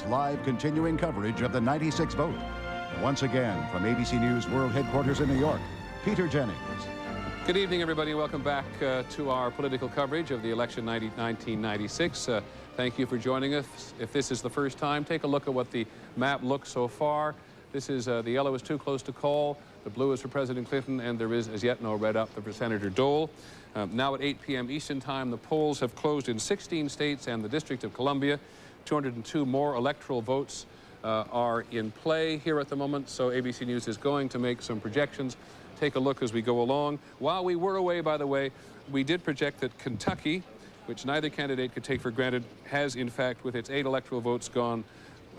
Live continuing coverage of the 96 vote. Once again, from ABC News World Headquarters in New York, Peter Jennings. Good evening, everybody. Welcome back to our political coverage of the election 1996. Thank you for joining us. If this is the first time, take a look at what the map looks so far. This is the yellow is too close to call. The blue is for President Clinton, and there is as yet no red up for Senator Dole. Now at 8 p.m. Eastern Time, the polls have closed in 16 states and the District of Columbia. 202 more electoral votes are in play here at the moment, so ABC News is going to make some projections. Take a look as we go along. While we were away, by the way, we did project that Kentucky, which neither candidate could take for granted, has in fact, with its 8 electoral votes, gone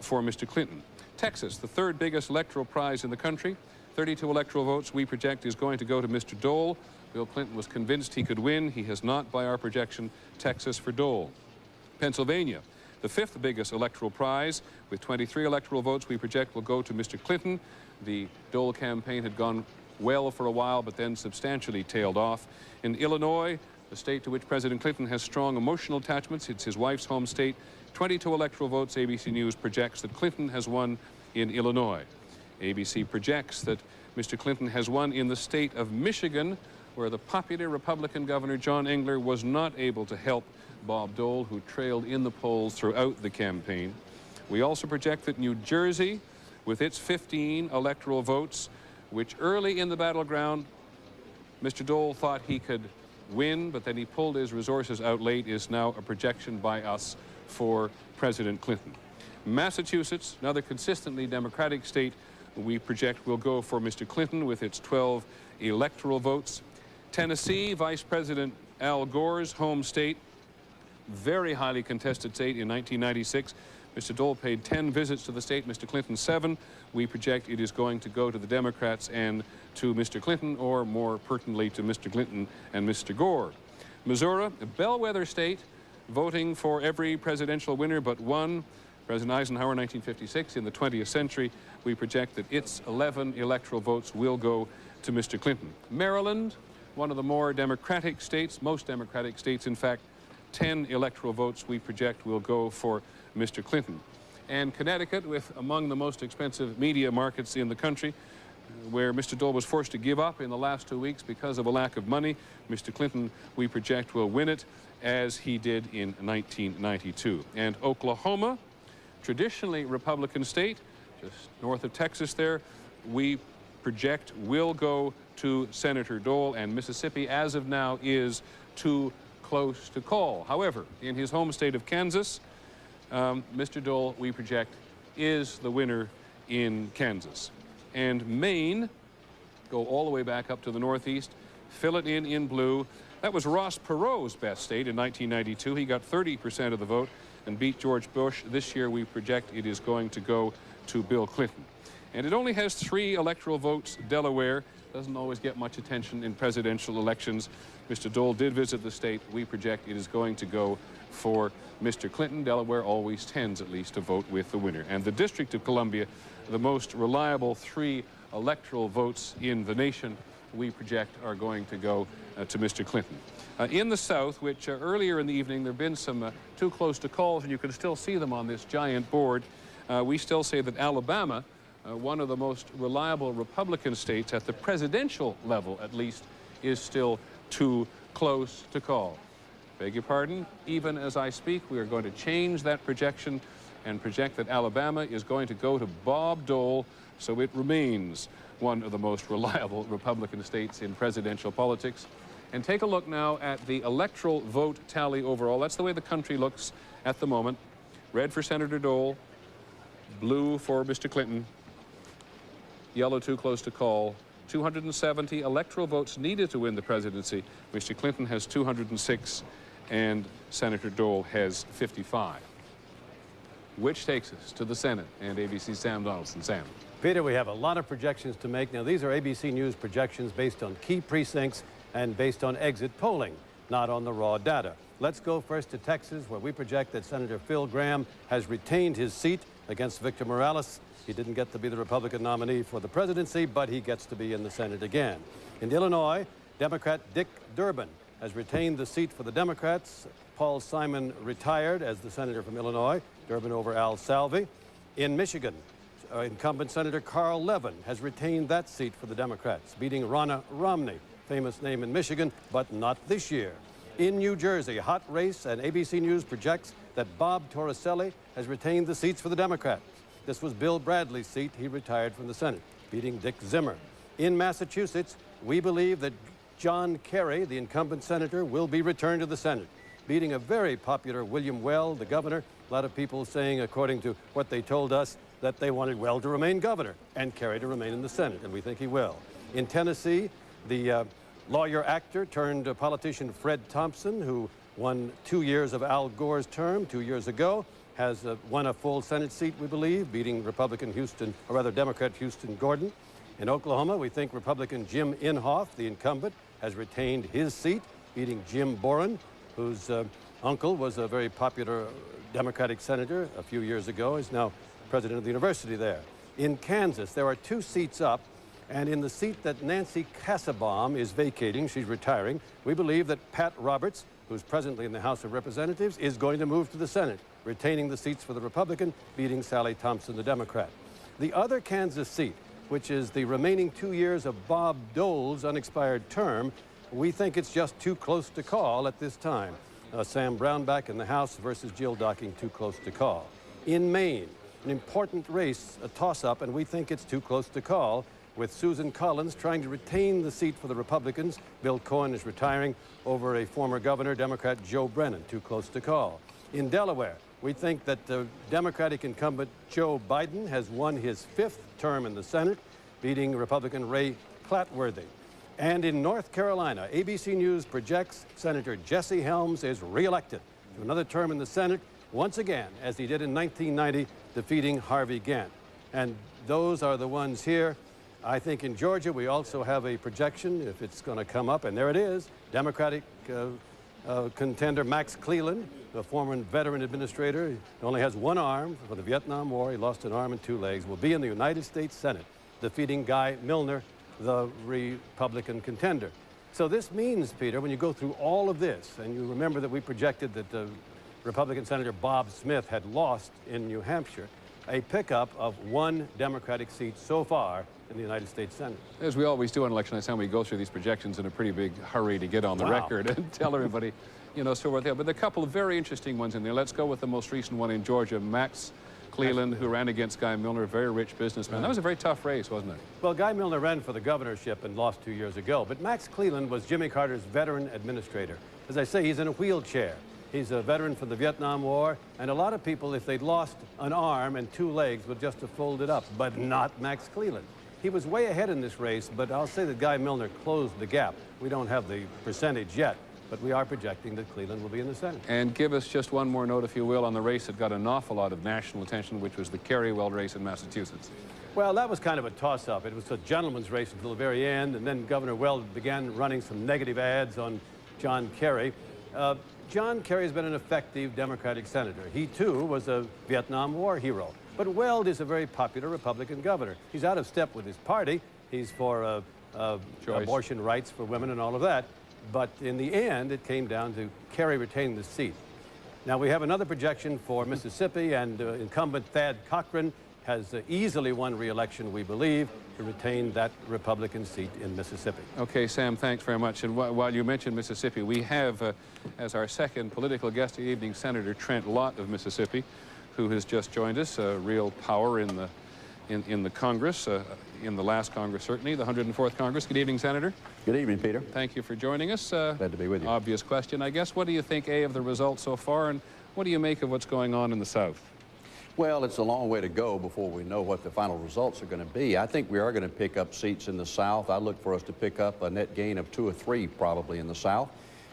for Mr. Clinton. Texas, the third biggest electoral prize in the country, 32 electoral votes we project is going to go to Mr. Dole. Bill Clinton was convinced he could win. He has not, by our projection. Texas for Dole. Pennsylvania, the fifth biggest electoral prize, with 23 electoral votes we project will go to Mr. Clinton. The Dole campaign had gone well for a while, but then substantially tailed off. In Illinois, the state to which President Clinton has strong emotional attachments, it's his wife's home state, 22 electoral votes. ABC News projects that Clinton has won in Illinois. ABC projects that Mr. Clinton has won in the state of Michigan, where the popular Republican Governor John Engler was not able to help Bob Dole, who trailed in the polls throughout the campaign. We also project that New Jersey, with its 15 electoral votes, which early in the battleground, Mr. Dole thought he could win, but then he pulled his resources out late, is now a projection by us for President Clinton. Massachusetts, another consistently Democratic state, we project will go for Mr. Clinton with its 12 electoral votes. Tennessee, Vice President Al Gore's home state, very highly contested state in 1996. Mr. Dole paid 10 visits to the state, Mr. Clinton 7. We project it is going to go to the Democrats and to Mr. Clinton, or more pertinently to Mr. Clinton and Mr. Gore. Missouri, a bellwether state, voting for every presidential winner but one, President Eisenhower, 1956. In the 20th century, we project that its 11 electoral votes will go to Mr. Clinton. Maryland, one of the more democratic states, most democratic states, in fact, 10 electoral votes we project will go for Mr. Clinton. And Connecticut, with among the most expensive media markets in the country, where Mr. Dole was forced to give up in the last 2 weeks because of a lack of money, Mr. Clinton, we project, will win it, as he did in 1992. And Oklahoma, traditionally Republican state, just north of Texas there, we project will go to Senator Dole, and Mississippi, as of now, is too close to call. However, in his home state of Kansas, Mr. Dole, we project, is the winner in Kansas. And Maine, go all the way back up to the northeast, fill it in blue. That was Ross Perot's best state in 1992. He got 30% of the vote and beat George Bush. This year, we project it is going to go to Bill Clinton. And it only has 3 electoral votes. Delaware doesn't always get much attention in presidential elections. Mr. Dole did visit the state. We project it is going to go for Mr. Clinton. Delaware always tends, at least, to vote with the winner. And the District of Columbia, the most reliable 3 electoral votes in the nation, we project are going to go to Mr. Clinton. In the South, which earlier in the evening there have been some too close to calls, and you can still see them on this giant board, we still say that Alabama, one of the most reliable Republican states at the presidential level, at least, is still too close to call. Beg your pardon, even as I speak, we are going to change that projection and project that Alabama is going to go to Bob Dole, so it remains one of the most reliable Republican states in presidential politics. And take a look now at the electoral vote tally overall. That's the way the country looks at the moment. Red for Senator Dole, blue for Mr. Clinton, yellow too close to call. 270 electoral votes needed to win the presidency. Mr. Clinton has 206, and Senator Dole has 55. Which takes us to the Senate and ABC's Sam Donaldson. Sam. Peter, we have a lot of projections to make. Now, these are ABC News projections based on key precincts and based on exit polling, not on the raw data. Let's go first to Texas, where we project that Senator Phil Gramm has retained his seat against Victor Morales. He didn't get to be the Republican nominee for the presidency, but he gets to be in the Senate again. In Illinois, Democrat Dick Durbin has retained the seat for the Democrats. Paul Simon retired as the senator from Illinois, Durbin over Al Salvi. In Michigan, incumbent Senator Carl Levin has retained that seat for the Democrats, beating Ronna Romney, famous name in Michigan, but not this year. In New Jersey, hot race, and ABC News projects that Bob Torricelli has retained the seats for the Democrats. This was Bill Bradley's seat. He retired from the Senate, beating Dick Zimmer. In Massachusetts, we believe that John Kerry, the incumbent senator, will be returned to the Senate, beating a very popular William Weld, the governor. A lot of people saying, according to what they told us, that they wanted Weld to remain governor and Kerry to remain in the Senate, and we think he will. In Tennessee, the lawyer-actor turned politician Fred Thompson, who won 2 years of Al Gore's term 2 years ago, has won a full Senate seat, we believe, beating Republican Democrat Houston Gordon. In Oklahoma, we think Republican Jim Inhofe, the incumbent, has retained his seat, beating Jim Boren, whose uncle was a very popular Democratic senator a few years ago. He's now president of the university there. In Kansas, there are 2 seats up, and in the seat that Nancy Kassebaum is vacating, she's retiring, we believe that Pat Roberts, who's presently in the House of Representatives, is going to move to the Senate, retaining the seats for the Republican, beating Sally Thompson, the Democrat. The other Kansas seat, which is the remaining 2 years of Bob Dole's unexpired term, we think it's just too close to call at this time. Sam Brownback in the House versus Jill Docking, too close to call. In Maine, an important race, a toss-up, and we think it's too close to call, with Susan Collins trying to retain the seat for the Republicans. Bill Cohen is retiring over a former governor, Democrat Joe Brennan, too close to call. In Delaware, we think that the Democratic incumbent Joe Biden has won his 5th term in the Senate, beating Republican Ray Clatworthy. And in North Carolina, ABC News projects Senator Jesse Helms is reelected to another term in the Senate, once again, as he did in 1990, defeating Harvey Gantt. And those are the ones here. I think in Georgia, we also have a projection, if it's going to come up, and there it is, Democratic contender Max Cleland, a former veteran administrator. He only has one arm for the Vietnam War. He lost an arm and 2 legs. Will be in the United States Senate, defeating Guy Milner, the Republican contender. So this means, Peter, when you go through all of this, and you remember that we projected that Republican Senator Bob Smith had lost in New Hampshire, a pickup of 1 Democratic seat so far in the United States Senate. As we always do on election night, we go through these projections in a pretty big hurry to get on the record and tell everybody, you know, so forth. But there are a couple of very interesting ones in there. Let's go with the most recent one in Georgia, Max Cleland, who ran against Guy Milner, a very rich businessman. That was a very tough race, wasn't it? Well, Guy Milner ran for the governorship and lost 2 years ago, but Max Cleland was Jimmy Carter's veteran administrator. As I say, he's in a wheelchair. He's a veteran from the Vietnam War, and a lot of people, if they'd lost an arm and 2 legs, would just have folded up, but not Max Cleland. He was way ahead in this race, but I'll say that Guy Milner closed the gap. We don't have the percentage yet, but we are projecting that Cleland will be in the Senate. And give us just one more note, if you will, on the race that got an awful lot of national attention, which was the Kerry-Weld race in Massachusetts. Well, that was kind of a toss-up. It was a gentleman's race until the very end, and then Governor Weld began running some negative ads on John Kerry. John Kerry has been an effective Democratic senator. He, too, was a Vietnam War hero. But Weld is a very popular Republican governor. He's out of step with his party. He's for abortion rights for women and all of that. But in the end, it came down to Kerry retaining the seat. Now, we have another projection for Mississippi, and incumbent Thad Cochran has easily won re-election, we believe, to retain that Republican seat in Mississippi. Okay, Sam, thanks very much. And while you mentioned Mississippi, we have, as our second political guest of the evening, Senator Trent Lott of Mississippi, who has just joined us, a real power in the Congress, in the last Congress, certainly, the 104th Congress. Good evening, Senator. Good evening, Peter. Thank you for joining us. Glad to be with you. Obvious question, I guess. What do you think, A, of the results so far, and what do you make of what's going on in the South? Well, it's a long way to go before we know what the final results are going to be. I think we are going to pick up seats in the South. I look for us to pick up a net gain of 2 or 3 probably in the South.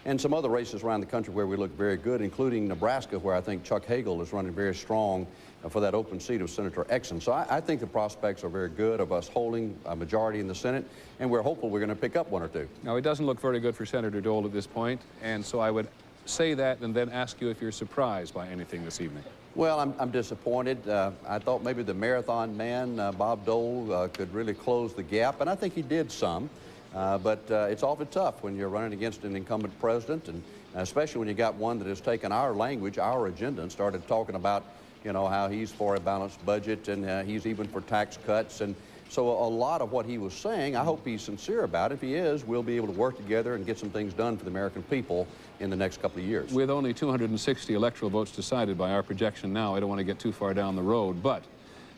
And some other races around the country where we look very good, including Nebraska, where I think Chuck Hagel is running very strong for that open seat of Senator Exum. So I think the prospects are very good of us holding a majority in the Senate, and we're hopeful we're going to pick up 1 or 2. Now, it doesn't look very good for Senator Dole at this point, and so I would say that and then ask you if you're surprised by anything this evening. Well, I'm disappointed. I thought maybe the marathon man, Bob Dole, could really close the gap, and I think he did some. But it's awfully tough when you're running against an incumbent president, and especially when you got one that has taken our language, our agenda, and started talking about, you know, how he's for a balanced budget and he's even for tax cuts. And so a lot of what he was saying, I hope he's sincere about it. If he is, we'll be able to work together and get some things done for the American people in the next couple of years. With only 260 electoral votes decided by our projection now, I don't want to get too far down the road, but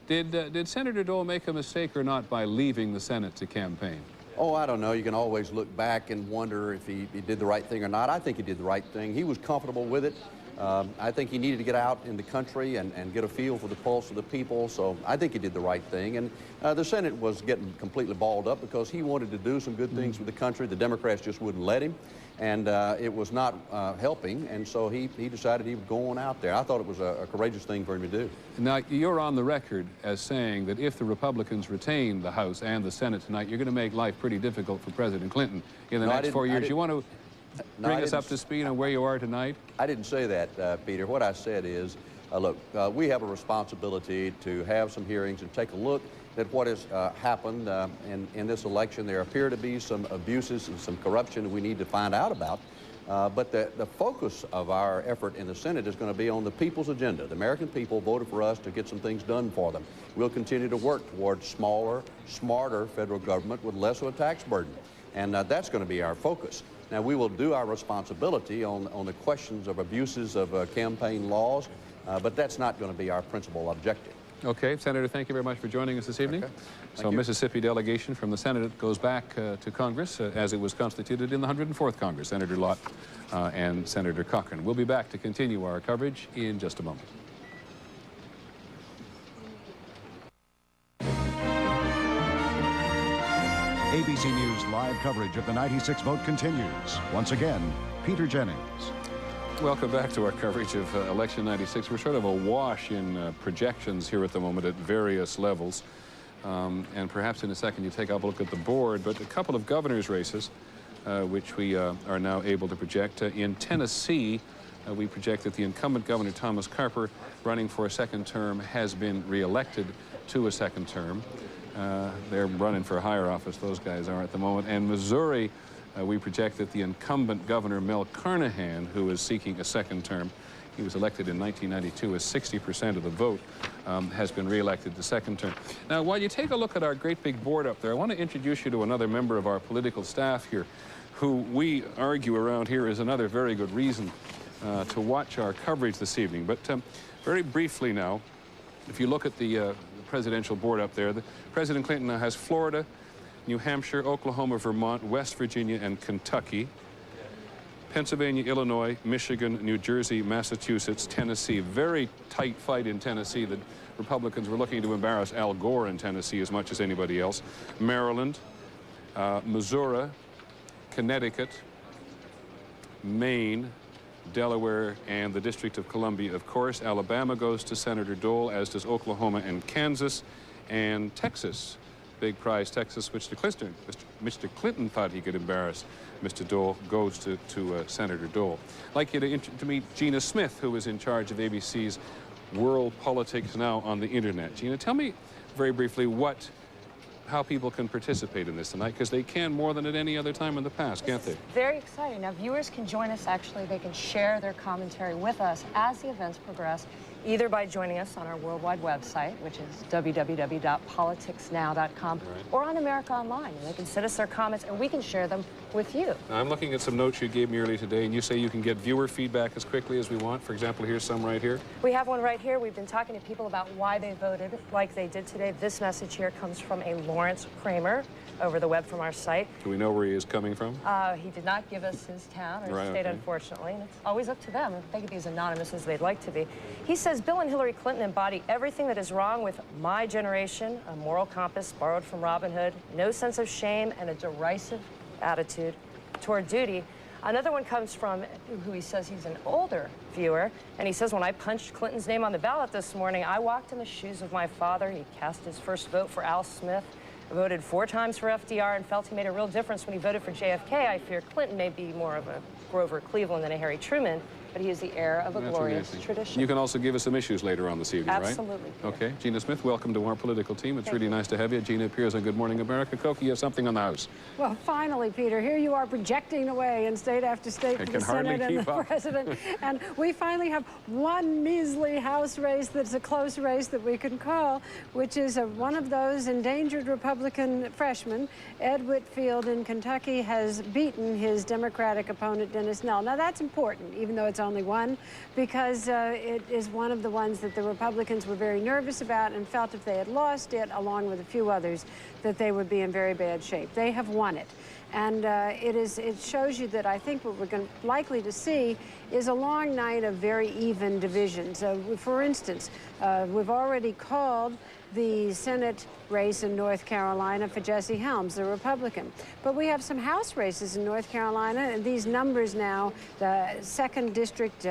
did Senator Dole make a mistake or not by leaving the Senate to campaign? Oh, I don't know. You can always look back and wonder if he did the right thing or not. I think he did the right thing. He was comfortable with it. I think he needed to get out in the country and get a feel for the pulse of the people, so I think he did the right thing. And the Senate was getting completely balled up because he wanted to do some good things for the country. The Democrats just wouldn't let him, and it was not helping, and so he decided he would go on out there. I thought it was a courageous thing for him to do. Now, you're on the record as saying that if the Republicans retain the House and the Senate tonight, you're going to make life pretty difficult for President Clinton in the next 4 years. You want to bring us up to speed on where you are tonight? I didn't say that, Peter. What I said is, look, we have a responsibility to have some hearings and take a look at what has happened in this election. There appear to be some abuses and some corruption we need to find out about. But the focus of our effort in the Senate is going to be on the people's agenda. The American people voted for us to get some things done for them. We'll continue to work towards smaller, smarter federal government with less of a tax burden. And that's going to be our focus. Now, we will do our responsibility on the questions of abuses of campaign laws, but that's not going to be our principal objective. Okay, Senator, thank you very much for joining us this evening. Okay. So, Mississippi delegation from the Senate goes back to Congress as it was constituted in the 104th Congress, Senator Lott and Senator Cochran. We'll be back to continue our coverage in just a moment. ABC News live coverage of the 96 vote continues. Once again, Peter Jennings. Welcome back to our coverage of Election 96. We're sort of awash in projections here at the moment at various levels. And perhaps in a second you take a look at the board, but a couple of governor's races, which we are now able to project. In Tennessee, we project that the incumbent Governor Thomas Carper, running for a second term, has been reelected to a second term. They're running for a higher office, those guys are at the moment. And Missouri, we project that the incumbent Governor Mel Carnahan, who is seeking a second term, he was elected in 1992 as 60% of the vote, has been reelected the second term. Now, while you take a look at our great big board up there, I want to introduce you to another member of our political staff here, who we argue around here is another very good reason to watch our coverage this evening. But very briefly now, if you look at the presidential board up there, President Clinton now has Florida, New Hampshire, Oklahoma, Vermont, West Virginia, and Kentucky. Pennsylvania, Illinois, Michigan, New Jersey, Massachusetts, Tennessee. Very tight fight in Tennessee. The Republicans were looking to embarrass Al Gore in Tennessee as much as anybody else. Maryland, Missouri, Connecticut, Maine, Delaware, and the District of Columbia, of course. Alabama goes to Senator Dole, as does Oklahoma and Kansas, and Texas. Big prize, Texas, which Mr. Clinton thought he could embarrass Mr. Dole, goes to Senator Dole. I'd like you to meet Gina Smith, who is in charge of ABC's World Politics Now on the Internet. Gina, tell me very briefly how people can participate in this tonight, because they can more than at any other time in the past, can't they? Very exciting. Now, viewers can join us, actually. They can share their commentary with us as the events progress, either by joining us on our worldwide website, which is www.politicsnow.com, or on America Online. And they can send us their comments, and we can share them with you. Now, I'm looking at some notes you gave me earlier today, and you say you can get viewer feedback as quickly as we want. For example, here's some right here. We have one right here. We've been talking to people about why they voted like they did today. This message here comes from a Lawrence Kramer over the web from our site. Do we know where he is coming from? He did not give us his town or his state, okay. Unfortunately. And it's always up to them. They can be as anonymous as they'd like to be. He says, Bill and Hillary Clinton embody everything that is wrong with my generation, a moral compass borrowed from Robin Hood, no sense of shame, and a derisive attitude toward duty. Another one comes from who he says he's an older viewer, and he says, when I punched Clinton's name on the ballot this morning, I walked in the shoes of my father. He cast his first vote for Al Smith, voted 4 times for FDR, and felt he made a real difference when he voted for JFK. I fear Clinton may be more of a Grover Cleveland than a Harry Truman. but he is the heir of a That's glorious amazing. tradition. You can also give us some issues later on this evening, right? Absolutely. Okay. Gina Smith, welcome to our political team. It's Thank really you. nice to have you. Gina appears on Good Morning America. Koki, you have something on the House. Well, finally, Peter, here you are projecting away in state after state I for can the hardly Senate and keep the up. President. And we finally have one measly House race that's a close race that we can call, which is one of those endangered Republican freshmen. Ed Whitfield in Kentucky has beaten his Democratic opponent, Dennis Nell. Now, that's important, even though it's only one, because it is one of the ones that the Republicans were very nervous about and felt if they had lost it, along with a few others, that they would be in very bad shape. They have won it. And it shows you that I think what we're likely to see is a long night of very even divisions. For instance, we've already called the Senate race in North Carolina for Jesse Helms, the Republican. But we have some House races in North Carolina, and these numbers now, the 2nd District,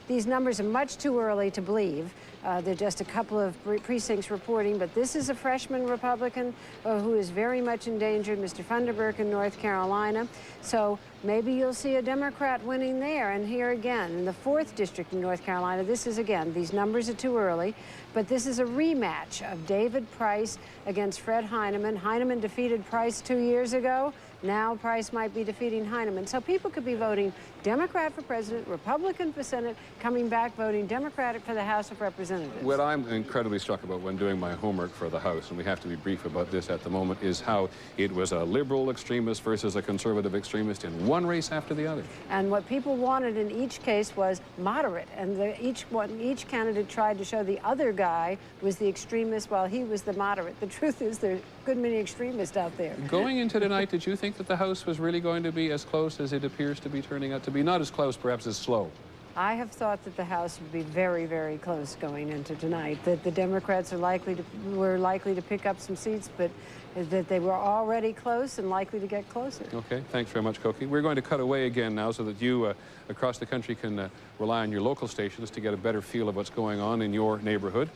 these numbers are much too early to believe. They're just a couple of precincts reporting, but this is a freshman Republican who is very much endangered, Mr. Funderburk in North Carolina. So maybe you'll see a Democrat winning there. And here again, in the 4th District in North Carolina, this is, again, these numbers are too early, but this is a rematch of David Price against Fred Heineman. Heineman defeated Price 2 years ago. Now Price might be defeating Heineman. So people could be voting Democrat for president, Republican for Senate, coming back voting Democratic for the House of Representatives. What I'm incredibly struck about when doing my homework for the House, and we have to be brief about this at the moment, is how it was a liberal extremist versus a conservative extremist in one race after the other. And what people wanted in each case was moderate, and each candidate tried to show the other guy was the extremist while he was the moderate. The truth is there's a good many extremists out there. Going into tonight, did you think that the House was really going to be as close as it appears to be turning out to be? Not as close, perhaps as slow. I have thought that the House would be very, very close going into tonight, that the Democrats were likely to pick up some seats, but that they were already close and likely to get closer. Okay, thanks very much, Koki. We're going to cut away again now so that you across the country can rely on your local stations to get a better feel of what's going on in your neighborhood.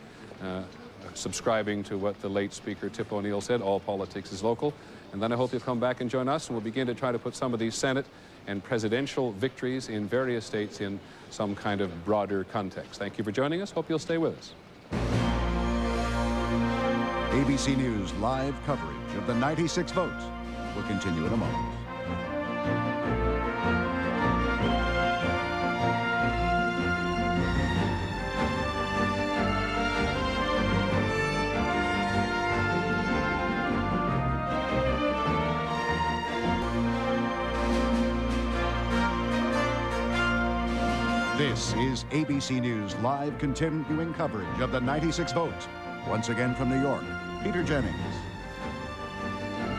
Subscribing to what the late Speaker Tip O'Neill said, all politics is local. And then I hope you'll come back and join us, and we'll begin to try to put some of these Senate and presidential victories in various states in some kind of broader context. Thank you for joining us. Hope you'll stay with us. ABC News live coverage of the 96 votes will continue in a moment. This is ABC News live continuing coverage of the 96 votes. Once again from New York, Peter Jennings.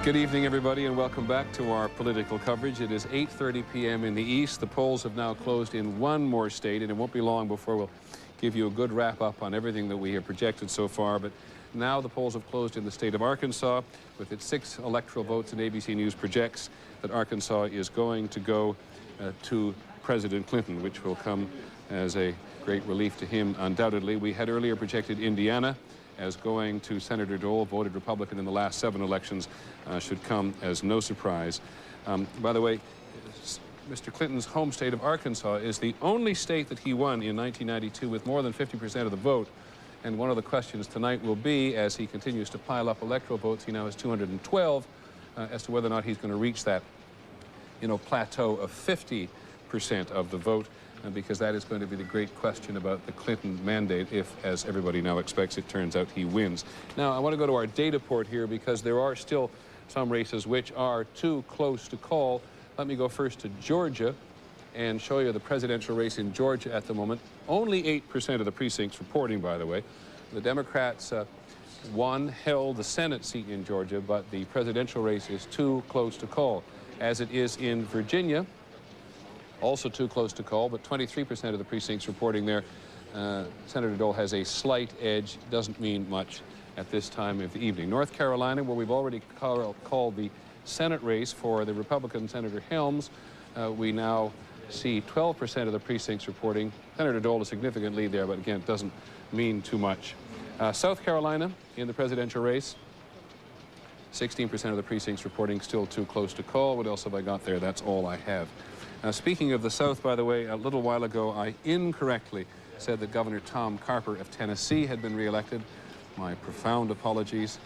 Good evening, everybody, and welcome back to our political coverage. It is 8:30 p.m. in the East. The polls have now closed in one more state, and it won't be long before we'll give you a good wrap-up on everything that we have projected so far. But now the polls have closed in the state of Arkansas. With its 6 electoral votes, and ABC News projects that Arkansas is going to go to President Clinton, which will come as a great relief to him, undoubtedly. We had earlier projected Indiana as going to Senator Dole, voted Republican in the last 7 elections, should come as no surprise. By the way, Mr. Clinton's home state of Arkansas is the only state that he won in 1992 with more than 50% of the vote. And one of the questions tonight will be, as he continues to pile up electoral votes, he now has 212, as to whether or not he's going to reach that, plateau of 50% of the vote, because that is going to be the great question about the Clinton mandate if, as everybody now expects, it turns out he wins. Now, I want to go to our data port here because there are still some races which are too close to call. Let me go first to Georgia and show you the presidential race in Georgia at the moment. Only 8% of the precincts reporting, by the way. The Democrats held the Senate seat in Georgia, but the presidential race is too close to call, as it is in Virginia. Also too close to call, but 23% of the precincts reporting there. Senator Dole has a slight edge, doesn't mean much at this time of the evening. North Carolina, where we've already called the Senate race for the Republican Senator Helms, we now see 12% of the precincts reporting. Senator Dole a significant lead there, but again, it doesn't mean too much. South Carolina in the presidential race, 16% of the precincts reporting still too close to call. What else have I got there? That's all I have. Speaking of the South, by the way, a little while ago, I incorrectly said that Governor Tom Carper of Tennessee had been reelected. My profound apologies.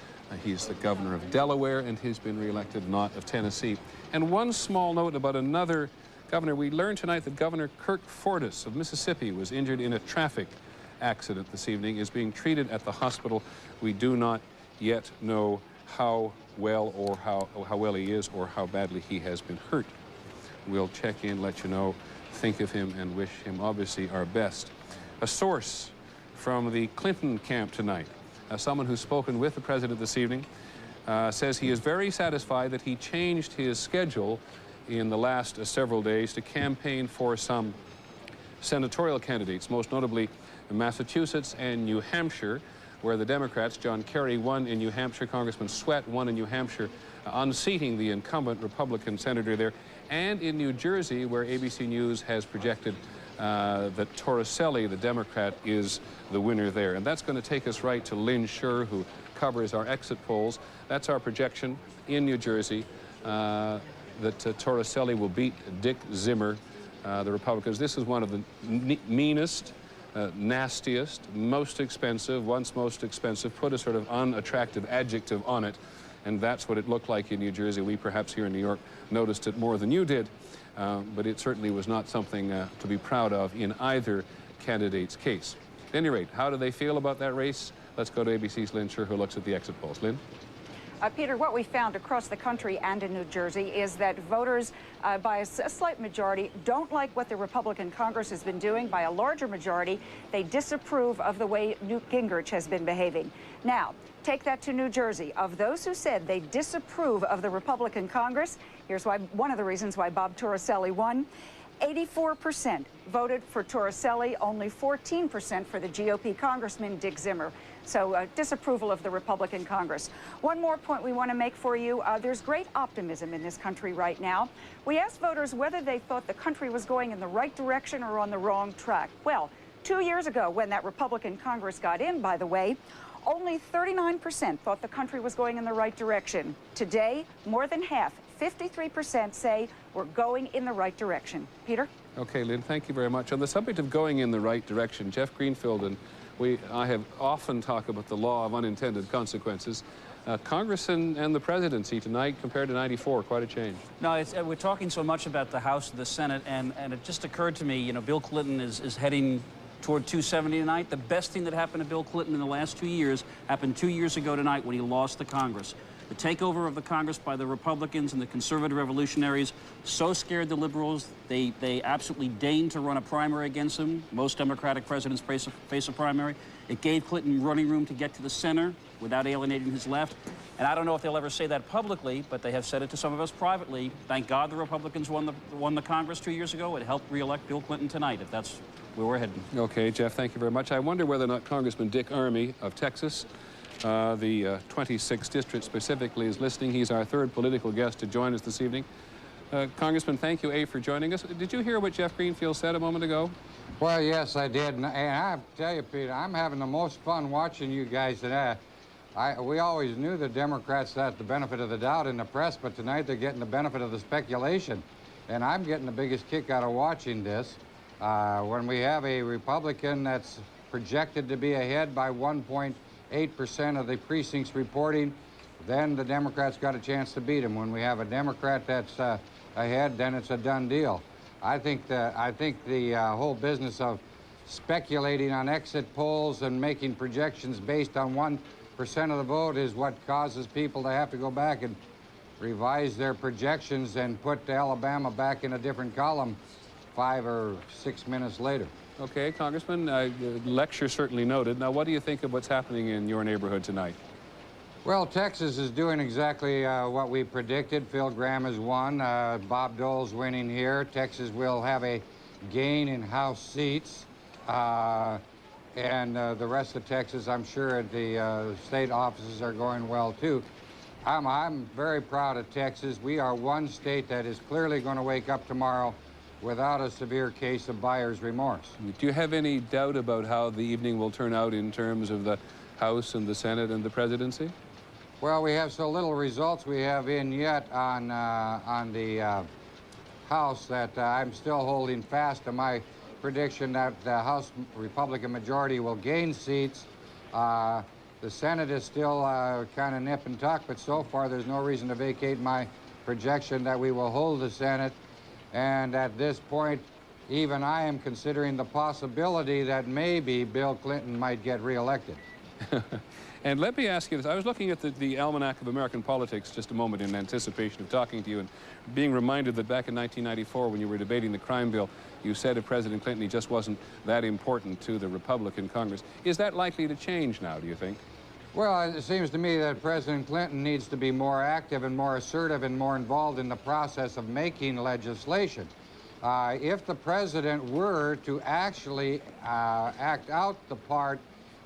He's the governor of Delaware, and he's been reelected, not of Tennessee. And one small note about another governor. We learned tonight that Governor Kirk Fordice of Mississippi was injured in a traffic accident this evening, is being treated at the hospital. We do not yet know how well or how well he is or how badly he has been hurt. We'll check in, let you know, think of him, and wish him obviously our best. A source from the Clinton camp tonight, someone who's spoken with the president this evening, says he is very satisfied that he changed his schedule in the last several days to campaign for some senatorial candidates, most notably Massachusetts and New Hampshire, where the Democrats, John Kerry won in New Hampshire, Congressman Sweat won in New Hampshire, unseating the incumbent Republican senator there, and in New Jersey, where ABC News has projected that Torricelli, the Democrat, is the winner there. And that's going to take us right to Lynn Sherr, who covers our exit polls. That's our projection in New Jersey, that Torricelli will beat Dick Zimmer, the Republicans. This is one of the meanest, nastiest, most expensive, once most expensive, put a sort of unattractive adjective on it, and that's what it looked like in New Jersey. We perhaps here in New York noticed it more than you did, but it certainly was not something to be proud of in either candidate's case. At any rate, how do they feel about that race? Let's go to ABC's Lynn Sherr, who looks at the exit polls. Lynn? Peter, what we found across the country and in New Jersey is that voters, by a slight majority, don't like what the Republican Congress has been doing. By a larger majority, they disapprove of the way Newt Gingrich has been behaving. Now, take that to New Jersey. Of those who said they disapprove of the Republican Congress, here's why, one of the reasons why Bob Torricelli won. 84% voted for Torricelli, only 14% for the GOP Congressman Dick Zimmer. So disapproval of the Republican Congress. One more point we want to make for you. There's great optimism in this country right now. We asked voters whether they thought the country was going in the right direction or on the wrong track. Well, 2 years ago, when that Republican Congress got in, by the way, only 39% thought the country was going in the right direction. Today, more than half, 53% say we're going in the right direction. Peter? Okay, Lynn, thank you very much. On the subject of going in the right direction, Jeff Greenfield and I have often talked about the law of unintended consequences. Congress and the presidency tonight compared to '94, quite a change. No, we're talking so much about the House and the Senate, and it just occurred to me, you know, Bill Clinton is heading toward 270 tonight. The best thing that happened to Bill Clinton in the last 2 years happened 2 years ago tonight when he lost the Congress. The takeover of the Congress by the Republicans and the conservative revolutionaries so scared the liberals, they absolutely deigned to run a primary against him. Most Democratic presidents face a primary. It gave Clinton running room to get to the center without alienating his left. And I don't know if they'll ever say that publicly, but they have said it to some of us privately. Thank God the Republicans won the Congress 2 years ago. It helped re-elect Bill Clinton tonight, if that's where we're heading. Okay, Jeff, thank you very much. I wonder whether or not Congressman Dick Armey of Texas, the 26th district specifically, is listening. He's our third political guest to join us this evening. Congressman, thank you, for joining us. Did you hear what Jeff Greenfield said a moment ago? Well, yes, I did. And I tell you, Peter, I'm having the most fun watching you guys today. We always knew the Democrats had the benefit of the doubt in the press, but tonight they're getting the benefit of the speculation. And I'm getting the biggest kick out of watching this. When we have a Republican that's projected to be ahead by 1.8% of the precincts reporting, then the Democrats got a chance to beat him. When we have a Democrat that's ahead, then it's a done deal. I think the whole business of speculating on exit polls and making projections based on 1% of the vote is what causes people to have to go back and revise their projections and put Alabama back in a different column 5 or 6 minutes later. Okay, Congressman, lecture certainly noted. Now, what do you think of what's happening in your neighborhood tonight? Well, Texas is doing exactly what we predicted. Phil Gramm has won. Bob Dole's winning here. Texas will have a gain in House seats. And the rest of Texas, I'm sure the state offices are going well, too. I'm very proud of Texas. We are one state that is clearly going to wake up tomorrow without a severe case of buyer's remorse. Do you have any doubt about how the evening will turn out in terms of the House and the Senate and the presidency? Well, we have so little results we have in yet on the House that I'm still holding fast to my prediction that the House Republican majority will gain seats. The Senate is still kind of nip and tuck, but so far there's no reason to vacate my projection that we will hold the Senate. And at this point, even I am considering the possibility that maybe Bill Clinton might get reelected. And let me ask you this. I was looking at the Almanac of American Politics just a moment in anticipation of talking to you and being reminded that back in 1994 when you were debating the crime bill, you said of President Clinton he just wasn't that important to the Republican Congress. Is that likely to change now, do you think? Well, it seems to me that President Clinton needs to be more active and more assertive and more involved in the process of making legislation. If the president were to actually act out the part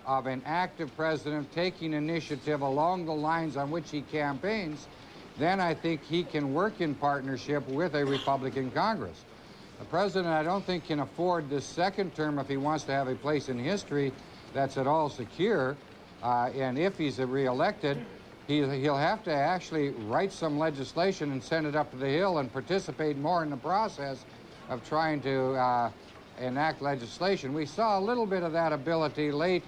of an active president taking initiative along the lines on which he campaigns, then I think he can work in partnership with a Republican Congress. The president, I don't think, can afford this second term if he wants to have a place in history that's at all secure. And if he's reelected, he'll have to actually write some legislation and send it up to the Hill and participate more in the process of trying to enact legislation. We saw a little bit of that ability late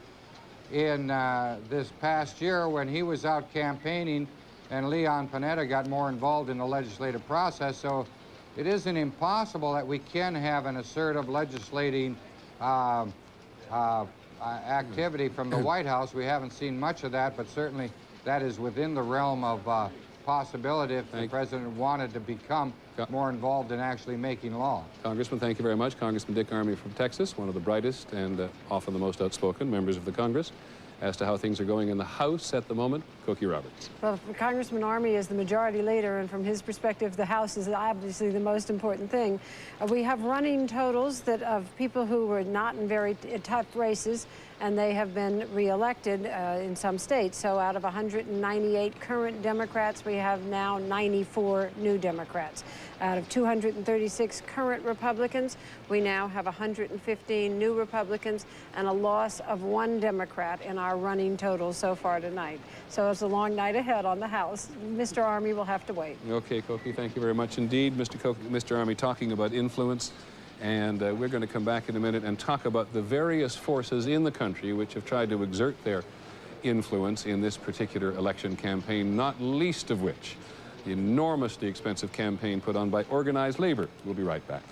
in this past year when he was out campaigning and Leon Panetta got more involved in the legislative process. So it isn't impossible that we can have an assertive legislating activity from the White House. We haven't seen much of that, but certainly that is within the realm of possibility if the president wanted to become more involved in actually making law. Congressman, thank you very much. Congressman Dick Armey from Texas, one of the brightest and often the most outspoken members of the Congress. As to how things are going in the House at the moment, Cokie Roberts. Well, Congressman Armey is the majority leader, and from his perspective, the House is obviously the most important thing. We have running totals that of people who were not in very tough races, and they have been reelected in some states. So out of 198 current Democrats, we have now 94 new Democrats. Out of 236 current Republicans, we now have 115 new Republicans and a loss of 1 Democrat in our running total so far tonight. So it's a long night ahead on the House. Mr. Armey will have to wait. Okay, Cokie, thank you very much indeed. Mr. Armey, talking about influence, and we're going to come back in a minute and talk about the various forces in the country which have tried to exert their influence in this particular election campaign, not least of which the enormously expensive campaign put on by organized labor. We'll be right back.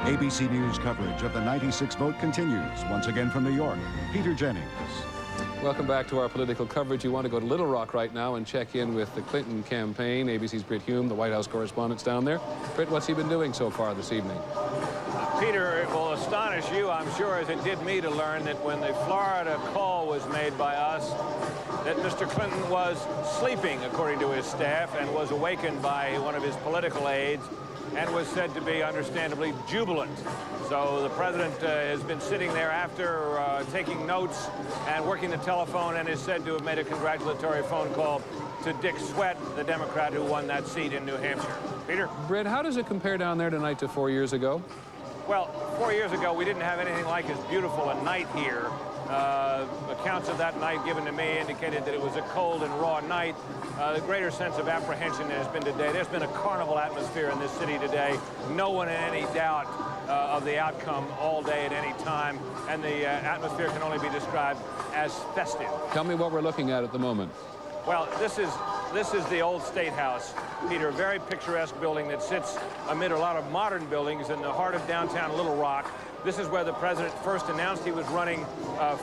ABC News coverage of the 96 vote continues. Once again from New York, Peter Jennings. Welcome back to our political coverage. You want to go to Little Rock right now and check in with the Clinton campaign. ABC's Britt Hume, the White House correspondent's down there. Britt, what's he been doing so far this evening? Peter, it will astonish you, I'm sure, as it did me to learn that when the Florida call was made by us, that Mr. Clinton was sleeping, according to his staff, and was awakened by one of his political aides and was said to be understandably jubilant. So the president has been sitting there after taking notes and working the telephone and is said to have made a congratulatory phone call to Dick Swett, the Democrat who won that seat in New Hampshire. Peter? Britt, how does it compare down there tonight to 4 years ago? Well, 4 years ago, we didn't have anything like as beautiful a night here. Accounts of that night given to me indicated that it was a cold and raw night. The greater sense of apprehension there has been today. There's been a carnival atmosphere in this city today. No one in any doubt of the outcome all day at any time. And the atmosphere can only be described as festive. Tell me what we're looking at the moment. Well, this is the old State House, Peter, a very picturesque building that sits amid a lot of modern buildings in the heart of downtown Little Rock. This is where the president first announced he was running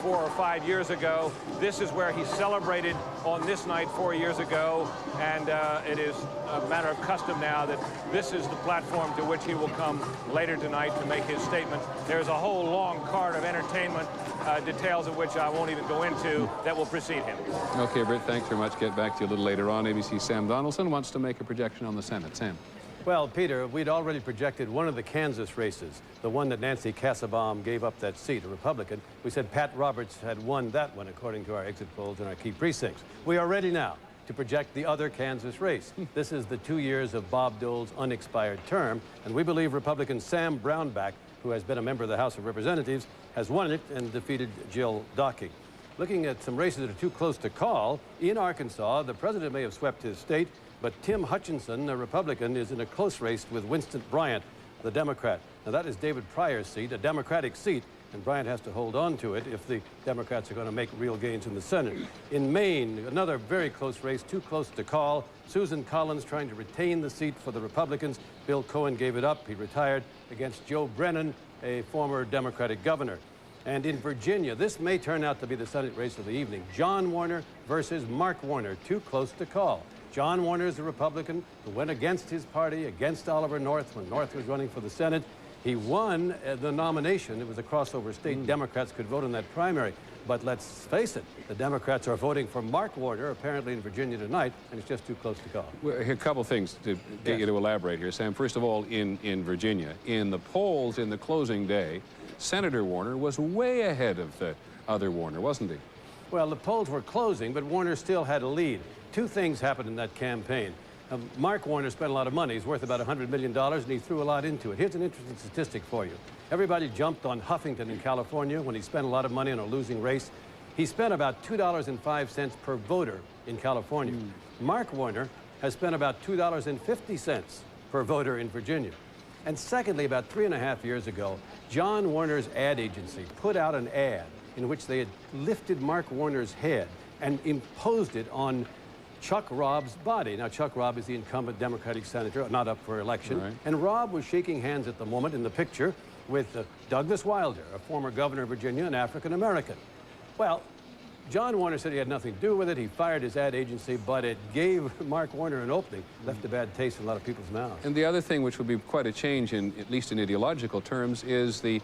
4 or 5 years ago. This is where he celebrated on this night 4 years ago, and it is a matter of custom now that this is the platform to which he will come later tonight to make his statement. There's a whole long card of entertainment, details of which I won't even go into, that will precede him. Okay, Britt, thanks very much. Get back to you a little later on. ABC's Sam Donaldson wants to make a projection on the Senate. Sam. Well, Peter, we'd already projected one of the Kansas races, the one that Nancy Kassebaum gave up that seat, a Republican. We said Pat Roberts had won that one, according to our exit polls and our key precincts. We are ready now to project the other Kansas race. This is the 2 years of Bob Dole's unexpired term, and we believe Republican Sam Brownback, who has been a member of the House of Representatives, has won it and defeated Jill Docking. Looking at some races that are too close to call, in Arkansas, the president may have swept his state, But Tim Hutchinson, a Republican, is in a close race with Winston Bryant, the Democrat. Now, that is David Pryor's seat, a Democratic seat, and Bryant has to hold on to it if the Democrats are going to make real gains in the Senate. In Maine, another very close race, too close to call. Susan Collins trying to retain the seat for the Republicans. Bill Cohen gave it up. He retired against Joe Brennan, a former Democratic governor. And in Virginia, this may turn out to be the Senate race of the evening. John Warner versus Mark Warner, too close to call. John Warner is a Republican who went against his party, against Oliver North when North was running for the Senate. He won the nomination. It was a crossover state. Democrats could vote in that primary. But let's face it, the Democrats are voting for Mark Warner, apparently in Virginia tonight, and it's just too close to call. Well, a couple things to get you to elaborate here, Sam. First of all, in Virginia, in the polls in the closing day, Senator Warner was way ahead of the other Warner, wasn't he? Well, the polls were closing, but Warner still had a lead. Two things happened in that campaign. Mark Warner spent a lot of money. He's worth about $100 million, and he threw a lot into it. Here's an interesting statistic for you. Everybody jumped on Huffington in California when he spent a lot of money on a losing race. He spent about $2.05 per voter in California. Mark Warner has spent about $2.50 per voter in Virginia. And secondly, about 3.5 years ago, John Warner's ad agency put out an ad in which they had lifted Mark Warner's head and imposed it on Chuck Robb's body. Now, Chuck Robb is the incumbent Democratic senator, not up for election. Right. And Robb was shaking hands at the moment in the picture with Douglas Wilder, a former governor of Virginia, an African-American. Well, John Warner said he had nothing to do with it. He fired his ad agency, but it gave Mark Warner an opening, left a bad taste in a lot of people's mouths. And the other thing, which would be quite a change, at least in ideological terms, is the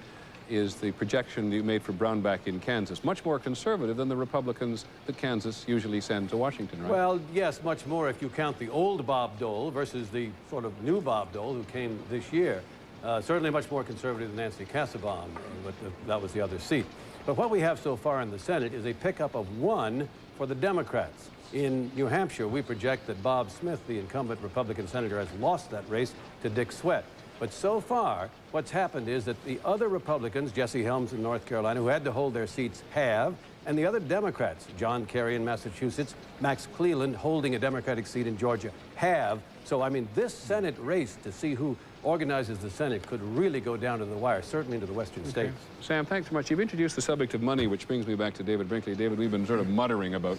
projection you made for Brownback in Kansas. Much more conservative than the Republicans that Kansas usually send to Washington, right? Well, yes, much more if you count the old Bob Dole versus the sort of new Bob Dole who came this year. Certainly much more conservative than Nancy Kassebaum, but that was the other seat. But what we have so far in the Senate is a pickup of 1 for the Democrats. In New Hampshire, we project that Bob Smith, the incumbent Republican senator, has lost that race to Dick Swett. But so far, what's happened is that the other Republicans, Jesse Helms in North Carolina, who had to hold their seats, have, and the other Democrats, John Kerry in Massachusetts, Max Cleland holding a Democratic seat in Georgia, have. So, I mean, this Senate race to see who organizes the Senate could really go down to the wire, certainly into the western states. Sam, thanks so much. You've introduced the subject of money, which brings me back to David Brinkley. David, we've been sort of muttering about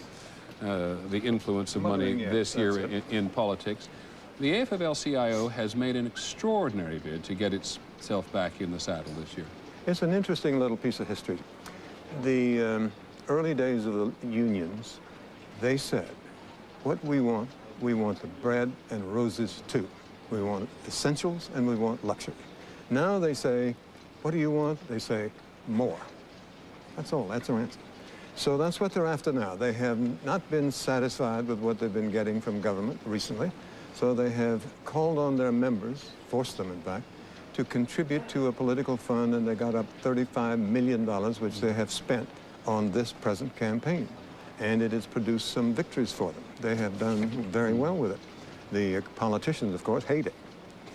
the influence of money this year in politics. The AFL-CIO has made an extraordinary bid to get itself back in the saddle this year. It's an interesting little piece of history. The early days of the unions, they said, what we want the bread and roses too. We want essentials and we want luxury. Now they say, what do you want? They say, more. That's all, that's their answer. So that's what they're after now. They have not been satisfied with what they've been getting from government recently. So they have called on their members, forced them in fact, to contribute to a political fund, and they got up $35 million, which they have spent on this present campaign. And it has produced some victories for them. They have done very well with it. The politicians, of course, hate it.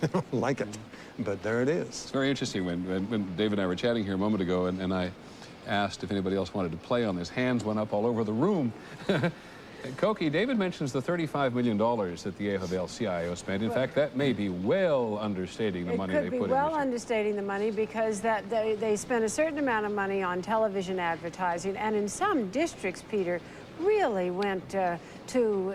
They don't like it, but there it is. It's very interesting. When Dave and I were chatting here a moment ago, and I asked if anybody else wanted to play on this, hands went up all over the room. Koki, David mentions the $35 million that the AFL-CIO spent. In fact, that may be well understating the money they put in. It could be well understating the money because they spent a certain amount of money on television advertising, and in some districts, Peter, really went to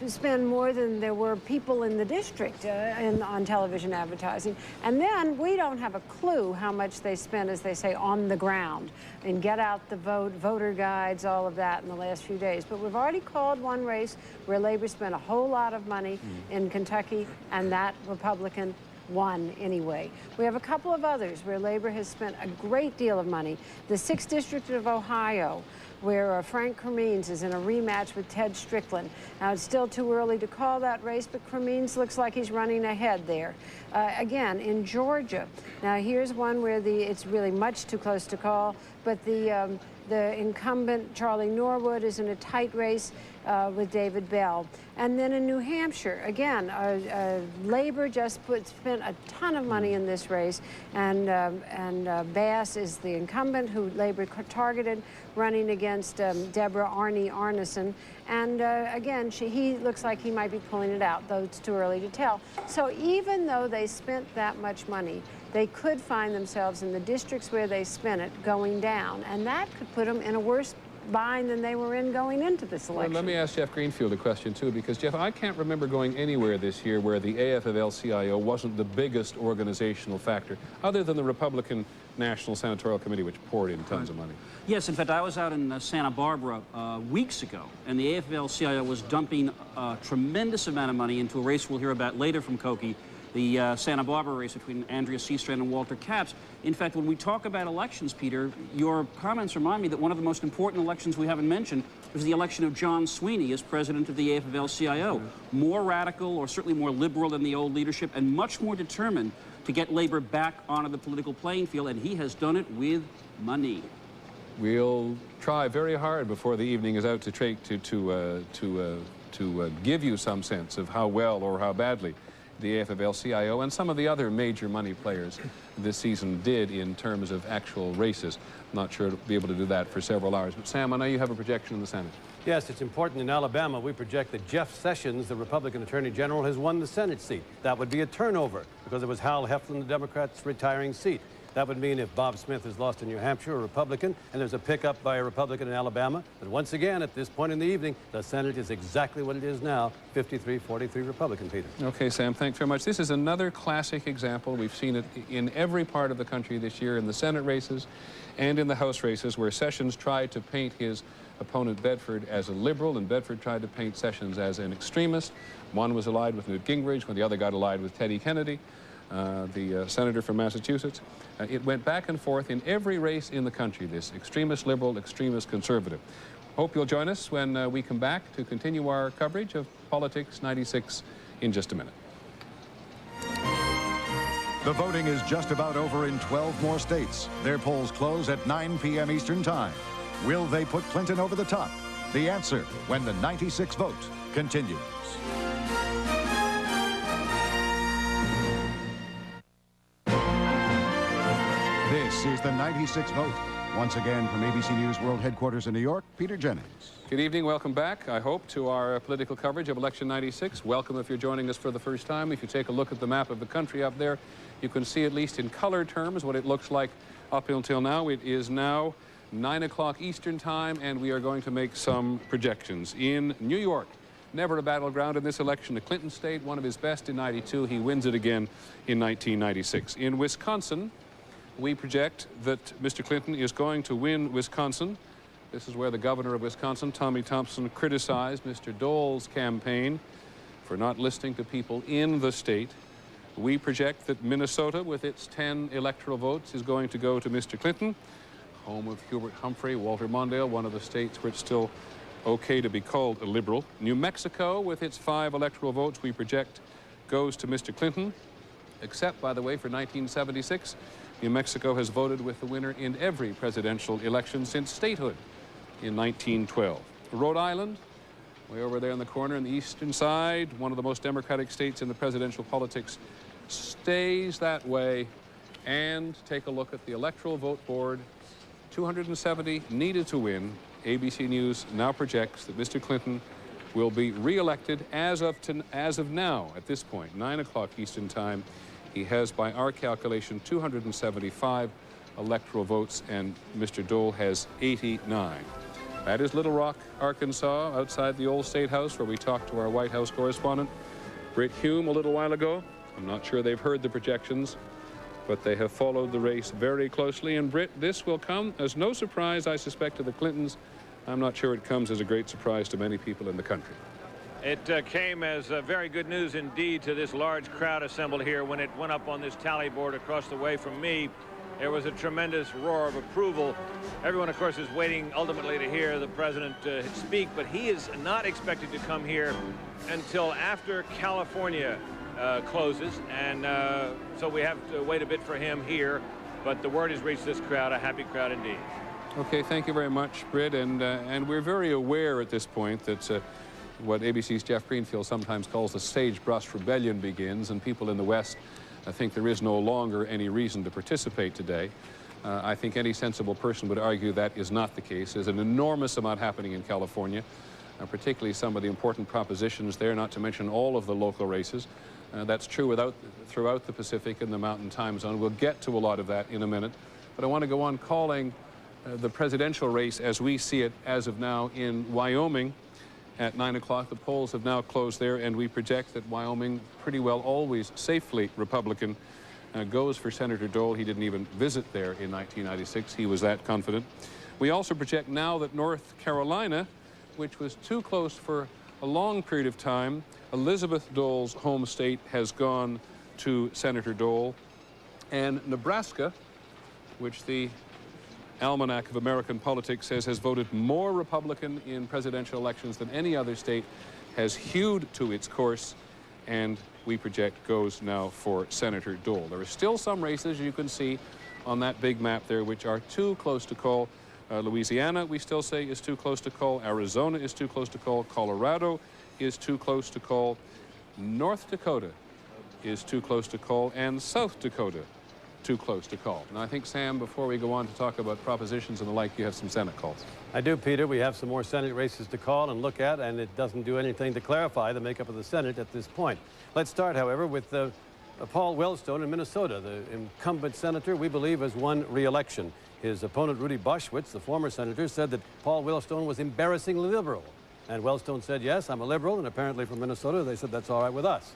spend more than there were people in the district on television advertising. And then we don't have a clue how much they spent, as they say, on the ground, and get out the vote, voter guides, all of that in the last few days. But we've already called one race where Labor spent a whole lot of money in Kentucky, and that Republican won anyway. We have a couple of others where Labor has spent a great deal of money. The 6th District of Ohio, where Frank Cremines is in a rematch with Ted Strickland. Now, it's still too early to call that race, but Cremines looks like he's running ahead there. Again, in Georgia, now here's one where it's really much too close to call, but the incumbent, Charlie Norwood, is in a tight race with David Bell. And then in New Hampshire, again, Labor just spent a ton of money in this race, and Bass is the incumbent who Labor targeted, running against against Deborah Arneson. And again, he looks like he might be pulling it out, though it's too early to tell. So even though they spent that much money, they could find themselves in the districts where they spent it going down. And that could put them in a worse bind than they were in going into this election. Well, let me ask Jeff Greenfield a question, too, because, Jeff, I can't remember going anywhere this year where the AFL-CIO wasn't the biggest organizational factor, other than the Republican National Senatorial Committee, which poured in tons of money. Yes, in fact, I was out in Santa Barbara weeks ago, and the AFL-CIO was dumping a tremendous amount of money into a race we'll hear about later from Koki, the Santa Barbara race between Andrea Seastrand and Walter Capps. In fact, when we talk about elections, Peter, your comments remind me that one of the most important elections we haven't mentioned was the election of John Sweeney as president of the AFL-CIO. More radical, or certainly more liberal than the old leadership, and much more determined to get labor back onto the political playing field, and he has done it with money. We'll try very hard before the evening is out to give you some sense of how well or how badly the AFL-CIO and some of the other major money players this season did in terms of actual races. I'm not sure to be able to do that for several hours. But Sam, I know you have a projection in the Senate. Yes, it's important. In Alabama, we project that Jeff Sessions, the Republican Attorney General, has won the Senate seat. That would be a turnover because it was Hal Heflin, the Democrats' retiring seat. That would mean if Bob Smith is lost in New Hampshire, a Republican, and there's a pickup by a Republican in Alabama. But once again, at this point in the evening, the Senate is exactly what it is now, 53-43 Republican, Peter. Okay, Sam, thanks very much. This is another classic example. We've seen it in every part of the country this year, in the Senate races and in the House races, where Sessions tried to paint his opponent Bedford as a liberal, and Bedford tried to paint Sessions as an extremist. One was allied with Newt Gingrich when the other got allied with Teddy Kennedy, the senator from Massachusetts. It went back and forth in every race in the country, this extremist liberal, extremist conservative. Hope you'll join us when we come back to continue our coverage of Politics 96 in just a minute. The voting is just about over in 12 more states. Their polls close at 9 p.m. Eastern Time. Will they put Clinton over the top? The answer when the 96 vote continues. This is the 96 vote. Once again from ABC News World Headquarters in New York, Peter Jennings. Good evening. Welcome back, I hope, to our political coverage of Election 96. Welcome if you're joining us for the first time. If you take a look at the map of the country up there, you can see, at least in color terms, what it looks like up until now. It is now 9 o'clock Eastern Time, and we are going to make some projections. In New York, never a battleground in this election. The Clinton state, one of his best in '92. He wins it again in 1996. In Wisconsin, we project that Mr. Clinton is going to win Wisconsin. This is where the governor of Wisconsin, Tommy Thompson, criticized Mr. Dole's campaign for not listening to people in the state. We project that Minnesota, with its 10 electoral votes, is going to go to Mr. Clinton, home of Hubert Humphrey, Walter Mondale, one of the states where it's still okay to be called a liberal. New Mexico, with its 5 electoral votes, we project goes to Mr. Clinton, except, by the way, for 1976. New Mexico has voted with the winner in every presidential election since statehood in 1912. Rhode Island, way over there in the corner on the eastern side, one of the most democratic states in the presidential politics, stays that way. And take a look at the electoral vote board. 270 needed to win. ABC News now projects that Mr. Clinton will be re-elected as of now, at this point, 9 o'clock Eastern Time. He has, by our calculation, 275 electoral votes, and Mr. Dole has 89. That is Little Rock, Arkansas, outside the old State House, where we talked to our White House correspondent, Britt Hume, a little while ago. I'm not sure they've heard the projections, but they have followed the race very closely. And Britt, this will come as no surprise, I suspect, to the Clintons. I'm not sure it comes as a great surprise to many people in the country. It came as very good news indeed to this large crowd assembled here when it went up on this tally board across the way from me. There was a tremendous roar of approval. Everyone, of course, is waiting ultimately to hear the president speak, but he is not expected to come here until after California closes, and so we have to wait a bit for him here. But the word has reached this crowd, a happy crowd indeed. Okay, thank you very much, Britt, and we're very aware at this point that what ABC's Jeff Greenfield sometimes calls the sagebrush rebellion begins, and people in the West think there is no longer any reason to participate today. I think any sensible person would argue that is not the case. There's an enormous amount happening in California, particularly some of the important propositions there, not to mention all of the local races. That's true throughout the Pacific and the Mountain Time Zone. We'll get to a lot of that in a minute. But I want to go on calling the presidential race as we see it as of now in Wyoming at 9 o'clock. The polls have now closed there, and we project that Wyoming, pretty well always safely Republican, goes for Senator Dole. He didn't even visit there in 1996. He was that confident. We also project now that North Carolina, which was too close for a long period of time, Elizabeth Dole's home state, has gone to Senator Dole. And Nebraska, which the Almanac of American Politics says has voted more Republican in presidential elections than any other state, has hewed to its course, and we project goes now for Senator Dole. There are still some races, you can see on that big map there, which are too close to call. Louisiana, we still say, is too close to call. Arizona is too close to call. Colorado is too close to call. North Dakota is too close to call. And South Dakota, too close to call. And I think, Sam, before we go on to talk about propositions and the like, you have some Senate calls. I do, Peter. We have some more Senate races to call and look at, and it doesn't do anything to clarify the makeup of the Senate at this point. Let's start, however, with Paul Wellstone in Minnesota. The incumbent senator, we believe, has won re-election. His opponent, Rudy Boschwitz, the former senator, said that Paul Wellstone was embarrassingly liberal. And Wellstone said, yes, I'm a liberal, and apparently from Minnesota, they said that's all right with us.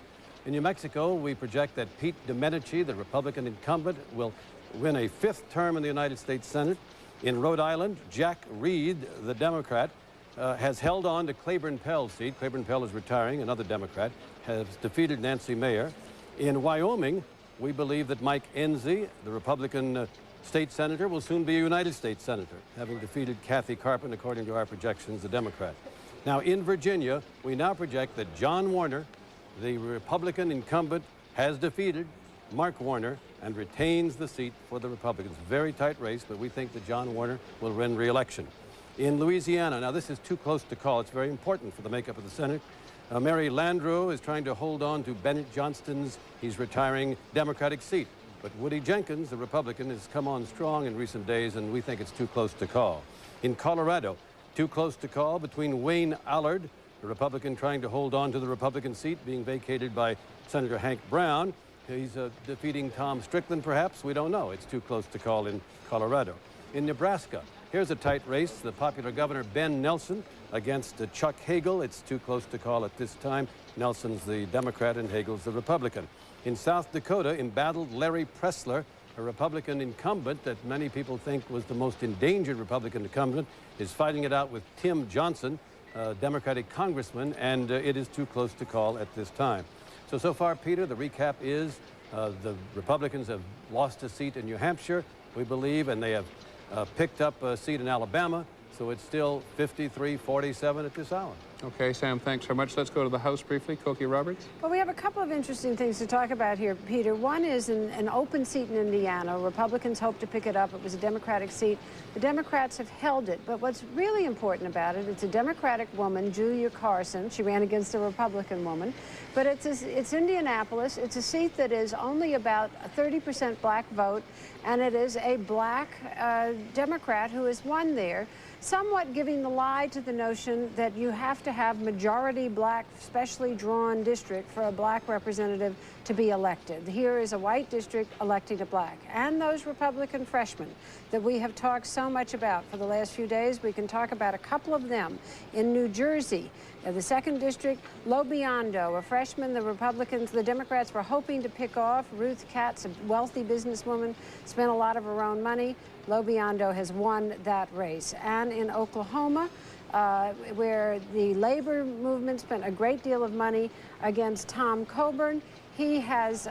In New Mexico, we project that Pete Domenici, the Republican incumbent, will win a 5th term in the United States Senate. In Rhode Island, Jack Reed, the Democrat, has held on to Claiborne Pell's seat. Claiborne Pell is retiring, another Democrat, has defeated Nancy Mayer. In Wyoming, we believe that Mike Enzi, the Republican state senator, will soon be a United States senator, having defeated Kathy Carpenter, according to our projections, the Democrat. Now, in Virginia, we now project that John Warner, the Republican incumbent, has defeated Mark Warner and retains the seat for the Republicans. Very tight race, but we think that John Warner will win re-election. In Louisiana, now this is too close to call. It's very important for the makeup of the Senate. Mary Landrieu is trying to hold on to Bennett Johnston's, he's retiring, Democratic seat. But Woody Jenkins, the Republican, has come on strong in recent days, and we think it's too close to call. In Colorado, too close to call between Wayne Allard, the Republican trying to hold on to the Republican seat being vacated by Senator Hank Brown. He's defeating Tom Strickland, perhaps. We don't know. It's too close to call in Colorado. In Nebraska, here's a tight race. The popular governor, Ben Nelson, against Chuck Hagel. It's too close to call at this time. Nelson's the Democrat and Hagel's the Republican. In South Dakota, embattled Larry Pressler, a Republican incumbent that many people think was the most endangered Republican incumbent, is fighting it out with Tim Johnson, Democratic congressman, and it is too close to call at this time. So far, Peter, the recap is the Republicans have lost a seat in New Hampshire, we believe, and they have picked up a seat in Alabama, so it's still 53-47 at this hour. Okay, Sam, thanks very much. Let's go to the House briefly. Cokie Roberts. Well, we have a couple of interesting things to talk about here, Peter. One is an open seat in Indiana. Republicans hope to pick it up. It was a Democratic seat. The Democrats have held it. But what's really important about it, it's a Democratic woman, Julia Carson. She ran against a Republican woman. But it's Indianapolis. It's a seat that is only about a 30% black vote, and it is a black Democrat who has won there, somewhat giving the lie to the notion that you have to have majority black, specially drawn district for a black representative to be elected. Here is a white district electing a black. And those Republican freshmen that we have talked so much about for the last few days, we can talk about a couple of them. In New Jersey, the 2nd District, Lo Biondo, a freshman the Democrats were hoping to pick off. Ruth Katz, a wealthy businesswoman, spent a lot of her own money. Lo Biondo has won that race. And in Oklahoma, where the labor movement spent a great deal of money against Tom Coburn, he has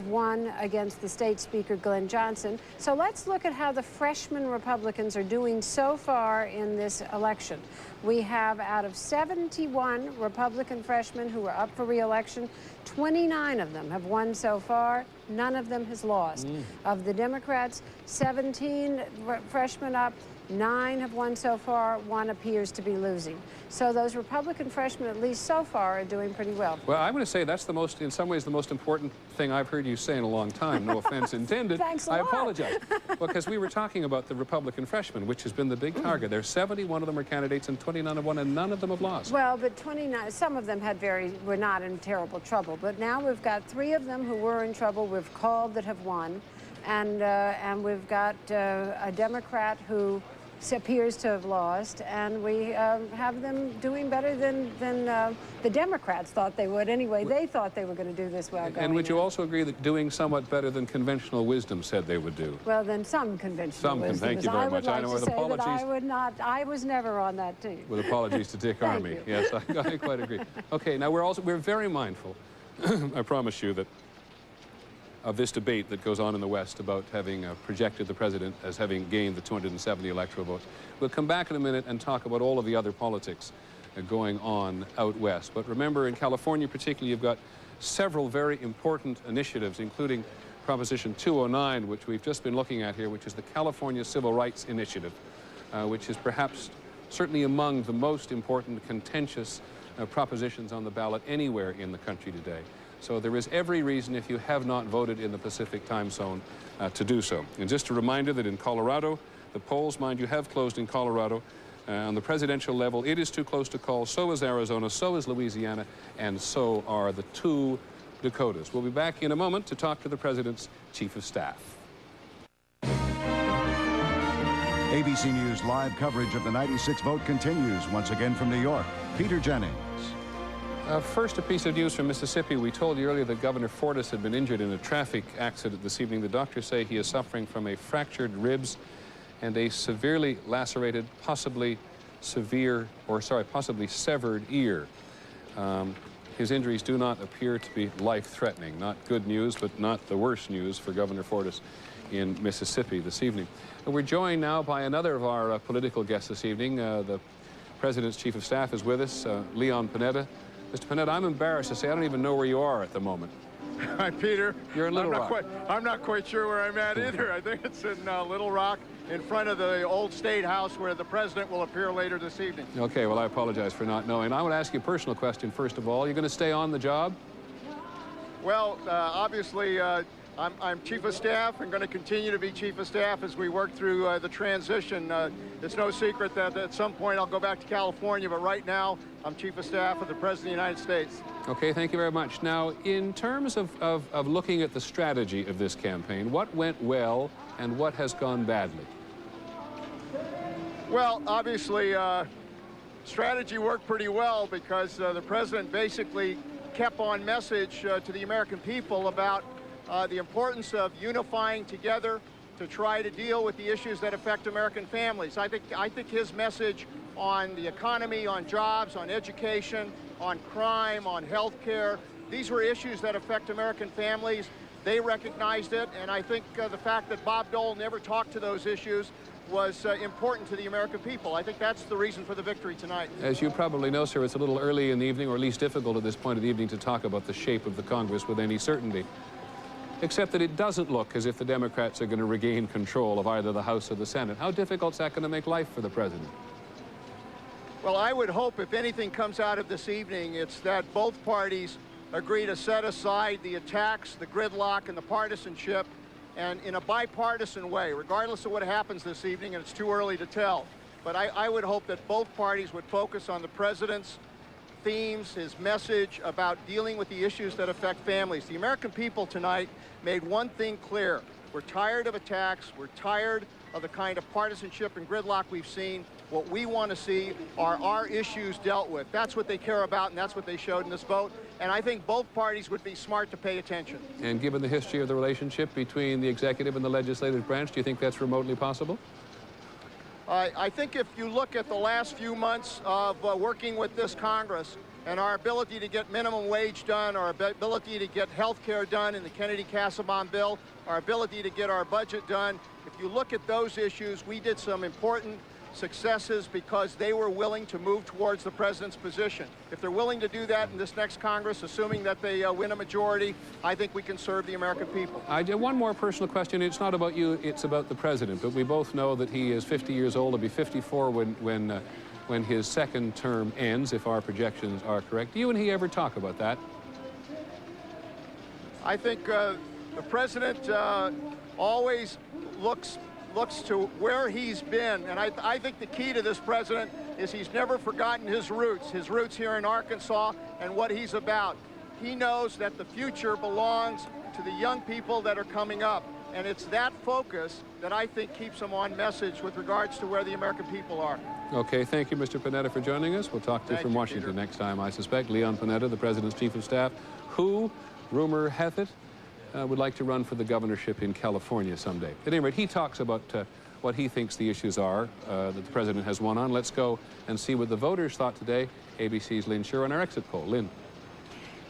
won against the state speaker, Glenn Johnson. So let's look at how the freshman Republicans are doing so far in this election. We have, out of 71 Republican freshmen who are up for re-election, 29 of them have won so far. none of them has lost. Of the Democrats, 17 freshmen up, 9 have won so far, 1 appears to be losing. So those Republican freshmen, at least so far, are doing pretty well. Well, I'm going to say that's the most, in some ways, the most important thing I've heard you say in a long time. No offense intended. Thanks a I lot. apologize. Well, because we were talking about the Republican freshmen, which has been the big target. There's 71 of them are candidates and 29 have won, and none of them have lost. Well, but 29, some of them were not in terrible trouble. But now we've got 3 of them who were in trouble we've called that have won. And we've got a Democrat who appears to have lost, and we have them doing better than the Democrats thought they would. Anyway, they thought they were going to do this well. And would you also agree that doing somewhat better than conventional wisdom said they would do? Well, then some conventional wisdom. Thank you very much. I know would with like to say apologies. that I would not. I was never on that team. With apologies to Dick Armey. You. Yes, I quite agree. Okay, now we're very mindful, I promise you, that of this debate that goes on in the West about having projected the president as having gained the 270 electoral votes. We'll come back in a minute and talk about all of the other politics going on out West. But remember, in California particularly, you've got several very important initiatives, including Proposition 209, which we've just been looking at here, which is the California Civil Rights Initiative, which is perhaps certainly among the most important contentious propositions on the ballot anywhere in the country today. So there is every reason, if you have not voted in the Pacific time zone, to do so. And just a reminder that in Colorado, the polls, mind you, have closed in Colorado. On the presidential level, it is too close to call. So is Arizona, so is Louisiana, and so are the 2 Dakotas. We'll be back in a moment to talk to the president's chief of staff. ABC News live coverage of the 96 vote continues once again from New York. Peter Jennings. First, a piece of news from Mississippi. We told you earlier that Governor Fortas had been injured in a traffic accident this evening. The doctors say he is suffering from a fractured ribs and a severely lacerated, possibly severed ear. His injuries do not appear to be life-threatening. Not good news, but not the worst news for Governor Fortas in Mississippi this evening. And we're joined now by another of our political guests this evening. The President's Chief of Staff is with us, Leon Panetta. Mr. Panetta, I'm embarrassed to say I don't even know where you are at the moment. Hi, Peter. You're in Little Rock. I'm not quite sure where I'm at either. I think it's in Little Rock, in front of the old State House where the president will appear later this evening. Okay, well, I apologize for not knowing. I want to ask you a personal question, first of all. You're going to stay on the job? Well, obviously, I'm Chief of Staff and going to continue to be Chief of Staff as we work through the transition. It's no secret that at some point I'll go back to California, but right now I'm Chief of Staff of the President of the United States. Okay, thank you very much. Now, in terms of looking at the strategy of this campaign, what went well and what has gone badly? Well, obviously, strategy worked pretty well because the President basically kept on message to the American people about the importance of unifying together to try to deal with the issues that affect American families. I think his message on the economy, on jobs, on education, on crime, on health care, these were issues that affect American families. They recognized it, and I think the fact that Bob Dole never talked to those issues was important to the American people. I think that's the reason for the victory tonight. As you probably know, sir, it's a little early in the evening, or at least difficult at this point of the evening, to talk about the shape of the Congress with any certainty. Except that it doesn't look as if the Democrats are going to regain control of either the House or the Senate. How difficult is that going to make life for the president? Well, I would hope if anything comes out of this evening, it's that both parties agree to set aside the attacks, the gridlock, and the partisanship, and in a bipartisan way, regardless of what happens this evening, and it's too early to tell. But I would hope that both parties would focus on the president's themes, his message about dealing with the issues that affect families. The American people tonight made one thing clear. We're tired of attacks. We're tired of the kind of partisanship and gridlock we've seen. What we want to see are our issues dealt with. That's what they care about, and that's what they showed in this vote. And I think both parties would be smart to pay attention. And given the history of the relationship between the executive and the legislative branch, do you think that's remotely possible? I think if you look at the last few months of working with this Congress and our ability to get minimum wage done, our ability to get health care done in the Kennedy-Kassebaum bill, our ability to get our budget done, if you look at those issues, we did some important successes because they were willing to move towards the president's position. If they're willing to do that in this next Congress, assuming that they win a majority, I think we can serve the American people. I did one more personal question. It's not about you, it's about the president. But we both know that he is 50 years old. He'll be 54 when his second term ends, if our projections are correct. Do you and he ever talk about that? I think the president always looks to where he's been, and I think the key to this president is he's never forgotten his roots here in Arkansas and what he's about. He knows that the future belongs to the young people that are coming up, and it's that focus that I think keeps him on message with regards to where the American people are. Okay, thank you, Mr. Panetta, for joining us. We'll talk to you from Washington Peter. Next time, I suspect. Leon Panetta, the president's chief of staff, who, rumor hath it, would like to run for the governorship in California someday. At any rate, he talks about what he thinks the issues are that the president has won on. Let's go and see what the voters thought today. ABC's Lynn Shure on our exit poll. Lynn.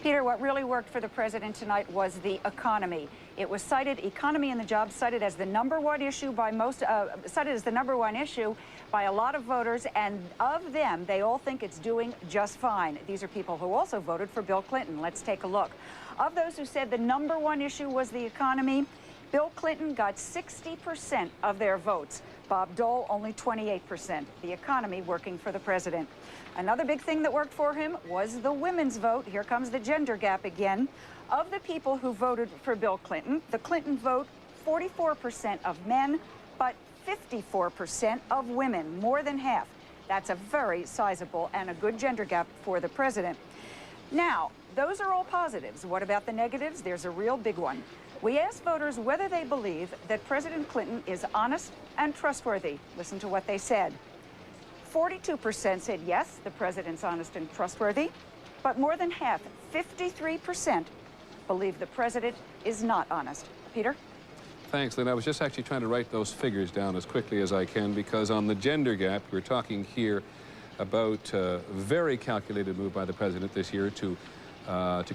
Peter, what really worked for the president tonight was the economy. It was cited, economy and the jobs cited as the #1 issue by most, cited as the #1 issue by a lot of voters, and of them, they all think it's doing just fine. These are people who also voted for Bill Clinton. Let's take a look. Of those who said the #1 issue was the economy, Bill Clinton got 60% of their votes. Bob Dole, only 28%. The economy working for the president. Another big thing that worked for him was the women's vote. Here comes the gender gap again. Of the people who voted for Bill Clinton, the Clinton vote, 44% of men, but 54% of women, more than half. That's a very sizable and a good gender gap for the president. Now, those are all positives. What about the negatives? There's a real big one. We asked voters whether they believe that President Clinton is honest and trustworthy. Listen to what they said. 42% said yes, the president's honest and trustworthy, but more than half, 53%, believe the president is not honest. Peter? Thanks, Lynn. I was just actually trying to write those figures down as quickly as I can, because on the gender gap, we're talking here about a very calculated move by the president this year to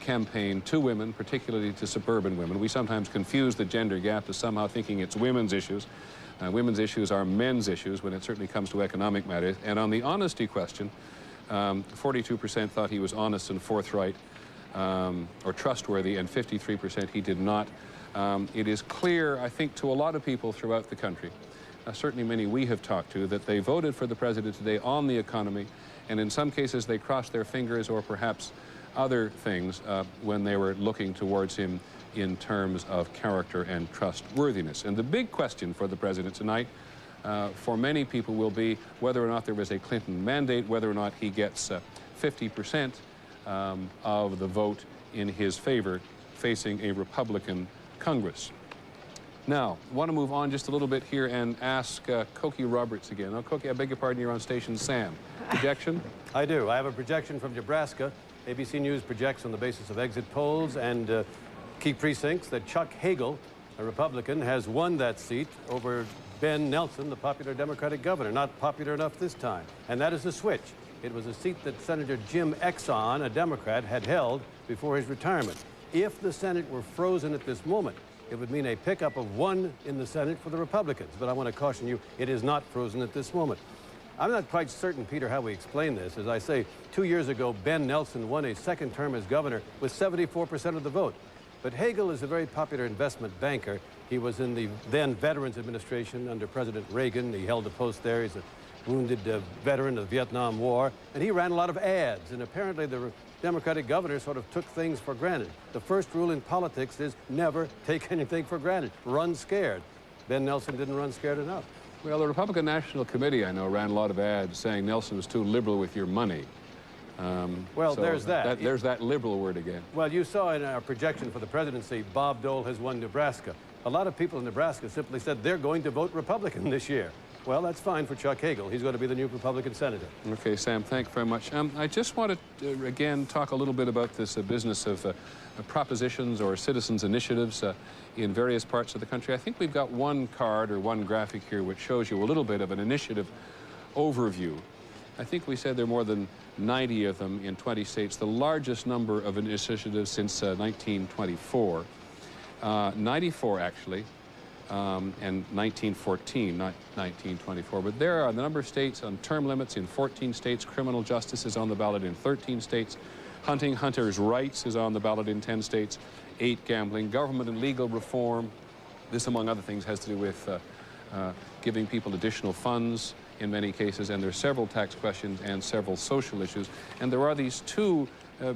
campaign to women, particularly to suburban women. We sometimes confuse the gender gap as somehow thinking it's women's issues. Women's issues are men's issues when it certainly comes to economic matters. And on the honesty question, 42% thought he was honest and forthright or trustworthy, and 53% he did not. It is clear, I think, to a lot of people throughout the country, certainly many we have talked to, that they voted for the president today on the economy, and in some cases they crossed their fingers or perhaps other things when they were looking towards him in terms of character and trustworthiness. And the big question for the president tonight for many people will be whether or not there was a Clinton mandate, whether or not he gets 50% of the vote in his favor facing a Republican Congress. Now, I want to move on just a little bit here and ask Cokie Roberts again. Now, Cokie, I beg your pardon, you're on station Sam. Projection? I do. I have a projection from Nebraska. ABC News projects on the basis of exit polls and key precincts that Chuck Hagel, a Republican, has won that seat over Ben Nelson, the popular Democratic governor. Not popular enough this time. And that is a switch. It was a seat that Senator Jim Exon, a Democrat, had held before his retirement. If the Senate were frozen at this moment, it would mean a pickup of 1 in the Senate for the Republicans. But I want to caution you, it is not frozen at this moment. I'm not quite certain, Peter, how we explain this. As I say, 2 years ago, Ben Nelson won a second term as governor with 74% of the vote. But Hagel is a very popular investment banker. He was in the then Veterans Administration under President Reagan. He held a post there. He's a wounded veteran of the Vietnam War. And he ran a lot of ads. And apparently the Democratic governor sort of took things for granted. The first rule in politics is never take anything for granted. Run scared. Ben Nelson didn't run scared enough. Well, the Republican National Committee, I know, ran a lot of ads saying Nelson was too liberal with your money. Well, so there's that. There's that liberal word again. Well, you saw in our projection for the presidency, Bob Dole has won Nebraska. A lot of people in Nebraska simply said they're going to vote Republican this year. Well, that's fine for Chuck Hagel. He's going to be the new Republican senator. Okay, Sam, thank you very much. I just want to, again, talk a little bit about this business of propositions or citizens' initiatives in various parts of the country. I think we've got one card or one graphic here which shows you a little bit of an initiative overview. I think we said there are more than 90 of them in 20 states, the largest number of initiatives since 1924. 94, actually. and 1914, not 1924. But there are a number of states on term limits in 14 states. Criminal justice is on the ballot in 13 states. Hunting hunters' rights is on the ballot in 10 states. 8 gambling. Government and legal reform. This, among other things, has to do with giving people additional funds in many cases. And there are several tax questions and several social issues. And there are these 2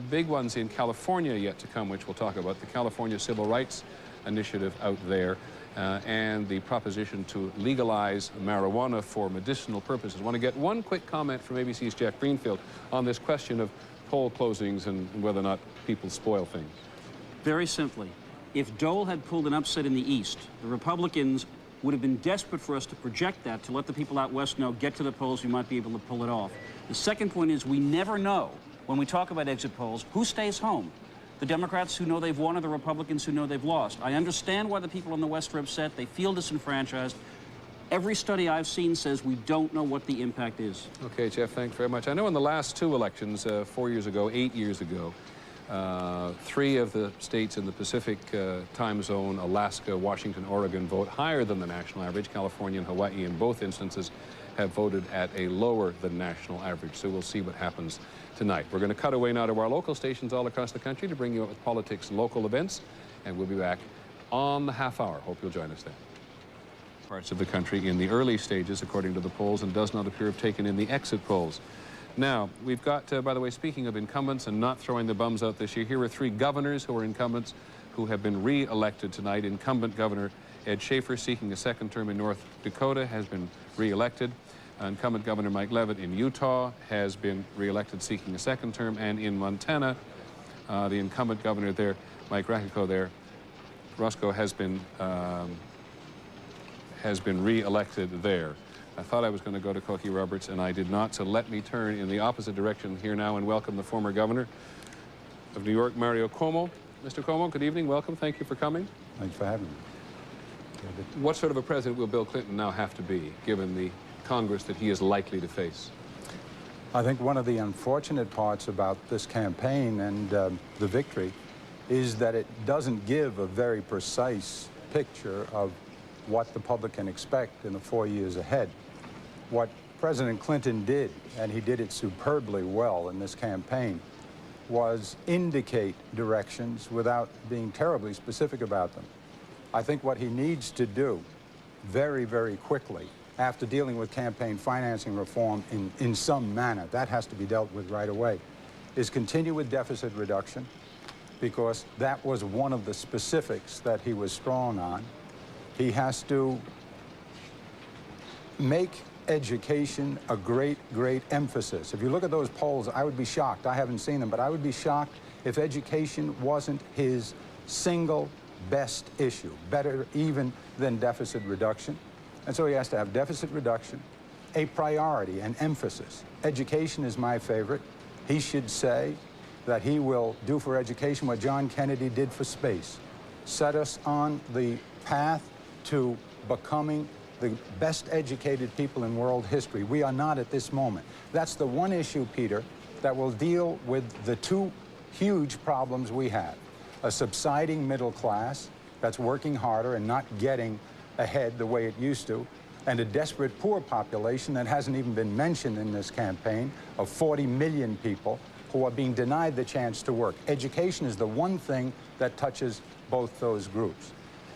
big ones in California yet to come, which we'll talk about. The California Civil Rights Initiative out there. And the proposition to legalize marijuana for medicinal purposes. I want to get one quick comment from ABC's Jeff Greenfield on this question of poll closings and whether or not people spoil things. Very simply, if Dole had pulled an upset in the East, the Republicans would have been desperate for us to project that, to let the people out west know, get to the polls, we might be able to pull it off. The second point is we never know, when we talk about exit polls, who stays home. The Democrats who know they've won or the Republicans who know they've lost. I understand why the people on the West are upset. They feel disenfranchised. Every study I've seen says we don't know what the impact is. Okay, Jeff, thanks very much. I know in the last 2 elections, 4 years ago, 8 years ago, 3 of the states in the Pacific time zone, Alaska, Washington, Oregon, vote higher than the national average. California and Hawaii, in both instances, have voted at a lower than national average. So we'll see what happens tonight. We're going to cut away now to our local stations all across the country to bring you up with politics and local events, and we'll be back on the half hour. Hope you'll join us then. Parts of the country in the early stages, according to the polls, and does not appear to have taken in the exit polls. Now, we've got, by the way, speaking of incumbents and not throwing the bums out this year, here are 3 governors who are incumbents who have been re-elected tonight. Incumbent Governor Ed Schaefer, seeking a 2nd term in North Dakota, has been re-elected. Incumbent Governor Mike Leavitt in Utah has been re-elected, seeking a 2nd term. And in Montana, the incumbent governor there, Mike Roscoe, has been re-elected there. I thought I was going to go to Cokie Roberts, and I did not, so let me turn in the opposite direction here now and welcome the former governor of New York, Mario Cuomo. Mr. Cuomo, good evening. Welcome. Thank you for coming. Thanks for having me. What sort of a president will Bill Clinton now have to be, given the Congress that he is likely to face? I think one of the unfortunate parts about this campaign and the victory is that it doesn't give a very precise picture of what the public can expect in the 4 years ahead. What President Clinton did, and he did it superbly well in this campaign, was indicate directions without being terribly specific about them. I think what he needs to do very, very quickly, after dealing with campaign financing reform in some manner, that has to be dealt with right away, is continue with deficit reduction, because that was one of the specifics that he was strong on. He has to make education a great, great emphasis. If you look at those polls, I would be shocked. I haven't seen them, but I would be shocked if education wasn't his single best issue, better even than deficit reduction. And so he has to have deficit reduction, a priority, an emphasis. Education is my favorite. He should say that he will do for education what John Kennedy did for space, set us on the path to becoming the best educated people in world history. We are not at this moment. That's the one issue, Peter, that will deal with the 2 huge problems we have. A subsiding middle class that's working harder and not getting ahead the way it used to, and a desperate poor population that hasn't even been mentioned in this campaign of 40 million people who are being denied the chance to work. Education is the one thing that touches both those groups.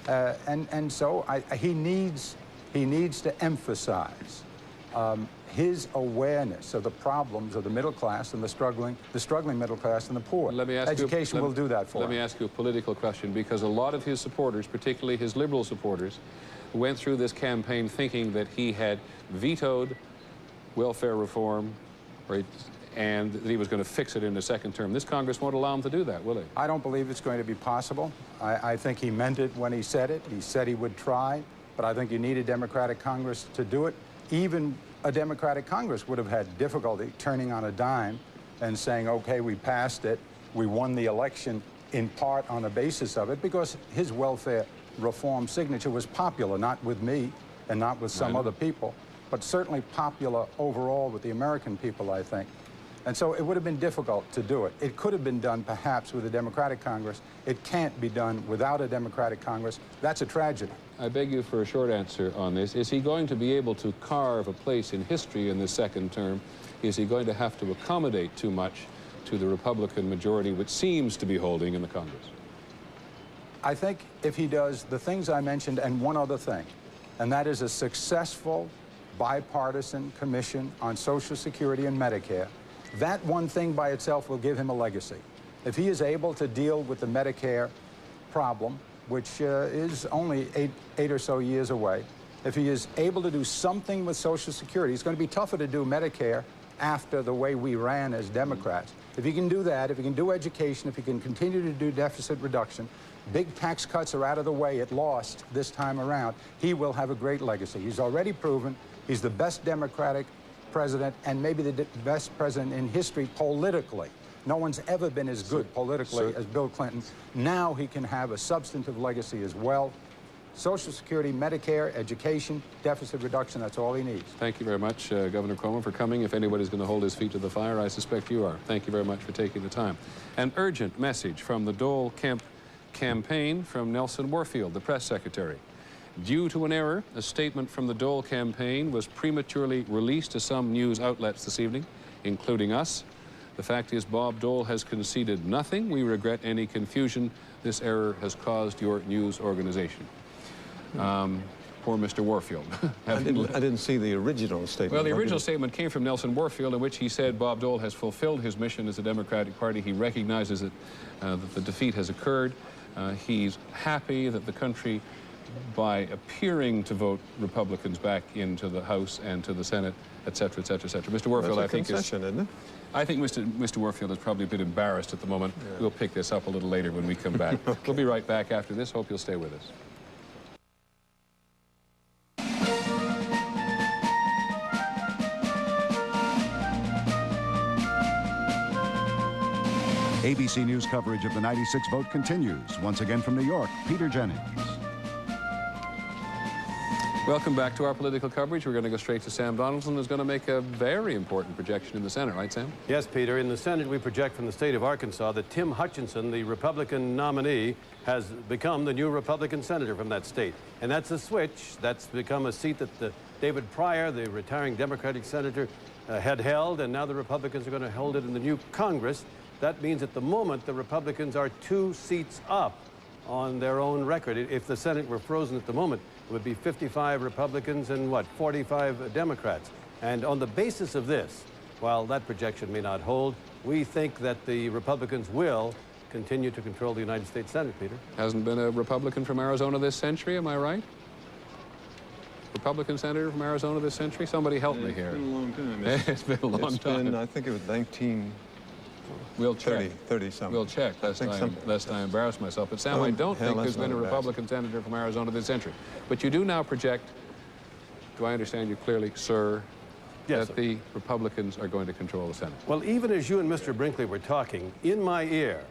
And so he needs to emphasize his awareness of the problems of the middle class and the struggling middle class and the poor. Education will do that for him. Let me ask you a political question, because a lot of his supporters, particularly his liberal supporters, went through this campaign thinking that he had vetoed welfare reform, and that he was going to fix it in the 2nd term. This Congress won't allow him to do that, will it? I don't believe it's going to be possible. I think he meant it when he said it. He said he would try, but I think you need a Democratic Congress to do it. Even a Democratic Congress would have had difficulty turning on a dime and saying, okay, we passed it, we won the election in part on the basis of it, because his welfare reform signature was popular, not with me and not with some other people, but certainly popular overall with the American people, I think. And so it would have been difficult to do it. It could have been done perhaps with a Democratic Congress. It can't be done without a Democratic Congress. That's a tragedy. I beg you for a short answer on this. Is he going to be able to carve a place in history in the second term? Is he going to have to accommodate too much to the Republican majority, which seems to be holding in the Congress? I think if he does the things I mentioned and one other thing, and that is a successful bipartisan commission on Social Security and Medicare, that one thing by itself will give him a legacy. If he is able to deal with the Medicare problem, which is only eight or so years away, if he is able to do something with Social Security, it's going to be tougher to do Medicare after the way we ran as Democrats. If he can do that, if he can do education, if he can continue to do deficit reduction, big tax cuts are out of the way at Lost this time around, he will have a great legacy. He's already proven he's the best Democratic president and maybe the best president in history politically. No one's ever been as good politically as Bill Clinton. Now he can have a substantive legacy as well. Social Security, Medicare, education, deficit reduction, that's all he needs. Thank you very much, Governor Cuomo, for coming. If anybody's going to hold his feet to the fire, I suspect you are. Thank you very much for taking the time. An urgent message from the Dole-Kemp campaign from Nelson Warfield, the press secretary. Due to an error, a statement from the Dole campaign was prematurely released to some news outlets this evening, including us. The fact is, Bob Dole has conceded nothing. We regret any confusion this error has caused your news organization. Poor Mr. Warfield. I didn't see the original statement. Well, the original statement came from Nelson Warfield, in which he said Bob Dole has fulfilled his mission as the Democratic Party. He recognizes that the defeat has occurred. He's happy that the country, by appearing to vote Republicans back into the House and to the Senate, et cetera, et cetera, et cetera. Mr. Warfield, I think, isn't it? I think Mr. Warfield is probably a bit embarrassed at the moment. Yeah. We'll pick this up a little later when we come back. Okay. We'll be right back after this. Hope you'll stay with us. ABC News coverage of the 96 vote continues. Once again from New York, Peter Jennings. Welcome back to our political coverage. We're going to go straight to Sam Donaldson, who's going to make a very important projection in the Senate. Right, Sam? Yes, Peter. In the Senate, we project from the state of Arkansas that Tim Hutchinson, the Republican nominee, has become the new Republican senator from that state. And that's a switch. That's become a seat that David Pryor, the retiring Democratic senator, had held, and now the Republicans are going to hold it in the new Congress. That means at the moment the Republicans are 2 seats up on their own record. If the Senate were frozen at the moment, it would be 55 Republicans and, 45 Democrats. And on the basis of this, while that projection may not hold, we think that the Republicans will continue to control the United States Senate, Peter. Hasn't been a Republican from Arizona this century, am I right? Republican senator from Arizona this century? Somebody help me here. It's been a long time. It's been a long time. I think it was 19... We'll check. 30 something. We'll check, lest I embarrass myself. But Sam, I don't think there's been a Republican senator from Arizona this century. But you do now project, do I understand you clearly, sir, yes, that the Republicans are going to control the Senate? Well, even as you and Mr. Brinkley were talking, in my ear,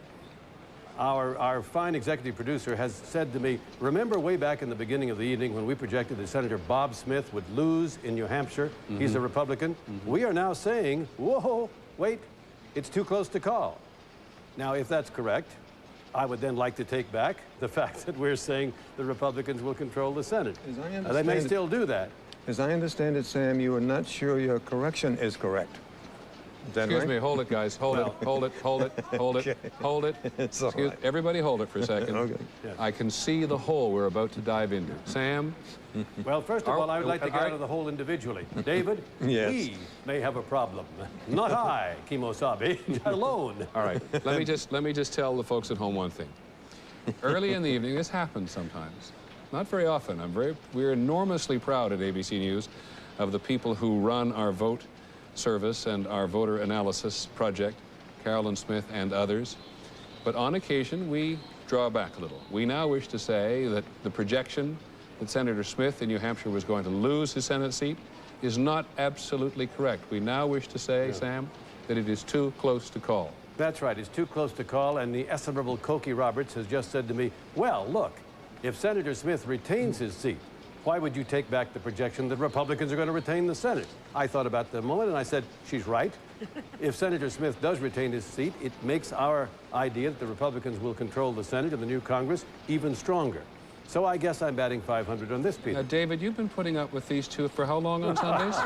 our fine executive producer has said to me, remember way back in the beginning of the evening when we projected that Senator Bob Smith would lose in New Hampshire? Mm-hmm. He's a Republican. Mm-hmm. We are now saying, whoa, wait. It's too close to call. Now, if that's correct, I would then like to take back the fact that we're saying the Republicans will control the Senate. They may still do that. As I understand it, Sam, you are not sure your correction is correct. Is that Excuse right? me, hold it, guys. Hold it, hold it, hold it, hold it, hold it. Excuse, everybody hold it for a second. Okay. Yes. I can see the hole we're about to dive into. Sam? Well, first of all, I would like to get out of the hole individually. David, yes. We may have a problem. Not I, Kimosabe, alone. All right, let me just tell the folks at home one thing. Early in the evening, this happens sometimes. Not very often. We're enormously proud at ABC News of the people who run our vote service and our voter analysis project, Carolyn Smith and others. But on occasion, we draw back a little. We now wish to say that the projection that Senator Smith in New Hampshire was going to lose his Senate seat is not absolutely correct. We now wish to say, Sam, that it is too close to call. That's right. It's too close to call, and the estimable Cokie Roberts has just said to me, well, look, if Senator Smith retains his seat, why would you take back the projection that Republicans are going to retain the Senate? I thought about that a moment, and I said, she's right. If Senator Smith does retain his seat, it makes our idea that the Republicans will control the Senate and the new Congress even stronger. So I guess I'm batting 500 on this, Peter. David, you've been putting up with these two for how long on Sundays?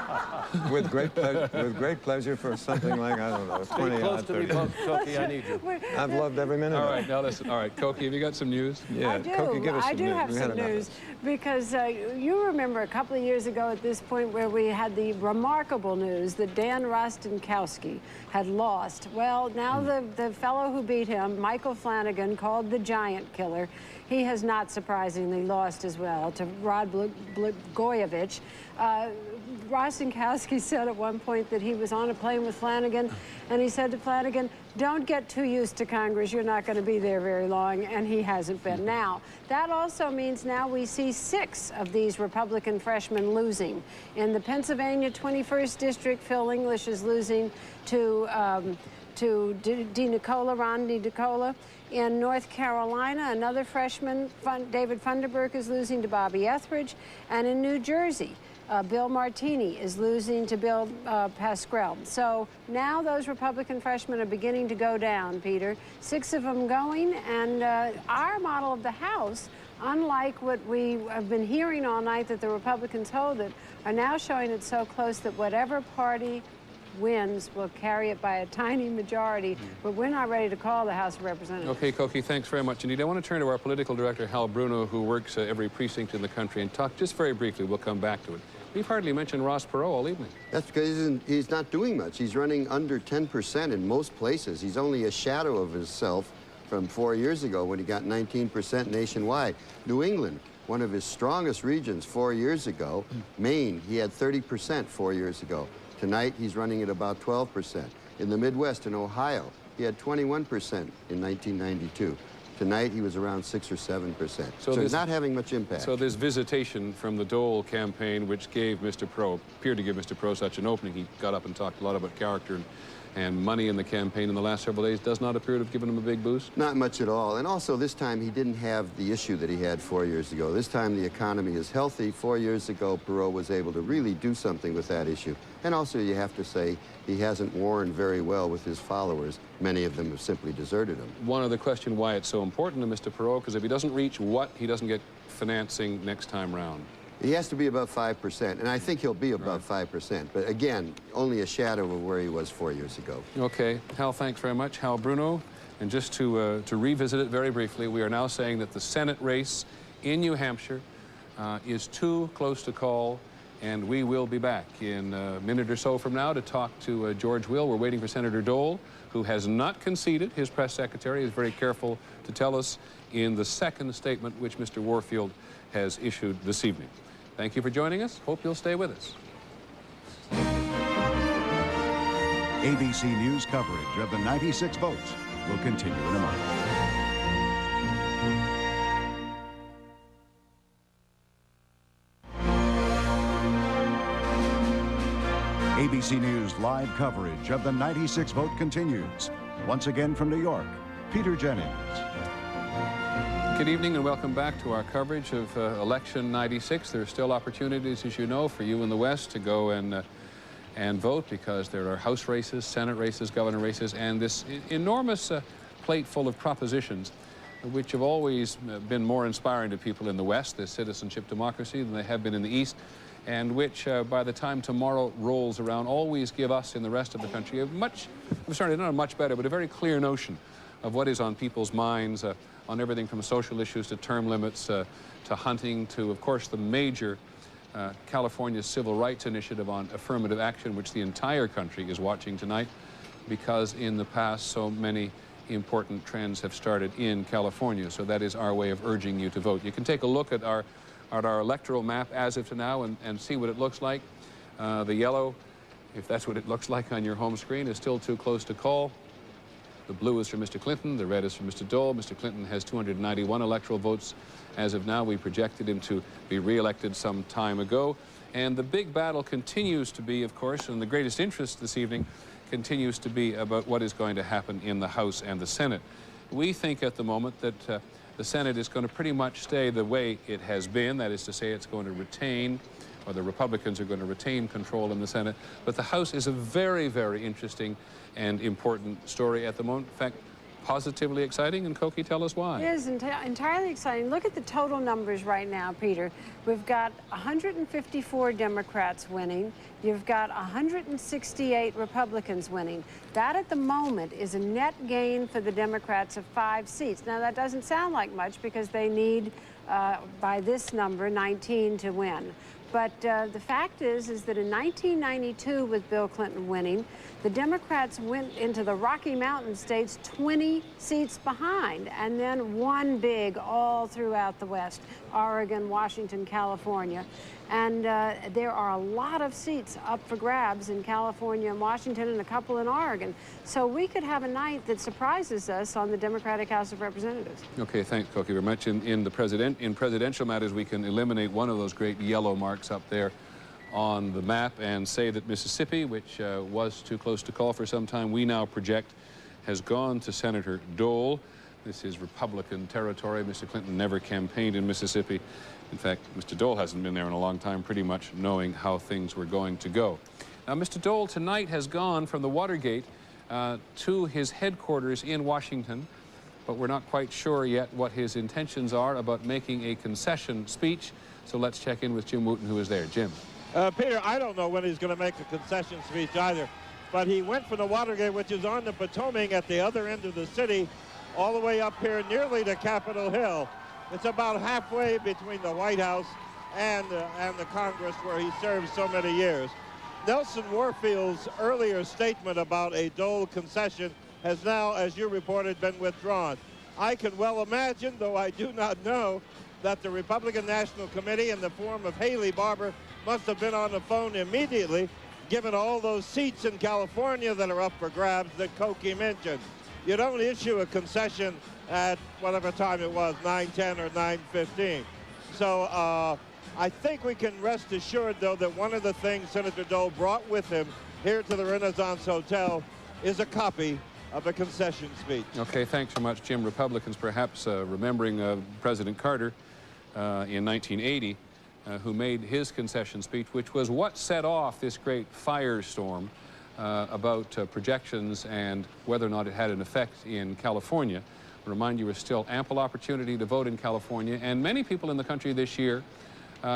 With great pleasure for something like, I don't know, 20 Stay close to me, Koki, I need you. I've loved every minute All of it. right, now listen. All right, Koki, have you got some news? Yeah, I do. Koki, give us I some do news. have We had some enough of news this. because you remember a couple of years ago at this point where we had the remarkable news that Dan Rostenkowski had lost. Well, now the fellow who beat him, Michael Flanagan, called the Giant Killer, he has not surprisingly lost as well to Rod Blagojevich. Rostenkowski said at one point that he was on a plane with Flanagan, and he said to Flanagan, don't get too used to Congress, you're not going to be there very long, and he hasn't been. Now, that also means now we see 6 of these Republican freshmen losing. In the Pennsylvania 21st District, Phil English is losing to Ron DiNicola. In North Carolina, another freshman, David Funderburk, is losing to Bobby Etheridge. And in New Jersey, Bill Martini is losing to Bill Pascrell. So now those Republican freshmen are beginning to go down, Peter. 6 of them going, and our model of the House, unlike what we have been hearing all night that the Republicans hold it, are now showing it so close that whatever party wins will carry it by a tiny majority, but we're not ready to call the House of Representatives. Okay, Koki, thanks very much indeed. I want to turn to our political director, Hal Bruno, who works every precinct in the country, and talk just very briefly. We'll come back to it. We've hardly mentioned Ross Perot all evening. That's because he's not doing much. He's running under 10% in most places. He's only a shadow of himself from 4 years ago when he got 19% nationwide. New England, one of his strongest regions 4 years ago. Maine, he had 30% 4 years ago. Tonight, he's running at about 12%. In the Midwest, in Ohio, he had 21% in 1992. Tonight, he was around 6 or 7%. So he's not having much impact. So this visitation from the Dole campaign, which gave Mr. Perot, appeared to give Mr. Perot such an opening, he got up and talked a lot about character and money in the campaign in the last several days, does not appear to have given him a big boost? Not much at all. And also, this time, he didn't have the issue that he had 4 years ago. This time, the economy is healthy. 4 years ago, Perot was able to really do something with that issue. And also, you have to say, he hasn't worn very well with his followers. Many of them have simply deserted him. One other question, why it's so important to Mr. Perot, because if he doesn't reach what, he doesn't get financing next time round. He has to be above 5%, and I think he'll be above 5%. But again, only a shadow of where he was 4 years ago. Okay, Hal, thanks very much. Hal Bruno, and just to revisit it very briefly, we are now saying that the Senate race in New Hampshire is too close to call, and we will be back in a minute or so from now to talk to George Will. We're waiting for Senator Dole, who has not conceded. His press secretary is very careful to tell us in the second statement which Mr. Warfield has issued this evening. Thank you for joining us. Hope you'll stay with us. ABC News coverage of the 96 votes will continue in a moment. ABC News live coverage of the 96 vote continues. Once again from New York, Peter Jennings. Good evening and welcome back to our coverage of Election 96. There are still opportunities, as you know, for you in the West to go and vote, because there are House races, Senate races, governor races, and this enormous plate full of propositions which have always been more inspiring to people in the West, this citizenship democracy, than they have been in the East, and which by the time tomorrow rolls around always give us in the rest of the country a much, I'm sorry, not a much better, but a very clear notion of what is on people's minds on everything from social issues to term limits to hunting to, of course, the major California Civil Rights Initiative on affirmative action, which the entire country is watching tonight, because in the past so many important trends have started in California. So that is our way of urging you to vote. You can take a look at our electoral map as of to now and see what it looks like. The yellow, if that's what it looks like on your home screen, is still too close to call. The blue is for Mr. Clinton, the red is for Mr. Dole. Mr. Clinton has 291 electoral votes as of now. We projected him to be re-elected some time ago. And the big battle continues to be, of course, and the greatest interest this evening continues to be about what is going to happen in the House and the Senate. We think at the moment that the The Senate is going to pretty much stay the way it has been. That is to say, it's going to retain, or the Republicans are going to retain control in the Senate. But the House is a very, very interesting and important story at the moment. In fact, positively exciting, and Koki, tell us why. It is entirely exciting. Look at the total numbers right now, Peter. We've got 154 Democrats winning. You've got 168 Republicans winning. That at the moment is a net gain for the Democrats of 5 seats. Now that doesn't sound like much because they need, by this number, 19 to win. But the fact is that in 1992, with Bill Clinton winning, the Democrats went into the Rocky Mountain states 20 seats behind, and then won big all throughout the West, Oregon, Washington, California. And there are a lot of seats up for grabs in California and Washington, and a couple in Oregon. So we could have a night that surprises us on the Democratic House of Representatives. Okay, thanks, Koki, very much. In presidential matters, we can eliminate one of those great yellow marks up there on the map and say that Mississippi, which was too close to call for some time, we now project has gone to Senator Dole. This is Republican territory. Mr. Clinton never campaigned in Mississippi. In fact, Mr. Dole hasn't been there in a long time, pretty much knowing how things were going to go. Now, Mr. Dole tonight has gone from the Watergate to his headquarters in Washington, but we're not quite sure yet what his intentions are about making a concession speech. So let's check in with Jim Wooten, who is there. Jim. Peter, I don't know when he's going to make a concession speech either, but he went from the Watergate, which is on the Potomac at the other end of the city, all the way up here nearly to Capitol Hill. It's about halfway between the White House and the Congress where he served so many years. Nelson Warfield's earlier statement about a Dole concession has now, as you reported, been withdrawn. I can well imagine, though I do not know, that the Republican National Committee in the form of Haley Barbour must have been on the phone immediately, given all those seats in California that are up for grabs that Koki mentioned. You don't issue a concession at whatever time it was, 9:10 or 9:15. So I think we can rest assured, though, that one of the things Senator Dole brought with him here to the Renaissance Hotel is a copy of a concession speech. Okay, thanks so much, Jim. Republicans perhaps remembering President Carter in 1980, who made his concession speech, which was what set off this great firestorm about projections and whether or not it had an effect in California. I remind you, there's still ample opportunity to vote in California, and many people in the country this year,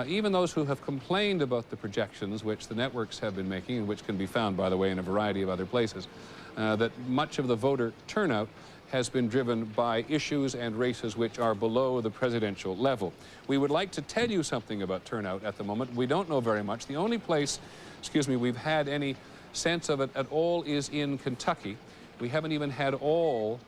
even those who have complained about the projections which the networks have been making, and which can be found, by the way, in a variety of other places, that much of the voter turnout has been driven by issues and races which are below the presidential level. We would like to tell you something about turnout at the moment. We don't know very much. The only place, we've had any sense of it at all is in Kentucky. We haven't even had all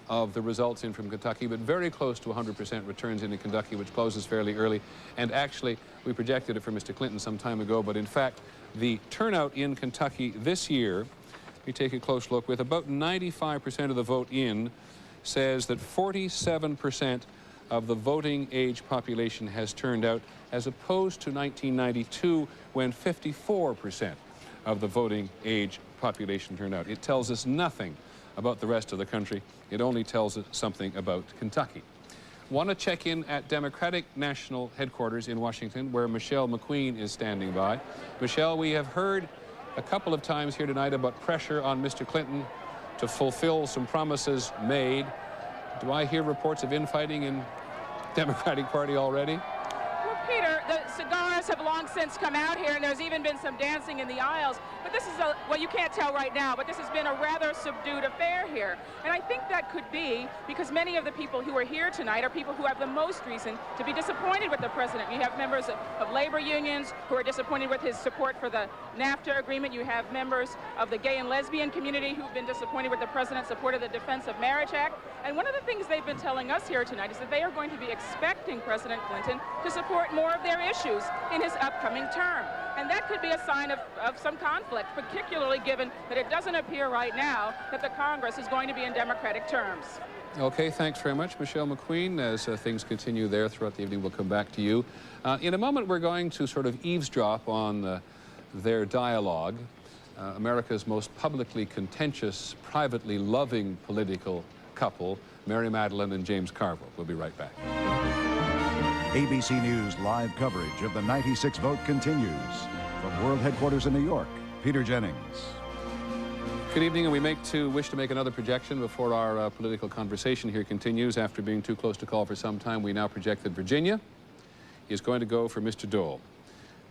of the results in from Kentucky, but very close to 100% returns into Kentucky, which closes fairly early. And actually, we projected it for Mr. Clinton some time ago, but in fact, the turnout in Kentucky this year, we take a close look, with about 95% of the vote in, says that 47% of the voting age population has turned out, as opposed to 1992, when 54% of the voting age population turned out. It tells us nothing about the rest of the country. It only tells us something about Kentucky. Want to check in at Democratic National Headquarters in Washington, where Michelle McQueen is standing by. Michelle, we have heard a couple of times here tonight about pressure on Mr. Clinton to fulfill some promises made. Do I hear reports of infighting in Democratic Party already? Well, Peter, the cigars have long since come out here, and there's even been some dancing in the aisles. But this is well, you can't tell right now, but this has been a rather subdued affair here. And I think that could be because many of the people who are here tonight are people who have the most reason to be disappointed with the president. You have members of labor unions who are disappointed with his support for the NAFTA agreement. You have members of the gay and lesbian community who've been disappointed with the president's support of the Defense of Marriage Act. And one of the things they've been telling us here tonight is that they are going to be expecting President Clinton to support more of their issues in his upcoming term. And that could be a sign of some conflict, particularly given that it doesn't appear right now that the Congress is going to be in Democratic terms. Okay, thanks very much, Michelle McQueen. As things continue there throughout the evening, we'll come back to you. In a moment, we're going to sort of eavesdrop on their dialogue. America's most publicly contentious, privately loving political couple, Mary Madeline and James Carville. We'll be right back. ABC News live coverage of the 96 vote continues. From World Headquarters in New York, Peter Jennings. Good evening, and we wish to make another projection before our political conversation here continues. After being too close to call for some time, we now project that Virginia is going to go for Mr. Dole.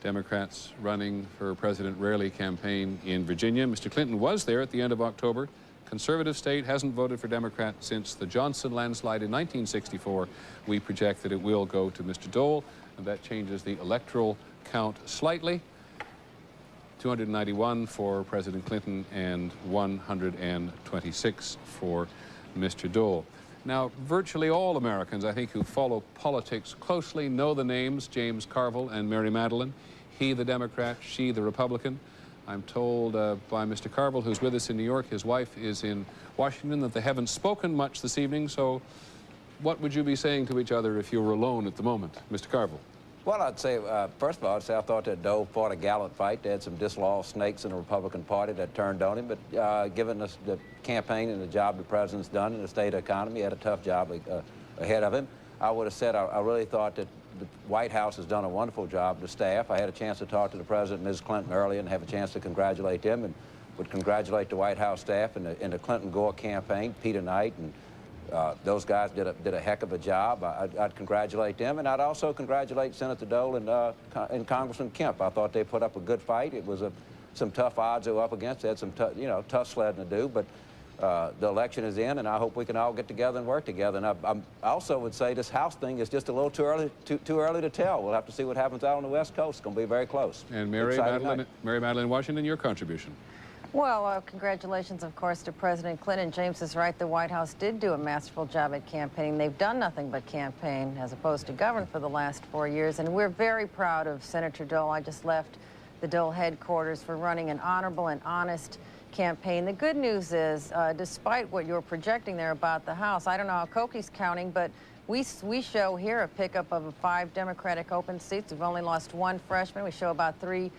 Democrats running for President rarely campaign in Virginia. Mr. Clinton was there at the end of October. Conservative state hasn't voted for Democrat since the Johnson landslide in 1964. We project that it will go to Mr. Dole, and that changes the electoral count slightly. 291 for President Clinton and 126 for Mr. Dole. Now, virtually all Americans, I think, who follow politics closely know the names James Carville and Mary Madeline. He, the Democrat, she, the Republican. I'm told by Mr. Carville, who's with us in New York, his wife is in Washington, that they haven't spoken much this evening. So what would you be saying to each other if you were alone at the moment? Mr. Carville. Well, I'd say, first of all, I'd say I thought that Dole fought a gallant fight. They had some disloyal snakes in the Republican Party that turned on him, but given us the campaign and the job the president's done in the state economy, he had a tough job ahead of him. I would have said I really thought that the White House has done a wonderful job, the staff. I had a chance to talk to the President and Ms. Clinton earlier and have a chance to congratulate them, and would congratulate the White House staff and the Clinton-Gore campaign, Peter Knight, and those guys did a heck of a job. I'd congratulate them, and I'd also congratulate Senator Dole and Congressman Kemp. I thought they put up a good fight. It was some tough odds they were up against. They had some tough sledding to do, but the election is in, and I hope we can all get together and work together. And I also would say this House thing is just a little too early to tell. We'll have to see what happens out on the West Coast. It's going to be very close. And Mary Madeline Washington, your contribution. Well, congratulations, of course, to President Clinton. James is right. The White House did do a masterful job at campaigning. They've done nothing but campaign as opposed to govern for the last 4 years. And we're very proud of Senator Dole. I just left the Dole headquarters for running an honorable and honest campaign. The good news is, despite what you're projecting there about the House, I don't know how Koki's counting, but we show here a pickup of 5 Democratic open seats. We've only lost 1 freshman. We show about 3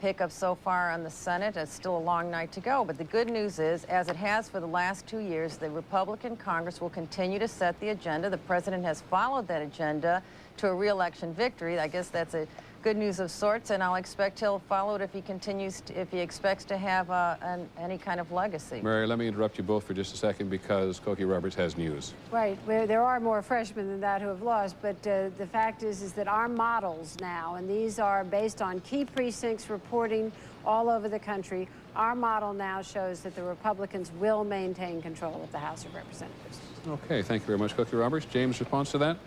pickups so far on the Senate. It's still a long night to go. But the good news is, as it has for the last 2 years, the Republican Congress will continue to set the agenda. The president has followed that agenda to a re-election victory. I guess that's a good news of sorts, and I'll expect he'll follow it if he continues if he expects to have any kind of legacy. Mary, let me interrupt you both for just a second because Cokie Roberts has news. Right. There are more freshmen than that who have lost, but the fact is that our models now, and these are based on key precincts reporting all over the country, our model now shows that the Republicans will maintain control of the House of Representatives. Okay, thank you very much, Cokie Roberts. James, response to that?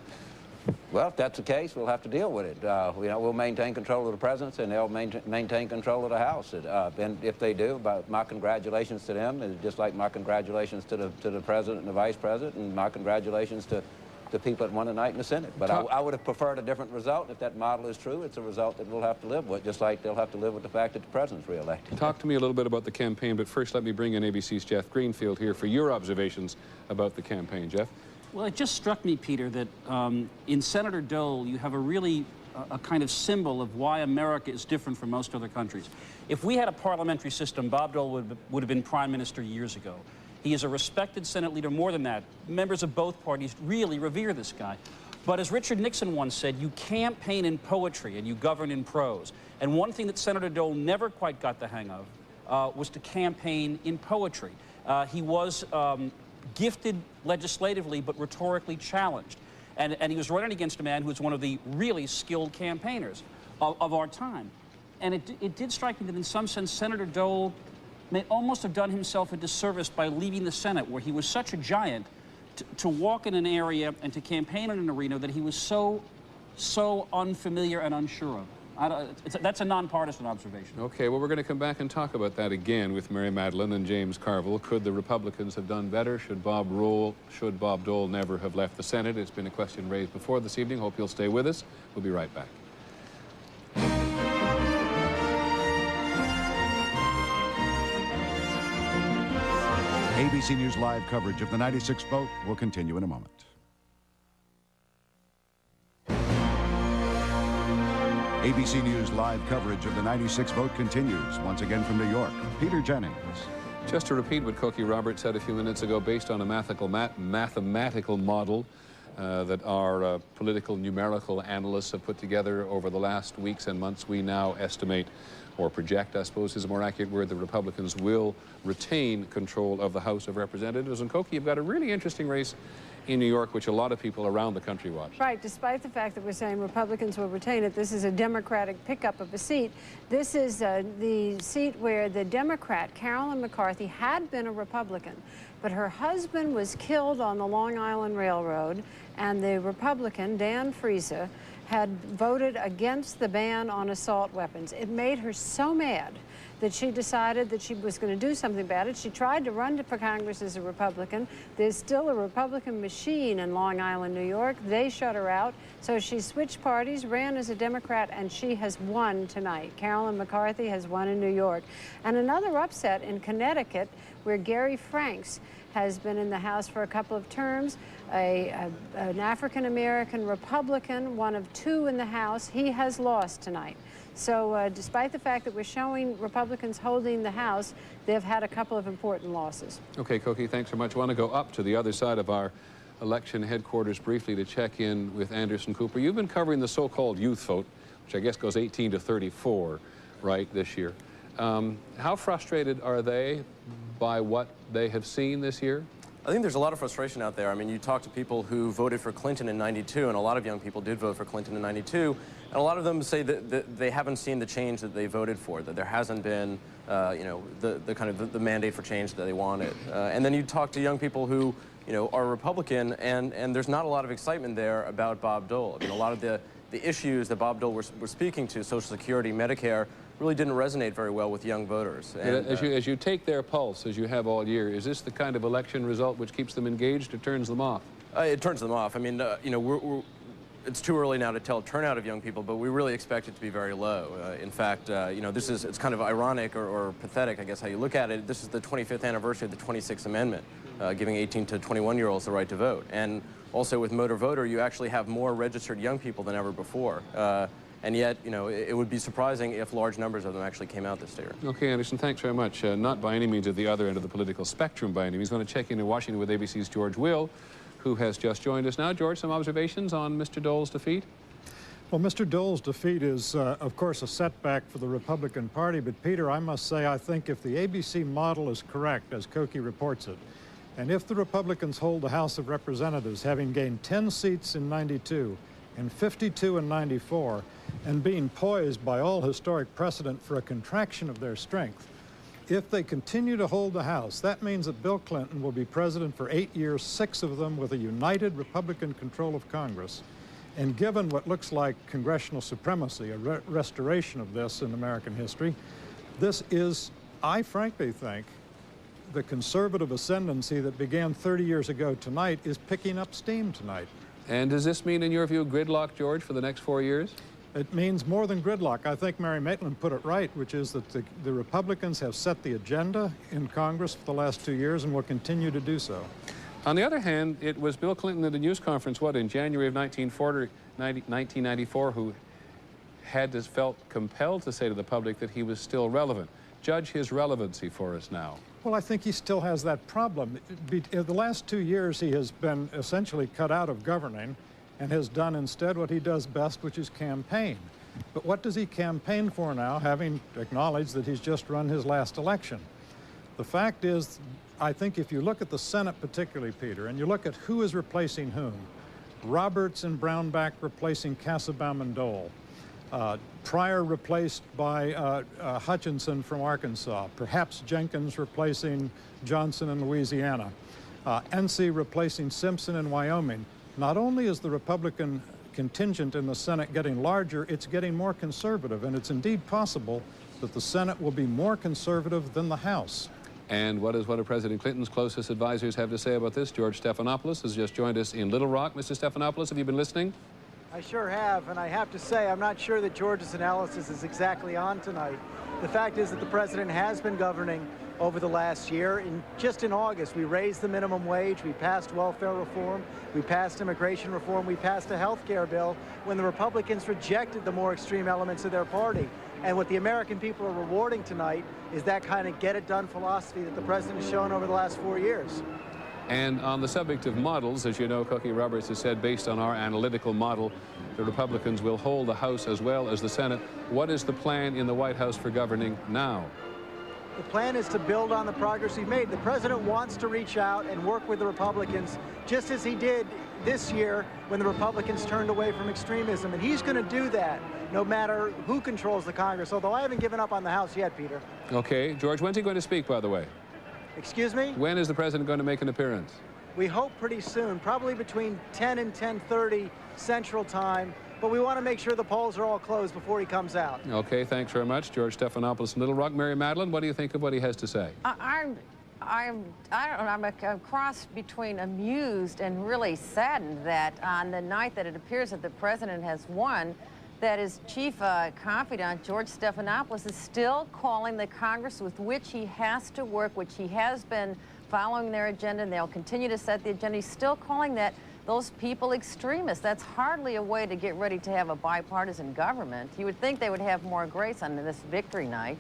Well, if that's the case, we'll have to deal with it. We'll maintain control of the presidency, and they'll maintain control of the House. And if they do, my congratulations to them, just like my congratulations to the president and the vice president, and my congratulations to the people that won tonight in the Senate. But I would have preferred a different result. If that model is true, it's a result that we'll have to live with, just like they'll have to live with the fact that the president's reelected. Talk to me a little bit about the campaign, but first let me bring in ABC's Jeff Greenfield here for your observations about the campaign. Jeff? Well, it just struck me, Peter, that in Senator Dole, you have a kind of symbol of why America is different from most other countries. If we had a parliamentary system, Bob Dole would have been prime minister years ago. He is a respected Senate leader. More than that, members of both parties really revere this guy. But as Richard Nixon once said, you campaign in poetry and you govern in prose. And one thing that Senator Dole never quite got the hang of was to campaign in poetry. He was gifted legislatively, but rhetorically challenged. And he was running against a man who was one of the really skilled campaigners of our time. And it did strike me that in some sense, Senator Dole may almost have done himself a disservice by leaving the Senate, where he was such a giant, to walk in an area and to campaign in an arena that he was so unfamiliar and unsure of. That's a nonpartisan observation. Okay, well, we're going to come back and talk about that again with Mary Madeline and James Carville. Could the Republicans have done better? Should Bob Dole never have left the Senate? It's been a question raised before this evening. Hope you'll stay with us. We'll be right back. ABC News live coverage of the 96th vote will continue in a moment. ABC News live coverage of the 96th vote continues. Once again from New York, Peter Jennings. Just to repeat what Cokie Roberts said a few minutes ago, based on a mathematical model that our political numerical analysts have put together over the last weeks and months, we now estimate, or project, I suppose is a more accurate word, the Republicans will retain control of the House of Representatives. And Cokie, you've got a really interesting race in New York, which a lot of people around the country watch. Right, despite the fact that we're saying Republicans will retain it, this is a Democratic pickup of a seat. This is the seat where the Democrat, Carolyn McCarthy, had been a Republican, but her husband was killed on the Long Island Railroad, and the Republican, Dan Friese, had voted against the ban on assault weapons. It made her so mad that she decided that she was going to do something about it. She tried to run for Congress as a Republican. There's still a Republican machine in Long Island, New York. They shut her out. So she switched parties, ran as a Democrat, and she has won tonight. Carolyn McCarthy has won in New York. And another upset in Connecticut, where Gary Franks has been in the House for a couple of terms, an African-American Republican, one of two in the House. He has lost tonight. So despite the fact that we're showing Republicans holding the House, they've had a couple of important losses. Okay, Cokie, thanks so much. I want to go up to the other side of our election headquarters briefly to check in with Anderson Cooper. You've been covering the so-called youth vote, which I guess goes 18 to 34, right, this year. How frustrated are they by what they have seen this year? I think there's a lot of frustration out there. I mean, you talk to people who voted for Clinton in '92, and a lot of young people did vote for Clinton in '92, and a lot of them say that they haven't seen the change that they voted for, that there hasn't been, you know, the mandate for change that they wanted. And then you talk to young people who, you know, are Republican, and there's not a lot of excitement there about Bob Dole. I mean, a lot of the issues that Bob Dole was speaking to, Social Security, Medicare, really didn't resonate very well with young voters. And, as you take their pulse, as you have all year, is this the kind of election result which keeps them engaged or turns them off? It turns them off. I mean, you know, it's too early now to tell turnout of young people, but we really expect it to be very low. In fact, you know, it's kind of ironic or pathetic, I guess, how you look at it. This is the 25th anniversary of the 26th Amendment, giving 18 to 21-year-olds the right to vote. And also with Motor Voter, you actually have more registered young people than ever before. And yet, you know, it would be surprising if large numbers of them actually came out this year. Okay, Anderson, thanks very much. Not by any means at the other end of the political spectrum by any means. I'm going to check in Washington with ABC's George Will, who has just joined us now. George, some observations on Mr. Dole's defeat? Well, Mr. Dole's defeat is, of course, a setback for the Republican Party. But, Peter, I must say, I think if the ABC model is correct, as Cokie reports it, and if the Republicans hold the House of Representatives, having gained 10 seats in '92 and 52 in '94, and being poised by all historic precedent for a contraction of their strength, if they continue to hold the House, that means that Bill Clinton will be president for 8 years, 6 of them with a united Republican control of Congress. And given what looks like congressional supremacy, a restoration of this in American history, this is, I frankly think, the conservative ascendancy that began 30 years ago tonight is picking up steam tonight. And does this mean, in your view, gridlock, George, for the next 4 years? It means more than gridlock. I think Mary Maitland put it right, which is that the Republicans have set the agenda in Congress for the last 2 years and will continue to do so. On the other hand, it was Bill Clinton at the news conference, in January of 1994, who felt compelled to say to the public that he was still relevant. Judge his relevancy for us now. Well, I think he still has that problem. In the last 2 years, he has been essentially cut out of governing and has done instead what he does best, which is campaign. But what does he campaign for now, having acknowledged that he's just run his last election? The fact is, I think if you look at the Senate particularly, Peter, and you look at who is replacing whom, Roberts and Brownback replacing Kassebaum and Dole, Pryor replaced by Hutchinson from Arkansas, perhaps Jenkins replacing Johnson in Louisiana, Ency replacing Simpson in Wyoming. Not only is the Republican contingent in the Senate getting larger, it's getting more conservative, and it's indeed possible that the Senate will be more conservative than the House. And what does one of President Clinton's closest advisors have to say about this? George Stephanopoulos has just joined us in Little Rock. Mr. Stephanopoulos, have you been listening? I sure have, and I have to say, I'm not sure that George's analysis is exactly on tonight. The fact is that the president has been governing over the last year. Just in August, we raised the minimum wage, we passed welfare reform, we passed immigration reform, we passed a health care bill when the Republicans rejected the more extreme elements of their party. And what the American people are rewarding tonight is that kind of get-it-done philosophy that the president has shown over the last 4 years. And on the subject of models, as you know, Cookie Roberts has said, based on our analytical model, the Republicans will hold the House as well as the Senate. What is the plan in the White House for governing now? The plan is to build on the progress we've made. The president wants to reach out and work with the Republicans, just as he did this year when the Republicans turned away from extremism. And he's going to do that no matter who controls the Congress, although I haven't given up on the House yet, Peter. Okay. George, when's he going to speak, by the way? Excuse me? When is the president going to make an appearance? We hope pretty soon, probably between 10 and 10:30 Central Time. But we want to make sure the polls are all closed before he comes out. Okay, thanks very much. George Stephanopoulos in Little Rock. Mary Madeline, what do you think of what he has to say? I don't know, I'm a cross between amused and really saddened that on the night that it appears that the president has won, that his chief confidant, George Stephanopoulos, is still calling the Congress with which he has to work, which he has been following their agenda, and they'll continue to set the agenda. He's still calling those people extremists. That's hardly a way to get ready to have a bipartisan government. You would think they would have more grace on this victory night.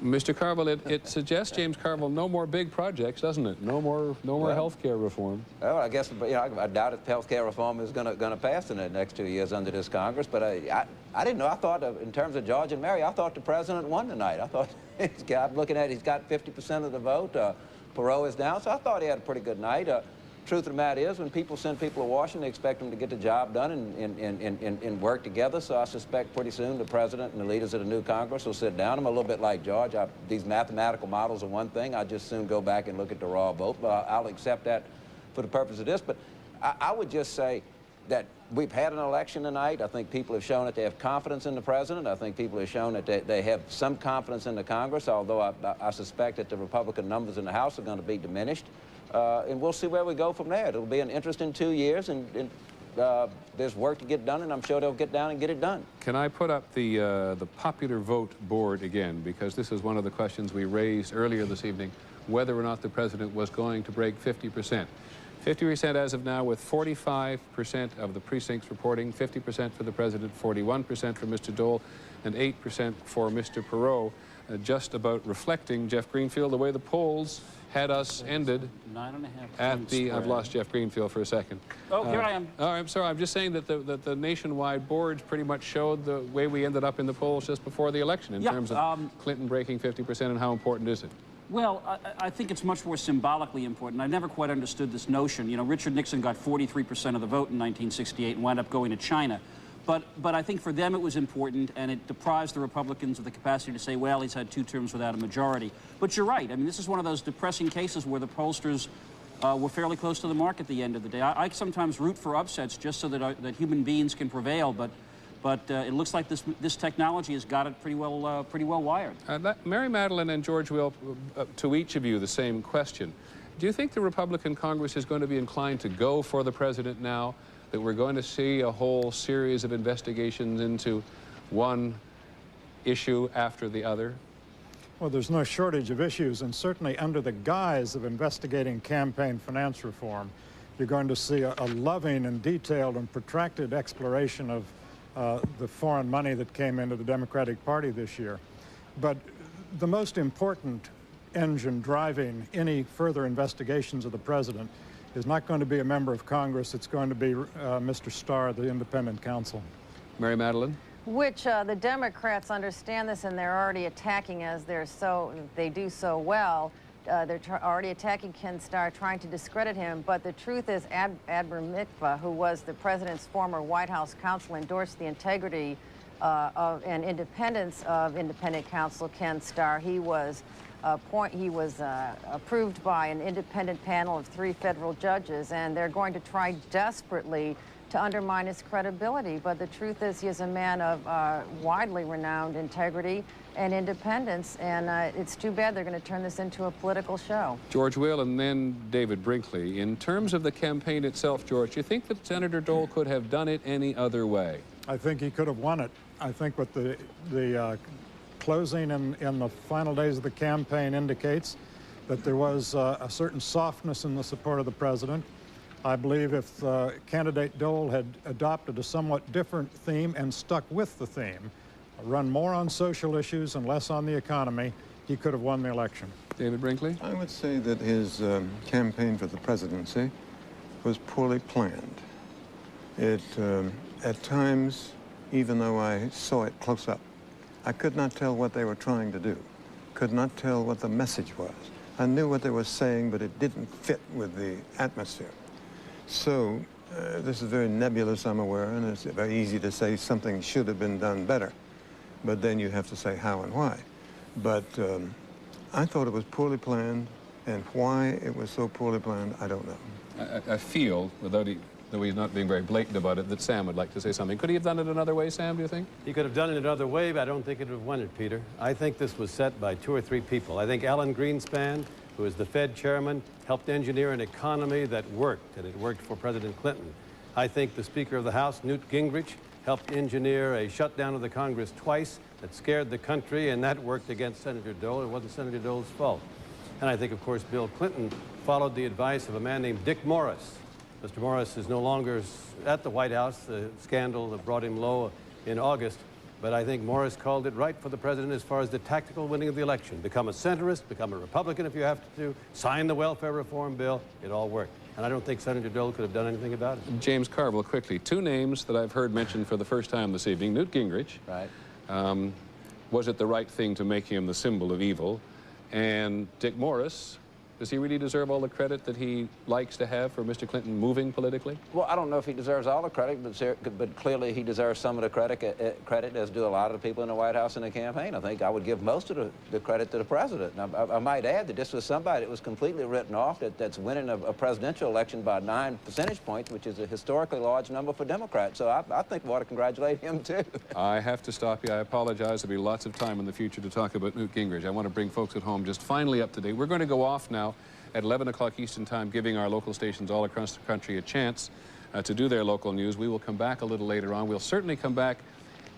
Mr. Carville, it suggests, James Carville, no more big projects, doesn't it? No more health care reform. Well, I guess, you know, I doubt if health care reform is going to pass in the next 2 years under this Congress. But I didn't know. I thought, in terms of George and Mary, I thought the president won tonight. I thought I'm looking at he's got 50% of the vote. Perot is down, so I thought he had a pretty good night. Truth of the matter is, when people send people to Washington, they expect them to get the job done and work together. So I suspect pretty soon the president and the leaders of the new Congress will sit down. I'm a little bit like George. These mathematical models are one thing. I just soon go back and look at the raw vote. But I'll accept that for the purpose of this. But I would just say that we've had an election tonight. I think people have shown that they have confidence in the president. I think people have shown that they have some confidence in the Congress, although I suspect that the Republican numbers in the House are going to be diminished. And we'll see where we go from there. It'll be an interesting 2 years, and there's work to get done, and I'm sure they'll get down and get it done. Can I put up the popular vote board again? Because this is one of the questions we raised earlier this evening, whether or not the president was going to break 50%. 50% as of now, with 45% of the precincts reporting, 50% for the president, 41% for Mr. Dole, and 8% for Mr. Perot, just about reflecting, Jeff Greenfield, the way the polls had us ended 9.5 at the, I've lost Jeff Greenfield for a second. Oh, here I am. Oh, I'm sorry. I'm just saying that the nationwide boards pretty much showed the way we ended up in the polls just before the election in terms of Clinton breaking 50%, and how important is it? Well, I think it's much more symbolically important. I never quite understood this notion. You know, Richard Nixon got 43% of the vote in 1968 and wound up going to China. But I think for them it was important, and it deprives the Republicans of the capacity to say, well, he's had 2 terms without a majority. But you're right. I mean, this is one of those depressing cases where the pollsters were fairly close to the mark at the end of the day. I sometimes root for upsets just so that human beings can prevail, but it looks like this technology has got it pretty well wired. Mary Madeline and George Will, to each of you the same question. Do you think the Republican Congress is going to be inclined to go for the president now, that we're going to see a whole series of investigations into one issue after the other? Well, there's no shortage of issues, and certainly under the guise of investigating campaign finance reform, you're going to see a loving and detailed and protracted exploration of the foreign money that came into the Democratic Party this year. But the most important engine driving any further investigations of the president is not going to be a member of Congress. It's going to be Mr. Starr, the independent counsel. Mary Madeline? Which the Democrats understand this, and they're already attacking as they do so well. They're already attacking Ken Starr, trying to discredit him. But the truth is, Admiral Mikva, who was the president's former White House counsel, endorsed the integrity and independence of independent counsel Ken Starr. He was approved by an independent panel of 3 federal judges, and they're going to try desperately to undermine his credibility. But the truth is, he is a man of widely renowned integrity and independence, and it's too bad they're going to turn this into a political show. George Will and then David Brinkley. In terms of the campaign itself, George, do you think that Senator Dole could have done it any other way? I think he could have won it. I think what the closing in the final days of the campaign indicates that there was a certain softness in the support of the president. I believe if candidate Dole had adopted a somewhat different theme and stuck with the theme, run more on social issues and less on the economy, he could have won the election. David Brinkley? I would say that his campaign for the presidency was poorly planned. It, at times, even though I saw it close up, I could not tell what they were trying to do, could not tell what the message was. I knew what they were saying, but it didn't fit with the atmosphere. So this is very nebulous, I'm aware, and it's very easy to say something should have been done better. But then you have to say how and why. But I thought it was poorly planned, and why it was so poorly planned, I don't know. I feel, though he's not being very blatant about it, that Sam would like to say something. Could he have done it another way, Sam, do you think? He could have done it another way, but I don't think it would have won it, Peter. I think this was set by 2 or 3 people. I think Alan Greenspan, who is the Fed chairman, helped engineer an economy that worked, and it worked for President Clinton. I think the Speaker of the House, Newt Gingrich, helped engineer a shutdown of the Congress twice that scared the country, and that worked against Senator Dole. It wasn't Senator Dole's fault. And I think, of course, Bill Clinton followed the advice of a man named Dick Morris. Mr. Morris is no longer at the White House, the scandal that brought him low in August. But I think Morris called it right for the president as far as the tactical winning of the election. Become a centrist, become a Republican if you have to, sign the welfare reform bill. It all worked. And I don't think Senator Dole could have done anything about it. James Carville, quickly. 2 names that I've heard mentioned for the first time this evening. Newt Gingrich. Right. Was it the right thing to make him the symbol of evil? And Dick Morris. Does he really deserve all the credit that he likes to have for Mr. Clinton moving politically? Well, I don't know if he deserves all the credit, but clearly he deserves some of the credit, as do a lot of the people in the White House in the campaign. I think I would give most of the credit to the president. I might add that this was somebody that was completely written off, that's winning a presidential election by 9 percentage points, which is a historically large number for Democrats. So I think we ought to congratulate him, too. I have to stop you. I apologize. There'll be lots of time in the future to talk about Newt Gingrich. I want to bring folks at home just finally up to date. We're going to go off now at 11 o'clock Eastern Time, giving our local stations all across the country a chance to do their local news. We will come back a little later on. We'll certainly come back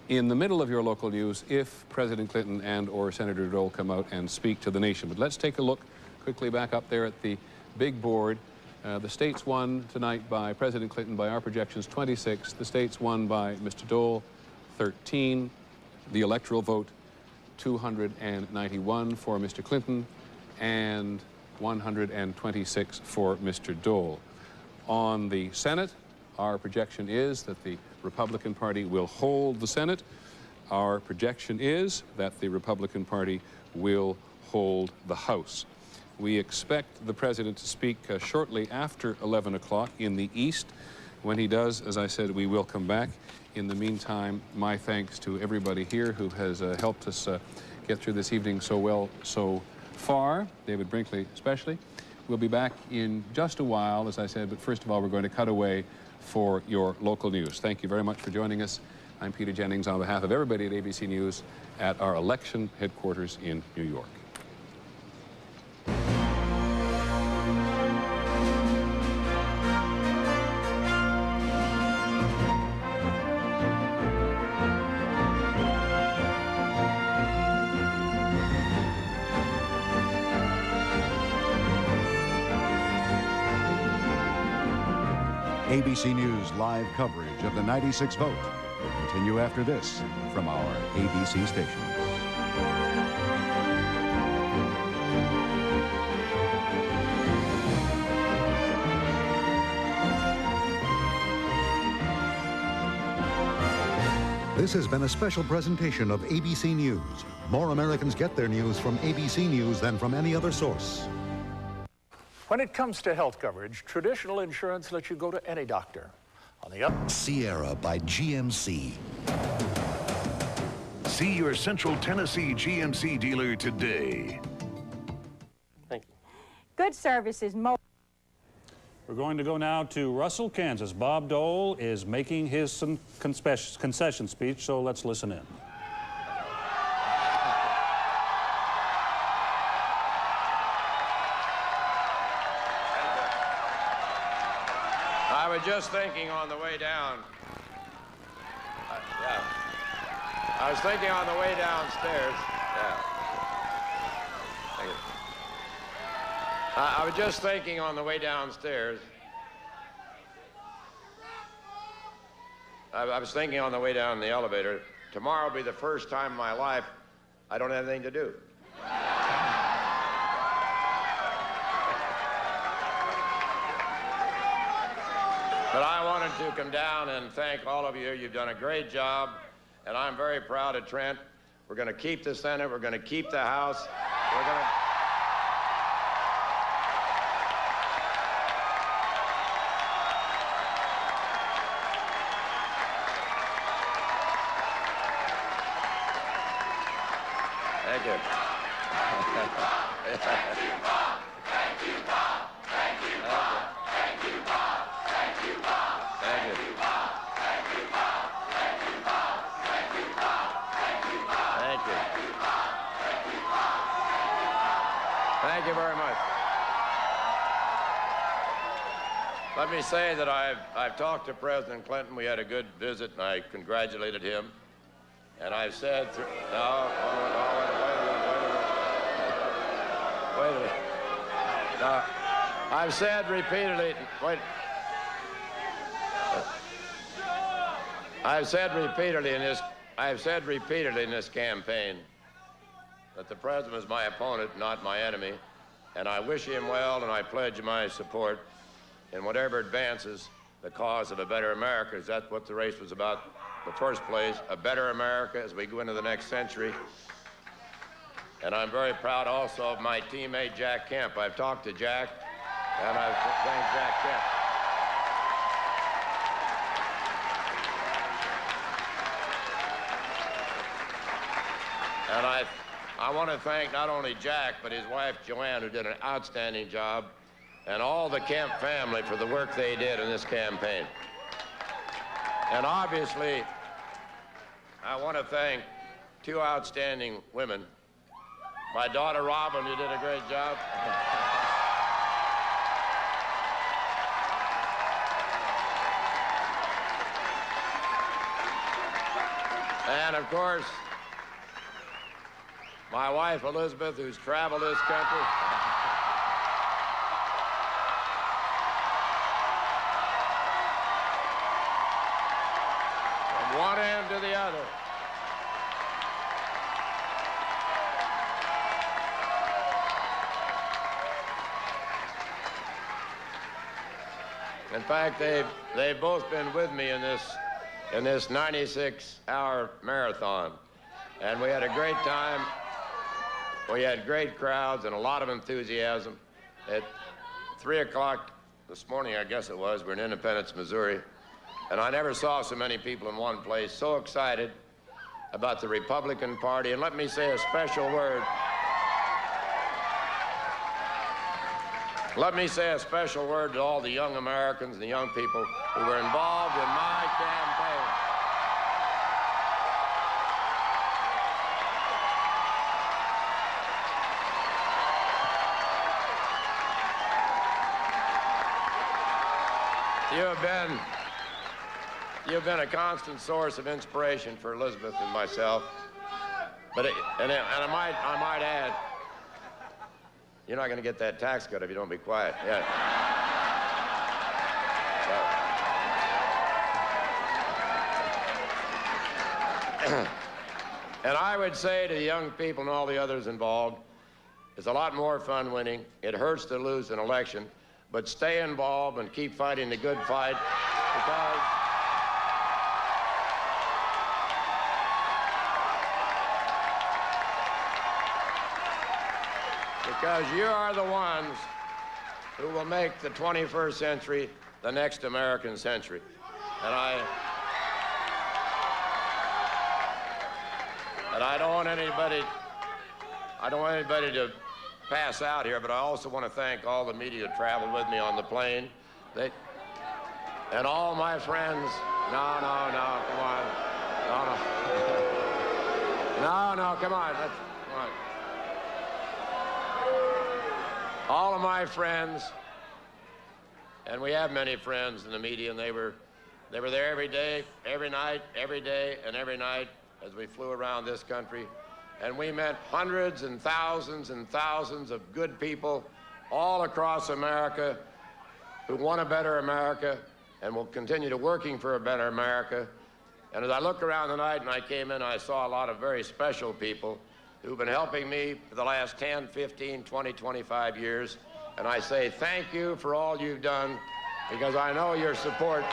in the middle of your local news if President Clinton and or Senator Dole come out and speak to the nation. But let's take a look quickly back up there at the big board. The states won tonight by President Clinton by our projections 26. The states won by Mr. Dole 13. The electoral vote 291 for Mr. Clinton and 126 for Mr. Dole. On the Senate, our projection is that the Republican Party will hold the Senate. Our projection is that the Republican Party will hold the House. We expect the President to speak shortly after 11 o'clock in the East. When he does, as I said, we will come back. In the meantime, my thanks to everybody here who has helped us get through this evening so well so far, David Brinkley especially. We'll be back in just a while, as I said, but first of all, we're going to cut away for your local news. Thank you very much for joining us. I'm Peter Jennings on behalf of everybody at ABC News at our election headquarters in New York. ABC News live coverage of the 96 vote will continue after this from our ABC stations. This has been a special presentation of ABC News. More Americans get their news from ABC News than from any other source. When it comes to health coverage, traditional insurance lets you go to any doctor. On the up, Sierra by GMC. See your Central Tennessee GMC dealer today. Thank you. Good service is more. We're going to go now to Russell, Kansas. Bob Dole is making his concession speech, so let's listen in. I was just thinking on the way down. I was thinking on the way downstairs. Thank you. I was just thinking on the way downstairs. I was thinking on the way down the elevator tomorrow will be the first time in my life I don't have anything to do. But I wanted to come down and thank all of you. You've done a great job, and I'm very proud of Trent. We're going to keep the Senate. We're going to keep the House. We're going to... Thank you. Thank you, Bob. Thank you, Bob. Thank you, Bob. Thank you, Bob. Thank you, Bob. Thank you, Bob. Thank you, Bob. Thank you, Bob. Thank you, Bob. Thank you, Bob. Thank you. Thank you, Bob. Thank you very much. Let me say that I've talked to President Clinton. We had a good visit, and I congratulated him. And I've said, no, wait a minute. No, I've said repeatedly, I've said repeatedly in this campaign that the president is my opponent, not my enemy, and I wish him well, and I pledge my support in whatever advances the cause of a better America. That's what the race was about in the first place, a better America as we go into the next century. And I'm very proud also of my teammate, Jack Kemp. I've talked to Jack, and I've thanked Jack Kemp. And I want to thank not only Jack, but his wife, Joanne, who did an outstanding job, and all the Kemp family for the work they did in this campaign. And obviously, I want to thank two outstanding women. My daughter, Robin, you did a great job. And of course, my wife, Elizabeth, who's traveled this country. From one end to the other. In fact, they've both been with me in this 96-hour marathon. And we had a great time. We had great crowds and a lot of enthusiasm. At 3 o'clock this morning, I guess it was, we're in Independence, Missouri, and I never saw so many people in one place, so excited about the Republican Party. And let me say a special word. Let me say a special word to all the young Americans and the young people who were involved in my campaign. You've been a constant source of inspiration for Elizabeth and myself. But I might add, you're not going to get that tax cut if you don't be quiet. Yeah. And I would say to the young people and all the others involved, it's a lot more fun winning. It hurts to lose an election, but stay involved and keep fighting the good fight because you are the ones who will make the 21st century the next American century. And I don't want anybody to pass out here, but I also want to thank all the media who traveled with me on the plane. And all my friends. No, come on. No, come on. Come on. All of my friends, and we have many friends in the media, and they were there every day, every night, every day, and every night as we flew around this country. And we met hundreds and thousands of good people all across America who want a better America and will continue to working for a better America. And as I look around tonight and I came in, I saw a lot of very special people who've been helping me for the last 10, 15, 20, 25 years. And I say thank you for all you've done, because I know your support.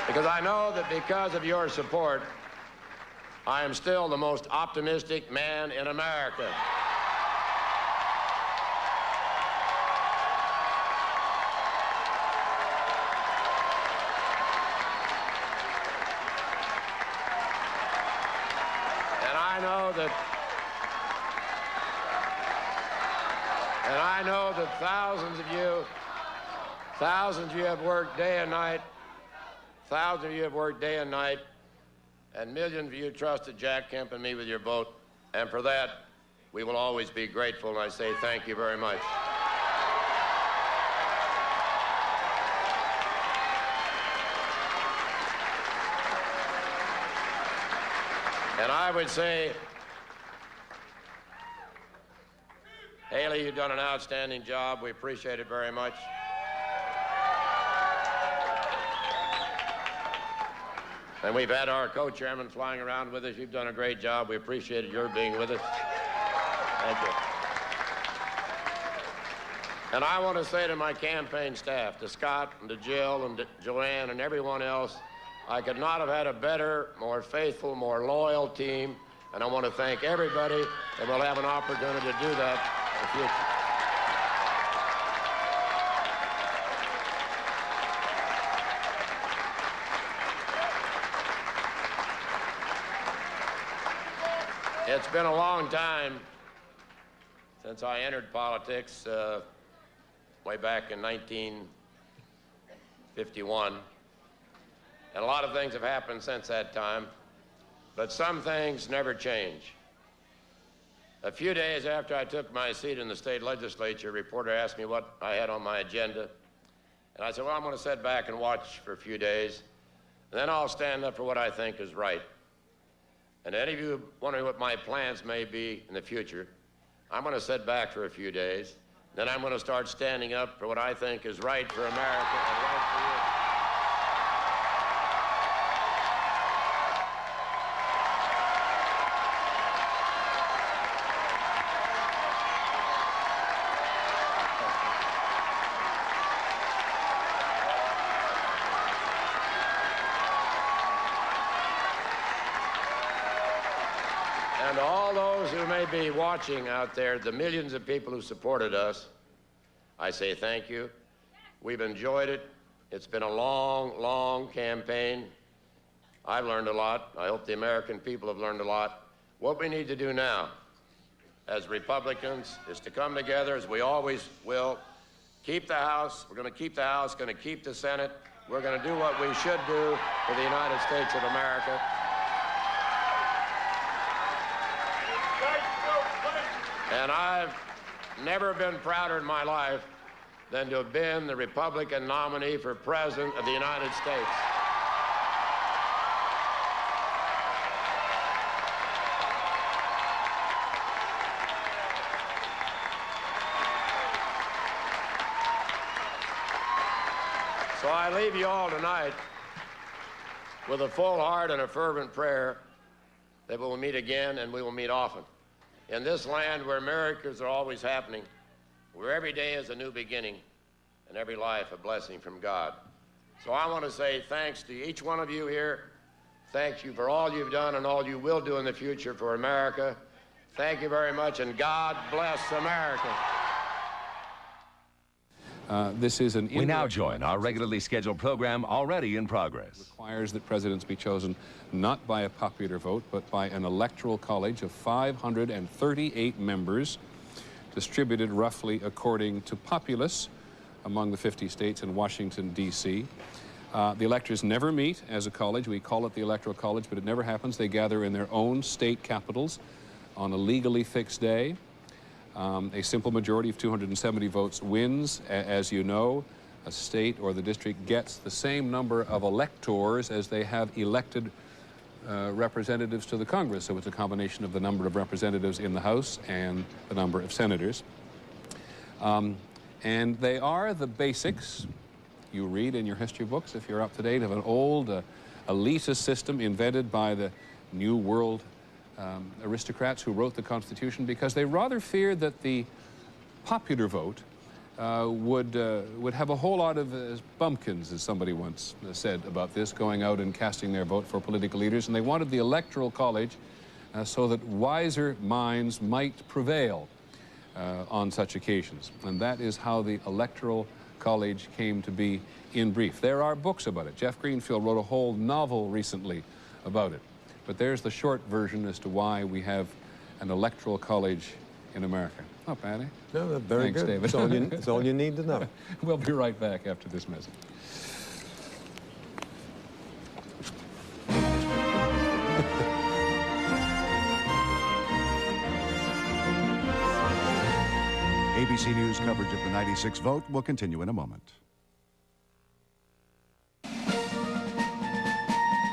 Because I know that because of your support, I am still the most optimistic man in America. And I know that thousands of you have worked day and night, and millions of you trusted Jack Kemp and me with your vote, and for that, we will always be grateful, and I say thank you very much. And I would say, Haley, you've done an outstanding job. We appreciate it very much. And we've had our co-chairman flying around with us. You've done a great job. We appreciated your being with us. Thank you. And I want to say to my campaign staff, to Scott and to Jill and to Joanne and everyone else, I could not have had a better, more faithful, more loyal team. And I want to thank everybody, and we'll have an opportunity to do that in the future. It's been a long time since I entered politics, way back in 1951. And a lot of things have happened since that time, but some things never change. A few days after I took my seat in the state legislature, a reporter asked me what I had on my agenda. And I said, well, I'm going to sit back and watch for a few days, and then I'll stand up for what I think is right. And any of you wondering what my plans may be in the future, I'm going to sit back for a few days, then I'm going to start standing up for what I think is right for America and right for you. And all those who may be watching out there, the millions of people who supported us, I say thank you. We've enjoyed it. It's been a long, long campaign. I've learned a lot. I hope the American people have learned a lot. What we need to do now, as Republicans, is to come together, as we always will, keep the House. We're going to keep the House, going to keep the Senate. We're going to do what we should do for the United States of America. And I've never been prouder in my life than to have been the Republican nominee for President of the United States. So I leave you all tonight with a full heart and a fervent prayer that we will meet again, and we will meet often. In this land where miracles are always happening, where every day is a new beginning, and every life a blessing from God. So I want to say thanks to each one of you here. Thank you for all you've done and all you will do in the future for America. Thank you very much, and God bless America. This is an... We now join our regularly scheduled program already in progress. Requires that presidents be chosen not by a popular vote, but by an electoral college of 538 members, distributed roughly according to populace among the 50 states and Washington, D.C. The electors never meet as a college. We call it the Electoral College, but it never happens. They gather in their own state capitals on a legally fixed day. A simple majority of 270 votes wins. As you know, a state or the district gets the same number of electors as they have elected representatives to the Congress. So it's a combination of the number of representatives in the House and the number of senators. And they are the basics you read in your history books, if you're up to date, of an old elitist system invented by the New World aristocrats who wrote the Constitution, because they rather feared that the popular vote would have a whole lot of bumpkins, as somebody once said about this, going out and casting their vote for political leaders. And they wanted the Electoral College so that wiser minds might prevail on such occasions. And that is how the Electoral College came to be in brief. There are books about it. Jeff Greenfield wrote a whole novel recently about it. But there's the short version as to why we have an Electoral College in America. Not bad, eh? No, that's very Thanks, good. David. It's all you need to know. We'll be right back after this message. ABC News coverage of the 96 vote will continue in a moment.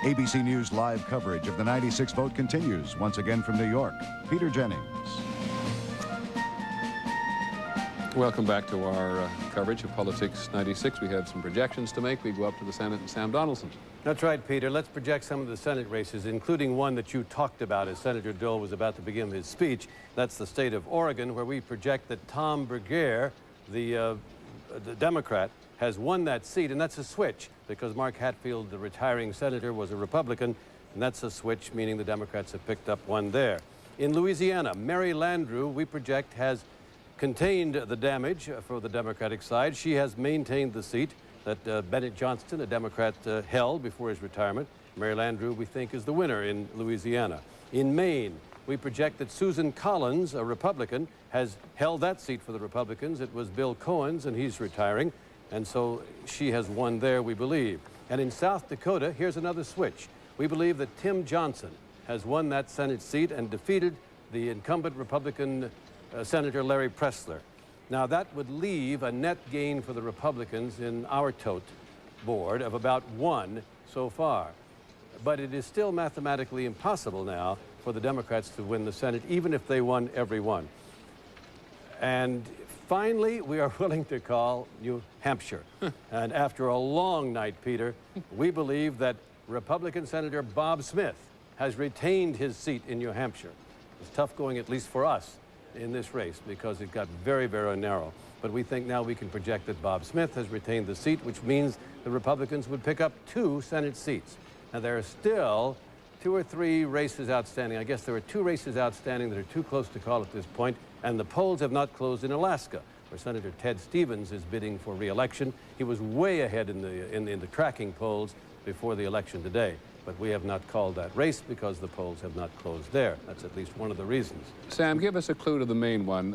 ABC News live coverage of the 96 vote continues once again from New York. Peter Jennings. Welcome back to our coverage of Politics 96. We have some projections to make. We go up to the Senate and Sam Donaldson. That's right, Peter. Let's project some of the Senate races, including one that you talked about as Senator Dole was about to begin his speech. That's the state of Oregon, where we project that Tom Berger, the Democrat, has won that seat, and that's a switch, because Mark Hatfield, the retiring senator, was a Republican, and that's a switch, meaning the Democrats have picked up one there. In Louisiana, Mary Landrieu, we project, has contained the damage for the Democratic side. She has maintained the seat that Bennett Johnston, a Democrat, held before his retirement. Mary Landrieu, we think, is the winner in Louisiana. In Maine, we project that Susan Collins, a Republican, has held that seat for the Republicans. It was Bill Cohen's, and he's retiring, and so she has won there, we believe. And in South Dakota, here's another switch. We believe that Tim Johnson has won that Senate seat and defeated the incumbent Republican Senator Larry Pressler. Now, that would leave a net gain for the Republicans in our tote board of about 1 so far. But it is still mathematically impossible now for the Democrats to win the Senate, even if they won every one. And finally, we are willing to call New Hampshire. And after a long night, Peter, we believe that Republican Senator Bob Smith has retained his seat in New Hampshire. It's tough going, at least for us, in this race, because it got very, very narrow. But we think now we can project that Bob Smith has retained the seat, which means the Republicans would pick up 2 Senate seats. Now, there are still 2 or 3 races outstanding. I guess there are 2 races outstanding that are too close to call at this point, and the polls have not closed in Alaska, where Senator Ted Stevens is bidding for re-election. He was way ahead in the tracking polls before the election today. But we have not called that race because the polls have not closed there. That's at least one of the reasons. Sam, give us a clue to the main one.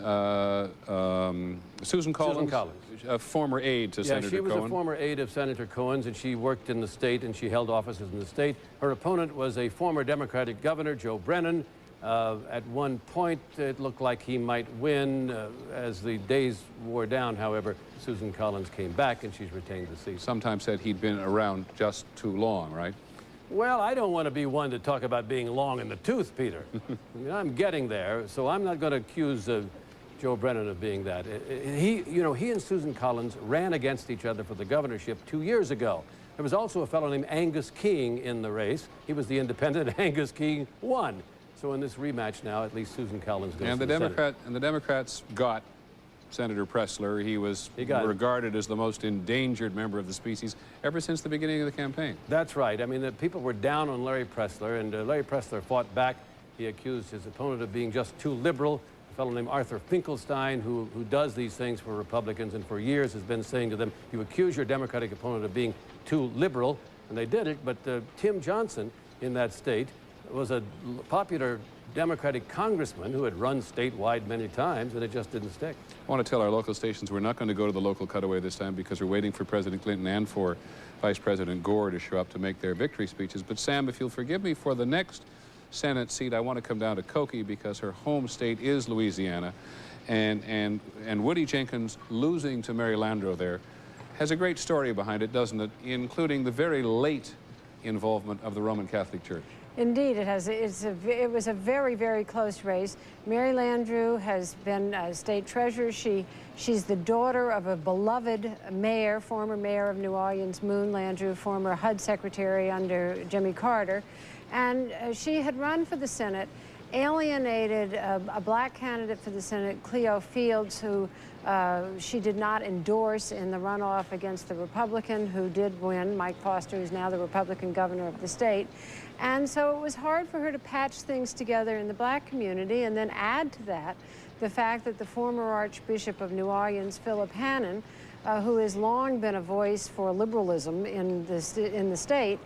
Susan Collins, Susan Collins, a former aide to Senator Cohen. Yeah, she was a former aide of Senator Cohen's, and she worked in the state, and she held offices in the state. Her opponent was a former Democratic governor, Joe Brennan. At one point, it looked like he might win. As the days wore down, however, Susan Collins came back, and she's retained the seat. Sometimes said he'd been around just too long, right? Well, I don't want to be one to talk about being long in the tooth, Peter. I mean, I'm getting there, so I'm not going to accuse Joe Brennan of being that. He and Susan Collins ran against each other for the governorship 2 years ago. There was also a fellow named Angus King in the race. He was the independent. Angus King won. So in this rematch now, at least Susan Collins goes to the Senate. And the Democrats got Senator Pressler. He was regarded as the most endangered member of the species ever since the beginning of the campaign. That's right. I mean, the people were down on Larry Pressler, and Larry Pressler fought back. He accused his opponent of being just too liberal. A fellow named Arthur Finkelstein, who does these things for Republicans and for years has been saying to them, you accuse your Democratic opponent of being too liberal, and they did it. But Tim Johnson in that state was a popular Democratic congressman who had run statewide many times, and it just didn't stick. I want to tell our local stations we're not going to go to the local cutaway this time because we're waiting for President Clinton and for Vice President Gore to show up to make their victory speeches. But Sam, if you'll forgive me, for the next Senate seat, I want to come down to Koki because her home state is Louisiana, and Woody Jenkins losing to Mary Landrieu there has a great story behind it, doesn't it? Including the very late involvement of the Roman Catholic Church. Indeed, it has. It was a very, very close race. Mary Landrieu has been state treasurer. She's the daughter of a beloved mayor, former mayor of New Orleans, Moon Landrieu, former HUD secretary under Jimmy Carter. And she had run for the Senate, alienated a black candidate for the Senate, Cleo Fields, who she did not endorse in the runoff against the Republican who did win, Mike Foster, who's now the Republican governor of the state. And so it was hard for her to patch things together in the black community, and then add to that the fact that the former Archbishop of New Orleans, Philip Hannon, who has long been a voice for liberalism in the state,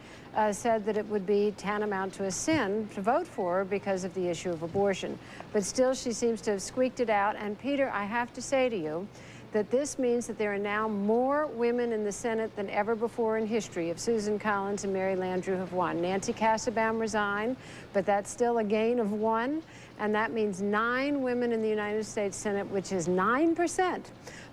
said that it would be tantamount to a sin to vote for her because of the issue of abortion. But still, she seems to have squeaked it out. And Peter, I have to say to you that this means that there are now more women in the Senate than ever before in history if Susan Collins and Mary Landrieu have won. Nancy Kassebaum resigned, but that's still a gain of 1. And that means 9 women in the United States Senate, which is 9%.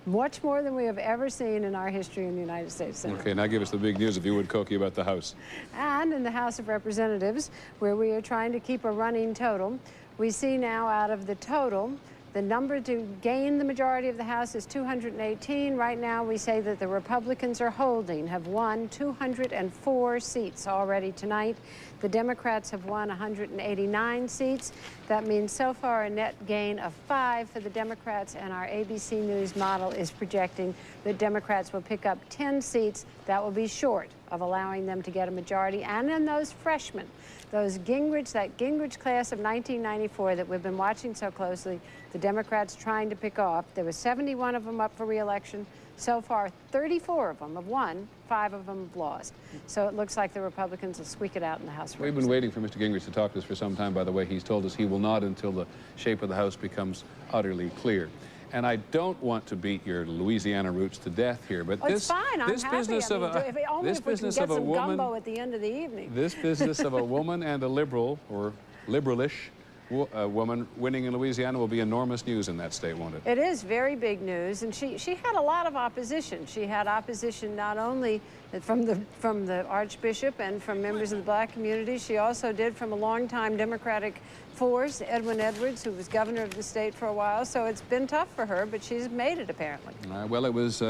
Much more than we have ever seen in our history in the United States Senate. Okay, now give us the big news, if you would, Cokie, about the House. And in the House of Representatives, where we are trying to keep a running total, we see now out of the total, the number to gain the majority of the House is 218. Right now, we say that the Republicans have won 204 seats already tonight. The Democrats have won 189 seats. That means so far a net gain of 5 for the Democrats, and our ABC News model is projecting that Democrats will pick up 10 seats. That will be short of allowing them to get a majority. And then those freshmen, those Gingrich, that Gingrich class of 1994 that we've been watching so closely, the Democrats trying to pick off. There were 71 of them up for re-election. So far, 34 of them have won, 5 of them have lost. So it looks like the Republicans will squeak it out in the House. We've been waiting for Mr. Gingrich to talk to us for some time, by the way. He's told us he will not until the shape of the House becomes utterly clear. And I don't want to beat your Louisiana roots to death here, but it's fine. this business of a woman at the end of the evening. This business of a woman and a liberal or liberalish woman winning in Louisiana will be enormous news in that state, won't it? It is very big news, and she had a lot of opposition. She had opposition not only from the Archbishop and from members of the black community. She also did from a longtime Democratic force, Edwin Edwards, who was governor of the state for a while. So it's been tough for her, but she's made it apparently. Well, it was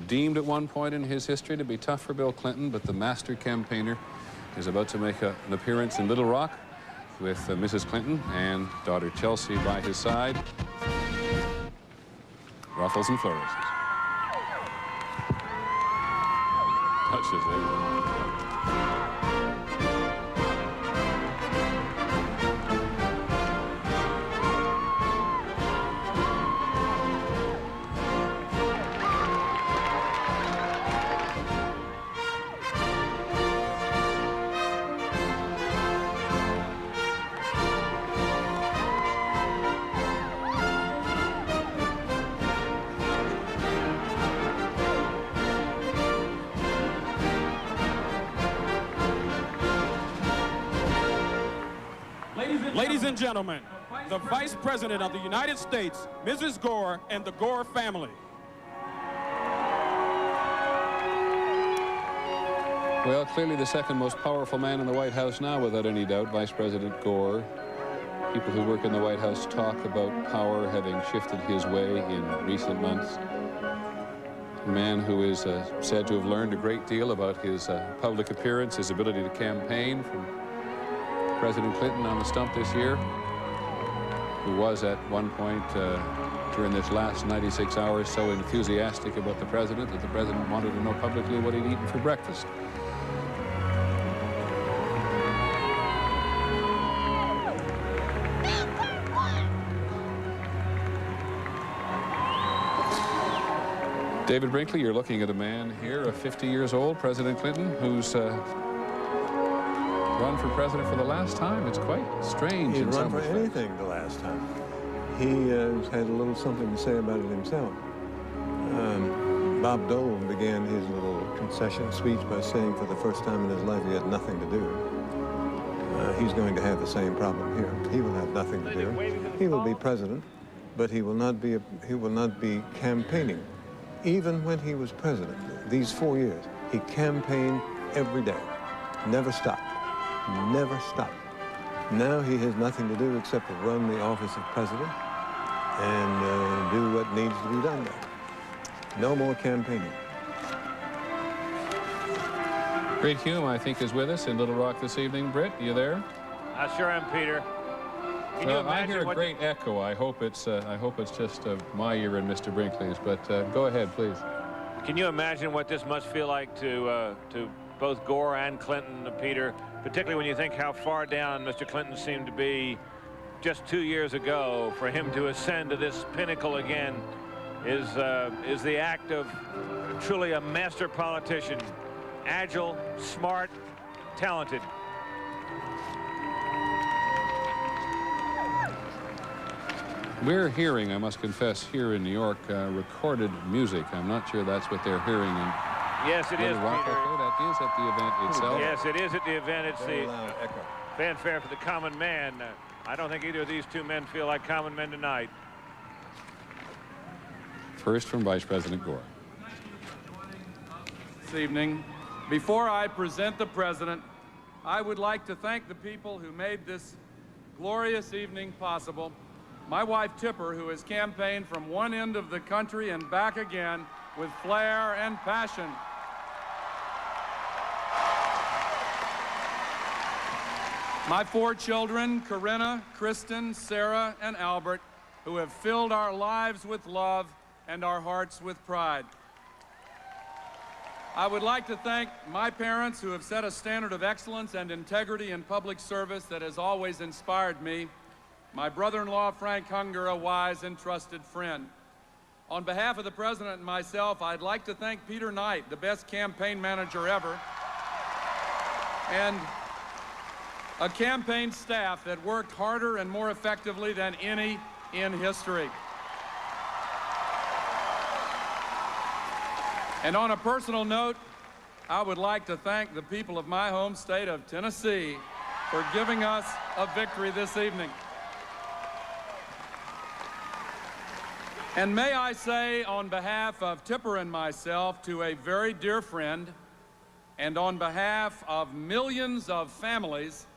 deemed at one point in his history to be tough for Bill Clinton, but the master campaigner is about to make an appearance in Little Rock with Mrs. Clinton and daughter Chelsea by his side. Ruffles and flourishes. Touches there. Ladies and gentlemen, the Vice President of the United States, Mrs. Gore, and the Gore family. Well, clearly the second most powerful man in the White House now, without any doubt, Vice President Gore. People who work in the White House talk about power having shifted his way in recent months. A man who is said to have learned a great deal about his public appearance, his ability to campaign from President Clinton on the stump this year, who was at one point during this last 96 hours so enthusiastic about the president that the president wanted to know publicly what he'd eaten for breakfast. David Brinkley, you're looking at a man here of 50 years old, President Clinton, who's run for president for the last time. It's quite strange. He'd run for anything the last time. He had a little something to say about it himself. Bob Dole began his little concession speech by saying for the first time in his life he had nothing to do. He's going to have the same problem here. He will have nothing to do. He will be president, but he will not be campaigning. Even when he was president, these 4 years, he campaigned every day. Never stopped. Never stopped. Now he has nothing to do except to run the office of president and do what needs to be done there. No more campaigning. Britt Hume, I think, is with us in Little Rock this evening. Britt, you there? I sure am, Peter. Can you I hear imagine a great echo. I hope it's just my ear and Mr. Brinkley's. But go ahead, please. Can you imagine what this must feel like to both Gore and Clinton, Peter? Particularly when you think how far down Mr. Clinton seemed to be just 2 years ago. For him to ascend to this pinnacle again is the act of truly a master politician. Agile, smart, talented. We're hearing, I must confess, here in New York, recorded music. I'm not sure that's what they're hearing in Yes, it is, Little Rock. Peter. Okay, that is at the event itself. Yes, it is at the event. It's the fanfare for the common man. I don't think either of these two men feel like common men tonight. First from Vice President Gore. This evening, before I present the President, I would like to thank the people who made this glorious evening possible. My wife, Tipper, who has campaigned from one end of the country and back again with flair and passion. My 4 children, Corinna, Kristen, Sarah, and Albert, who have filled our lives with love and our hearts with pride. I would like to thank my parents who have set a standard of excellence and integrity in public service that has always inspired me. My brother-in-law, Frank Hunger, a wise and trusted friend. On behalf of the President and myself, I'd like to thank Peter Knight, the best campaign manager ever, and a campaign staff that worked harder and more effectively than any in history. And on a personal note, I would like to thank the people of my home state of Tennessee for giving us a victory this evening. And may I say, on behalf of Tipper and myself, to a very dear friend, and on behalf of millions of families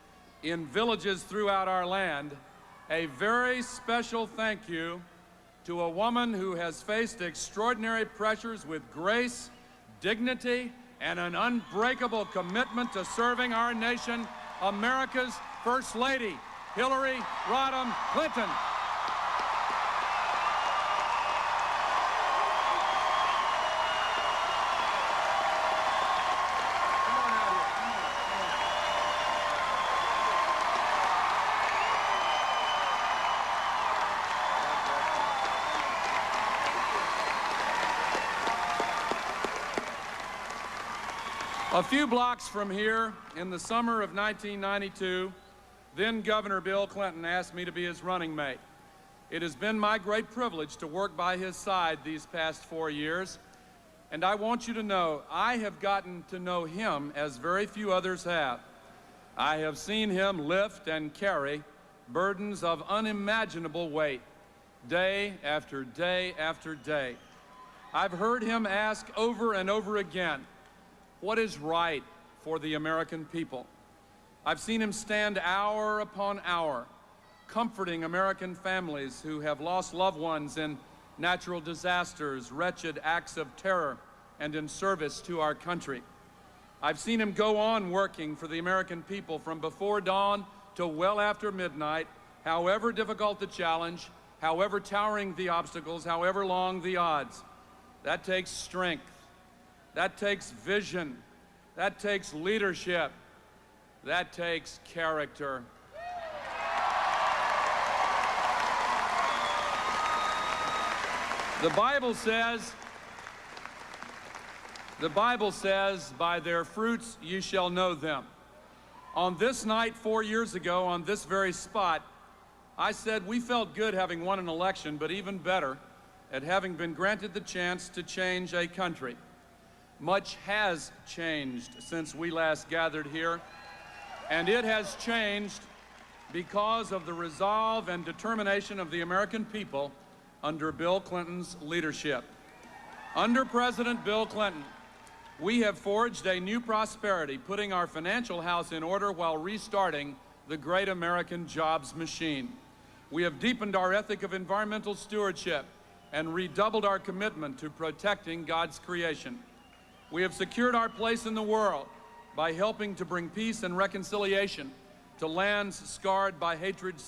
in villages throughout our land, a very special thank you to a woman who has faced extraordinary pressures with grace, dignity, and an unbreakable commitment to serving our nation, America's First Lady, Hillary Rodham Clinton. A few blocks from here, in the summer of 1992, then Governor Bill Clinton asked me to be his running mate. It has been my great privilege to work by his side these past 4 years, and I want you to know I have gotten to know him as very few others have. I have seen him lift and carry burdens of unimaginable weight, day after day after day. I've heard him ask over and over again, what is right for the American people? I've seen him stand hour upon hour, comforting American families who have lost loved ones in natural disasters, wretched acts of terror, and in service to our country. I've seen him go on working for the American people from before dawn to well after midnight, however difficult the challenge, however towering the obstacles, however long the odds. That takes strength. That takes vision. That takes leadership. That takes character. The Bible says, by their fruits ye shall know them. On this night 4 years ago, on this very spot, I said we felt good having won an election, but even better at having been granted the chance to change a country. Much has changed since we last gathered here, and it has changed because of the resolve and determination of the American people under Bill Clinton's leadership. Under President Bill Clinton, We have forged a new prosperity, putting our financial house in order while restarting the great American jobs machine. We have deepened our ethic of environmental stewardship and redoubled our commitment to protecting God's creation. We have secured our place in the world by helping to bring peace and reconciliation to lands scarred by hatred's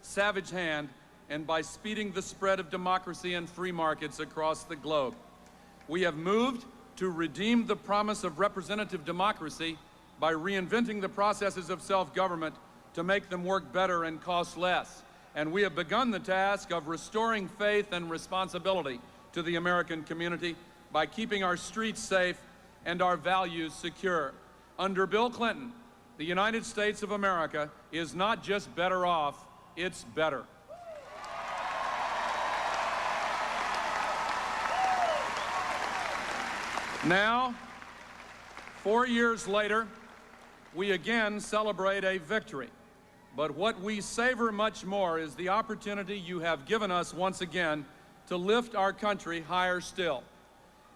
savage hand, and by speeding the spread of democracy and free markets across the globe. We have moved to redeem the promise of representative democracy by reinventing the processes of self-government to make them work better and cost less. And we have begun the task of restoring faith and responsibility to the American community by keeping our streets safe and our values secure. Under Bill Clinton, the United States of America is not just better off, it's better. Now, 4 years later, we again celebrate a victory. But what we savor much more is the opportunity you have given us once again to lift our country higher still.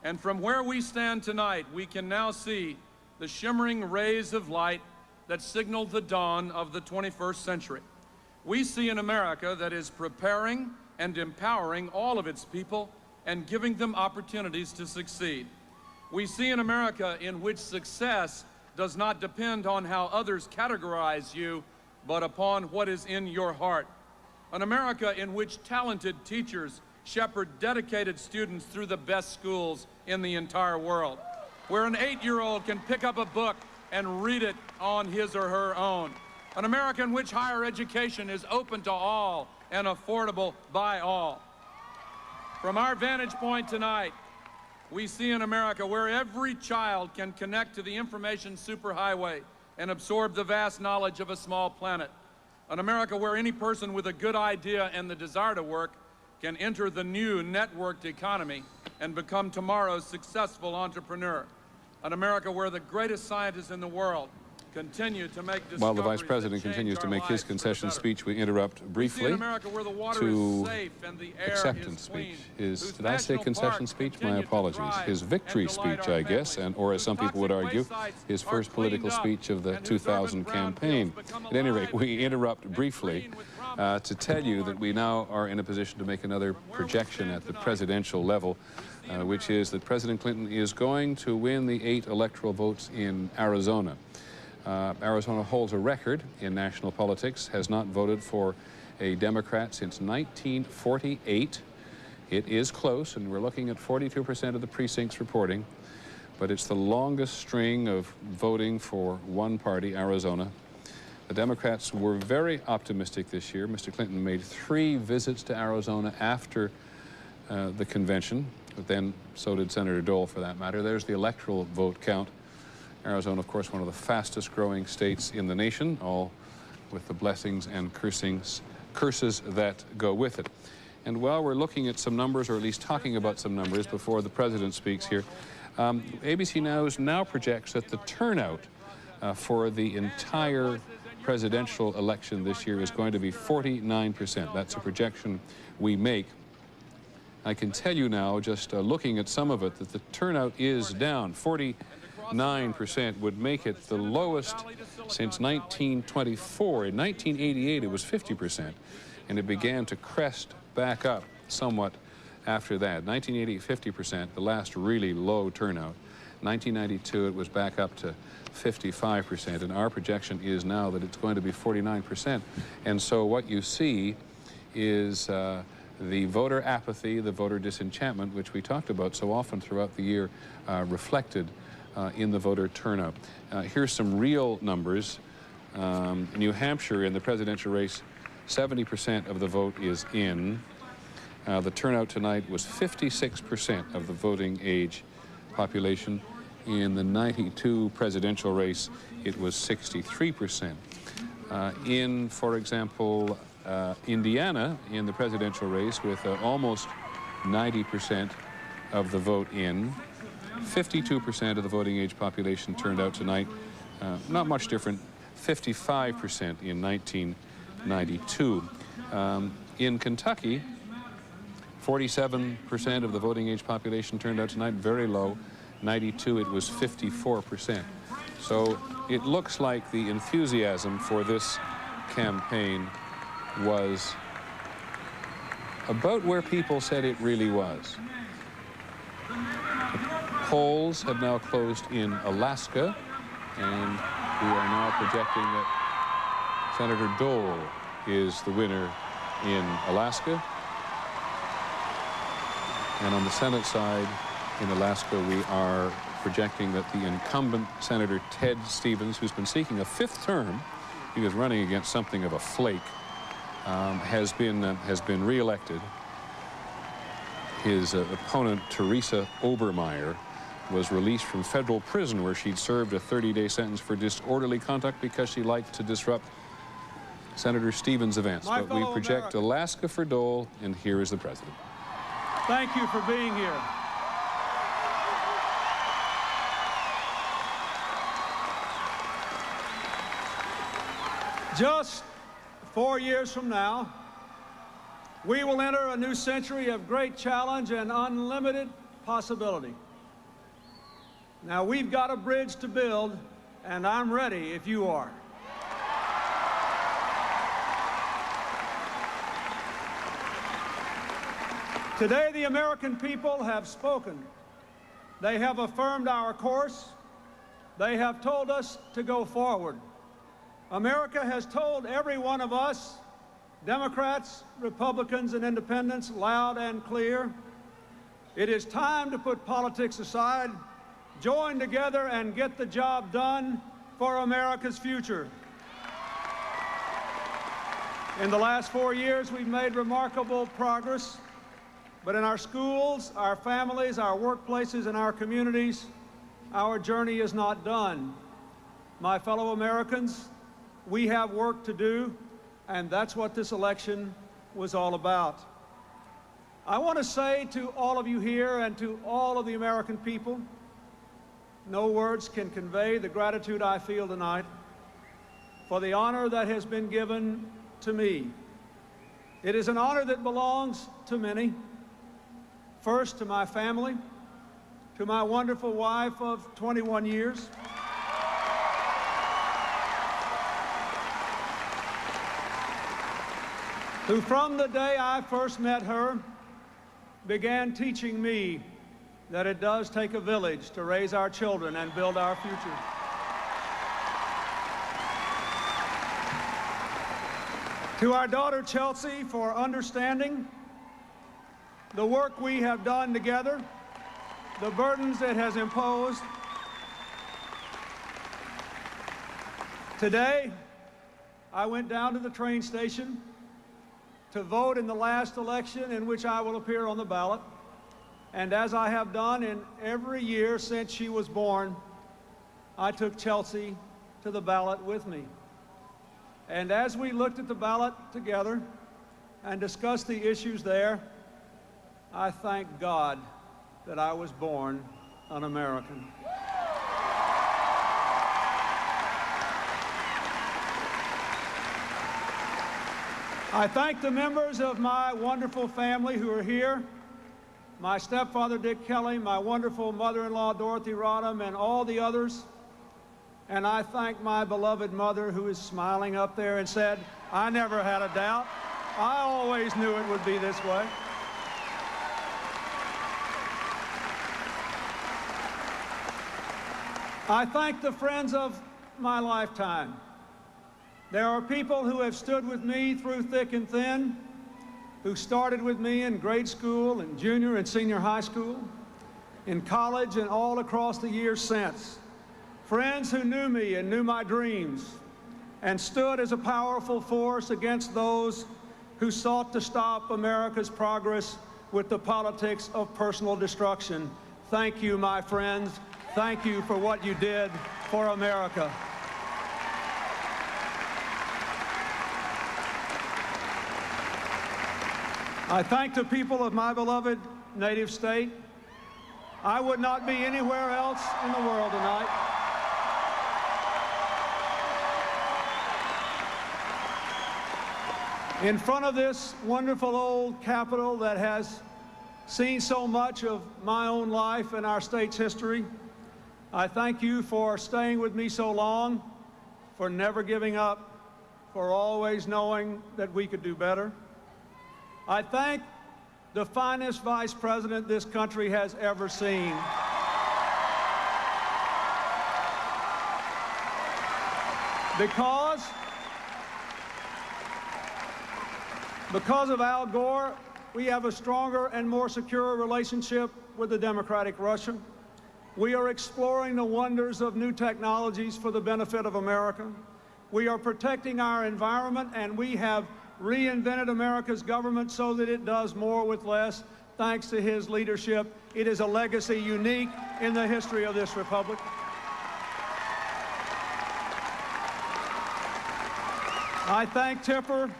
And from where we stand tonight, we can now see the shimmering rays of light that signal the dawn of the 21st century. We see an America that is preparing and empowering all of its people and giving them opportunities to succeed. We see an America in which success does not depend on how others categorize you, but upon what is in your heart. An America in which talented teachers shepherd dedicated students through the best schools in the entire world, where an 8-year-old can pick up a book and read it on his or her own. An America in which higher education is open to all and affordable by all. From our vantage point tonight, we see an America where every child can connect to the information superhighway and absorb the vast knowledge of a small planet. An America where any person with a good idea and the desire to work can enter the new networked economy and become tomorrow's successful entrepreneur. An America where the greatest scientists in the world continue to make discoveries. While the Vice President continues to make his concession speech, we interrupt briefly to acceptance speech. Did I say concession speech? My apologies. His victory speech, I guess, or as some people would argue, his first political speech of the 2000 campaign. At any rate, we interrupt briefly to tell you that we now are in a position to make another projection at the presidential level, which is that President Clinton is going to win the 8 electoral votes in Arizona. Arizona holds a record in national politics, has not voted for a Democrat since 1948. It is close, and we're looking at 42% of the precincts reporting, but it's the longest string of voting for one party, Arizona. The Democrats were very optimistic this year. Mr. Clinton made 3 visits to Arizona after the convention, but then so did Senator Dole, for that matter. There's the electoral vote count. Arizona, of course, one of the fastest growing states in the nation, all with the blessings and curses that go with it. And while we're looking at some numbers, or at least talking about some numbers before the President speaks here, ABC News now projects that the turnout for the entire presidential election this year is going to be 49%. That's a projection we make. I can tell you now, just looking at some of it, that the turnout is down. 49% would make it the lowest since 1924. In 1988, it was 50%, and it began to crest back up somewhat after that. 1980, 50%, the last really low turnout. 1992, it was back up to 55%, and our projection is now that it's going to be 49%. And so what you see is the voter apathy, the voter disenchantment, which we talked about so often throughout the year, reflected in the voter turnout. Here's some real numbers. New Hampshire, in the presidential race, 70% of the vote is in. The turnout tonight was 56% of the voting age population. In the 92 presidential race, it was 63%. In, for example, Indiana, in the presidential race, with almost 90% of the vote in, 52% of the voting age population turned out tonight. Not much different, 55% in 1992. In Kentucky, 47% of the voting age population turned out tonight, very low. 92 it was 54%. So it looks like the enthusiasm for this campaign was about where people said it really was. The polls have now closed in Alaska, and we are now projecting that Senator Dole is the winner in Alaska. And on the Senate side in Alaska, we are projecting that the incumbent Senator Ted Stevens, who's been seeking a 5th term, he was running against something of a flake, has been reelected. His opponent, Teresa Obermeyer, was released from federal prison where she'd served a 30-day sentence for disorderly conduct because she liked to disrupt Senator Stevens' events. But we project Alaska for Dole, and here is the president. Thank you for being here. Just 4 years from now, we will enter a new century of great challenge and unlimited possibility. Now, we've got a bridge to build, and I'm ready if you are. Today, the American people have spoken. They have affirmed our course. They have told us to go forward. America has told every one of us, Democrats, Republicans, and Independents, loud and clear, it is time to put politics aside, join together, and get the job done for America's future. In the last 4 years, we've made remarkable progress. But in our schools, our families, our workplaces, and our communities, our journey is not done. My fellow Americans, we have work to do, and that's what this election was all about. I want to say to all of you here and to all of the American people, no words can convey the gratitude I feel tonight for the honor that has been given to me. It is an honor that belongs to many. First, to my family, to my wonderful wife of 21 years, who from the day I first met her began teaching me that it does take a village to raise our children and build our future. To our daughter Chelsea, for understanding the work we have done together, the burdens it has imposed. Today, I went down to the train station to vote in the last election in which I will appear on the ballot. And as I have done in every year since she was born, I took Chelsea to the ballot with me. And as we looked at the ballot together and discussed the issues there, I thank God that I was born an American. I thank the members of my wonderful family who are here, my stepfather Dick Kelly, my wonderful mother-in-law Dorothy Rodham, and all the others. And I thank my beloved mother who is smiling up there and said, I never had a doubt. I always knew it would be this way. I thank the friends of my lifetime. There are people who have stood with me through thick and thin, who started with me in grade school and junior and senior high school, in college and all across the years since. Friends who knew me and knew my dreams and stood as a powerful force against those who sought to stop America's progress with the politics of personal destruction. Thank you, my friends. Thank you for what you did for America. I thank the people of my beloved native state. I would not be anywhere else in the world tonight. In front of this wonderful old Capitol that has seen so much of my own life and our state's history. I thank you for staying with me so long, for never giving up, for always knowing that we could do better. I thank the finest vice president this country has ever seen. Because of Al Gore, we have a stronger and more secure relationship with the democratic Russia. We are exploring the wonders of new technologies for the benefit of America. We are protecting our environment, and we have reinvented America's government so that it does more with less, thanks to his leadership. It is a legacy unique in the history of this republic. I thank Tipper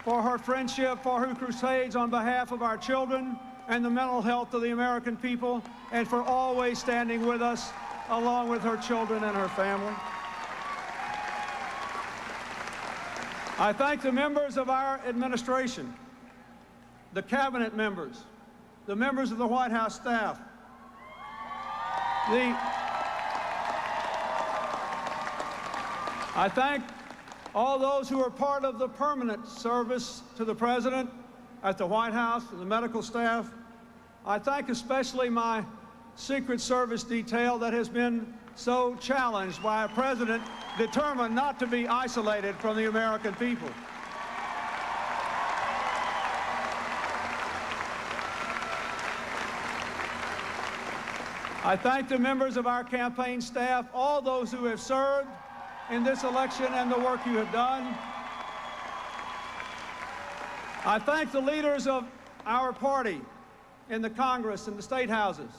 for her friendship, for her crusades on behalf of our children and the mental health of the American people, and for always standing with us along with her children and her family. I thank the members of our administration, the cabinet members, the members of the White House staff, I thank all those who are part of the permanent service to the President at the White House and the medical staff. I thank especially my Secret Service detail that has been so challenged by a president determined not to be isolated from the American people. I thank the members of our campaign staff, all those who have served in this election and the work you have done. I thank the leaders of our party in the Congress and the state houses.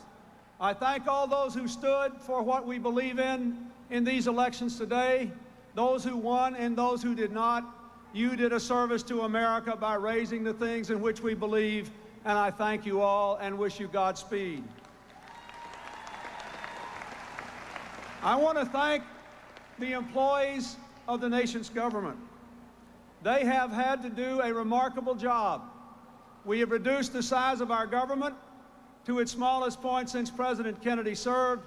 I thank all those who stood for what we believe in these elections today, those who won and those who did not. You did a service to America by raising the things in which we believe, and I thank you all and wish you Godspeed. I want to thank the employees of the nation's government. They have had to do a remarkable job. We have reduced the size of our government to its smallest point since President Kennedy served,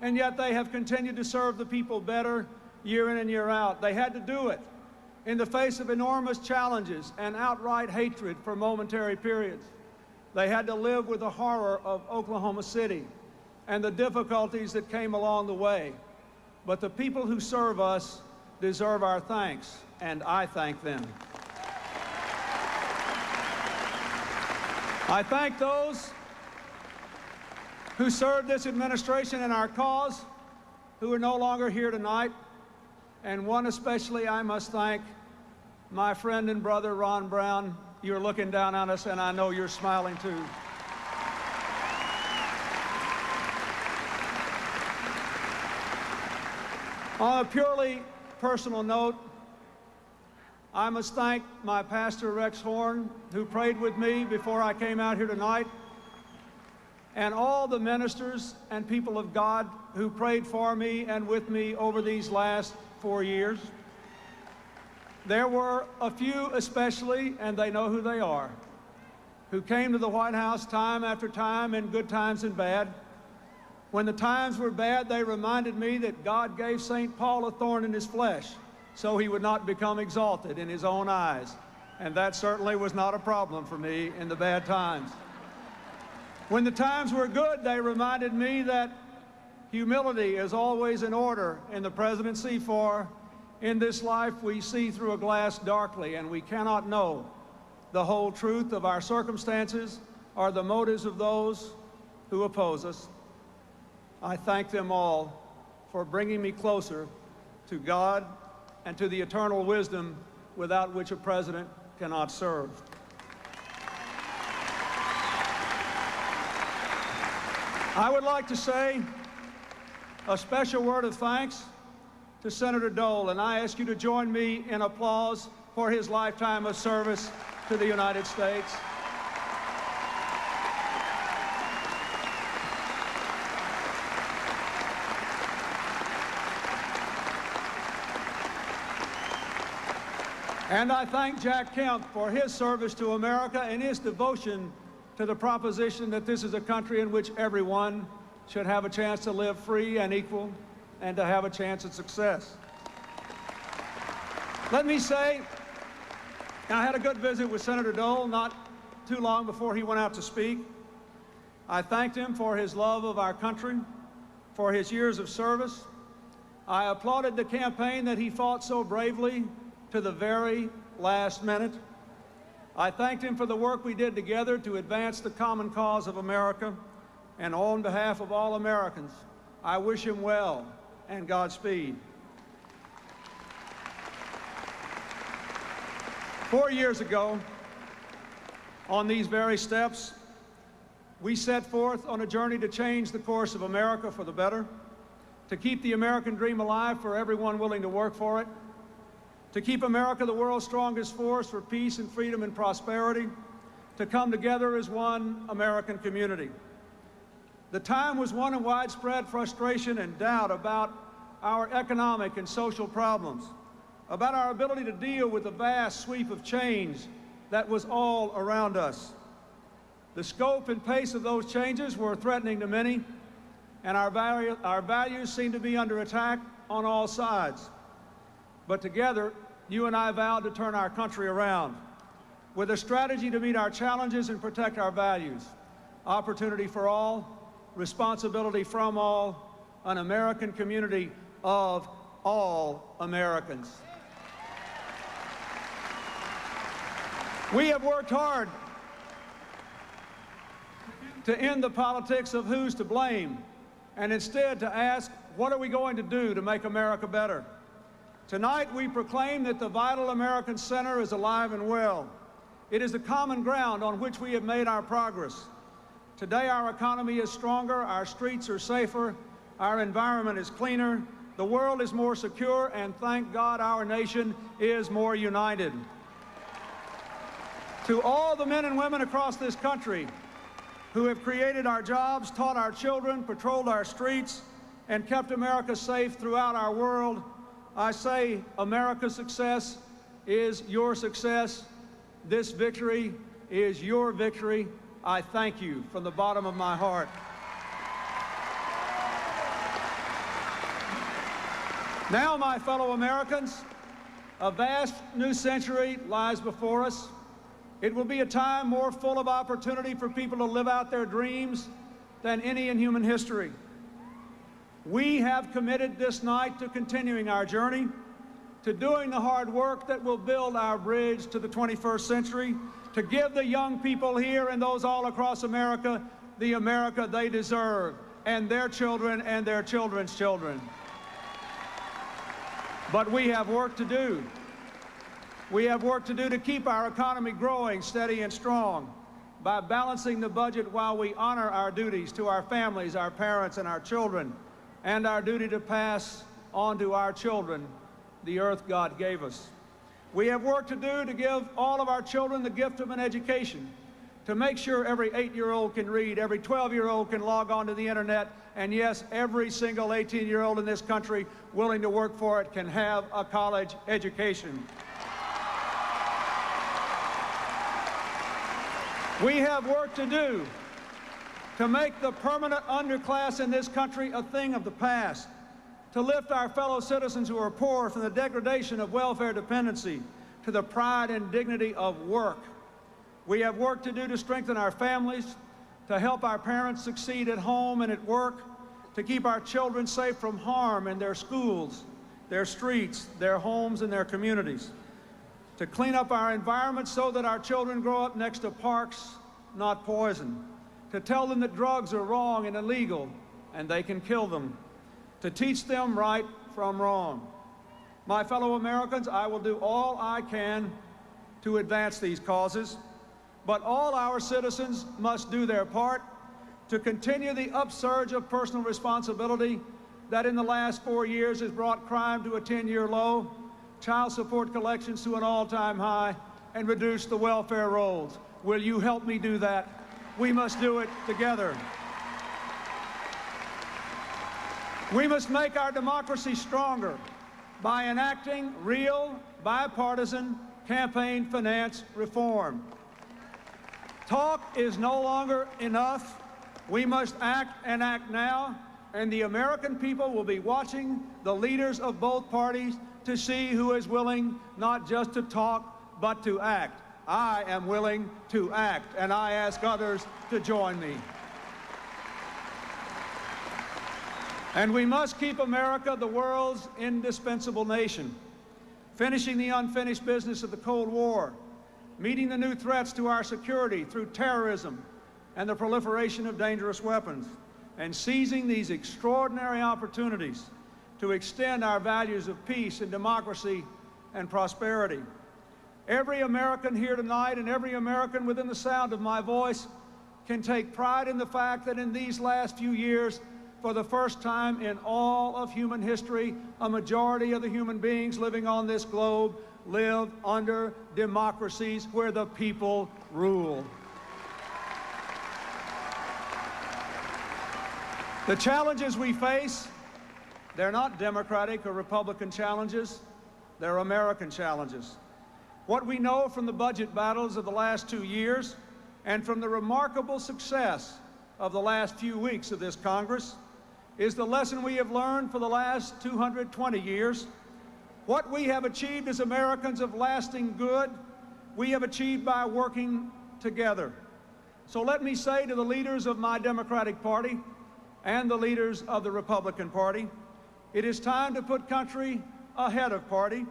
and yet they have continued to serve the people better year in and year out. They had to do it in the face of enormous challenges and outright hatred for momentary periods. They had to live with the horror of Oklahoma City and the difficulties that came along the way. But the people who serve us deserve our thanks, and I thank them. I thank those who served this administration and our cause, who are no longer here tonight, and one especially I must thank, my friend and brother Ron Brown. You're looking down on us, and I know you're smiling too. On a purely personal note, I must thank my pastor, Rex Horn, who prayed with me before I came out here tonight, and all the ministers and people of God who prayed for me and with me over these last 4 years. There were a few especially, and they know who they are, who came to the White House time after time in good times and bad. When the times were bad, they reminded me that God gave St. Paul a thorn in his flesh so he would not become exalted in his own eyes. And that certainly was not a problem for me in the bad times. When the times were good, they reminded me that humility is always in order in the presidency, for in this life we see through a glass darkly, and we cannot know the whole truth of our circumstances or the motives of those who oppose us. I thank them all for bringing me closer to God and to the eternal wisdom without which a president cannot serve. I would like to say a special word of thanks to Senator Dole, and I ask you to join me in applause for his lifetime of service to the United States. And I thank Jack Kemp for his service to America and his devotion to the proposition that this is a country in which everyone should have a chance to live free and equal and to have a chance at success. Let me say, I had a good visit with Senator Dole not too long before he went out to speak. I thanked him for his love of our country, for his years of service. I applauded the campaign that he fought so bravely to the very last minute. I thanked him for the work we did together to advance the common cause of America. And on behalf of all Americans, I wish him well and Godspeed. 4 years ago, on these very steps, we set forth on a journey to change the course of America for the better, to keep the American dream alive for everyone willing to work for it, to keep America the world's strongest force for peace and freedom and prosperity, to come together as one American community. The time was one of widespread frustration and doubt about our economic and social problems, about our ability to deal with the vast sweep of change that was all around us. The scope and pace of those changes were threatening to many, and our values seemed to be under attack on all sides. But together, you and I vowed to turn our country around with a strategy to meet our challenges and protect our values. Opportunity for all, responsibility from all, an American community of all Americans. We have worked hard to end the politics of who's to blame, and instead to ask, what are we going to do to make America better? Tonight, we proclaim that the vital American center is alive and well. It is the common ground on which we have made our progress. Today, our economy is stronger, our streets are safer, our environment is cleaner, the world is more secure, and thank God our nation is more united. To all the men and women across this country who have created our jobs, taught our children, patrolled our streets, and kept America safe throughout our world, I say America's success is your success. This victory is your victory. I thank you from the bottom of my heart. Now, my fellow Americans, a vast new century lies before us. It will be a time more full of opportunity for people to live out their dreams than any in human history. We have committed this night to continuing our journey, to doing the hard work that will build our bridge to the 21st century, to give the young people here and those all across America the America they deserve, and their children and their children's children. But we have work to do. We have work to do to keep our economy growing steady and strong by balancing the budget while we honor our duties to our families, our parents, and our children, and our duty to pass on to our children the earth God gave us. We have work to do to give all of our children the gift of an education, to make sure every 8-year-old can read, every 12-year-old can log on to the internet, and yes, every single 18-year-old in this country willing to work for it can have a college education. We have work to do to make the permanent underclass in this country a thing of the past, to lift our fellow citizens who are poor from the degradation of welfare dependency to the pride and dignity of work. We have work to do to strengthen our families, to help our parents succeed at home and at work, to keep our children safe from harm in their schools, their streets, their homes, and their communities, to clean up our environment so that our children grow up next to parks, not poison, to tell them that drugs are wrong and illegal and they can kill them, to teach them right from wrong. My fellow Americans, I will do all I can to advance these causes, but all our citizens must do their part to continue the upsurge of personal responsibility that in the last 4 years has brought crime to a 10-year low, child support collections to an all-time high, and reduced the welfare rolls. Will you help me do that? We must do it together. We must make our democracy stronger by enacting real, bipartisan campaign finance reform. Talk is no longer enough. We must act and act now, and the American people will be watching the leaders of both parties to see who is willing not just to talk, but to act. I am willing to act, and I ask others to join me. And we must keep America the world's indispensable nation, finishing the unfinished business of the Cold War, meeting the new threats to our security through terrorism and the proliferation of dangerous weapons, and seizing these extraordinary opportunities to extend our values of peace and democracy and prosperity. Every American here tonight and every American within the sound of my voice can take pride in the fact that in these last few years, for the first time in all of human history, a majority of the human beings living on this globe live under democracies where the people rule. The challenges we face, they're not Democratic or Republican challenges, they're American challenges. What we know from the budget battles of the last 2 years and from the remarkable success of the last few weeks of this Congress is the lesson we have learned for the last 220 years. What we have achieved as Americans of lasting good, we have achieved by working together. So let me say to the leaders of my Democratic Party and the leaders of the Republican Party, it is time to put country ahead of party.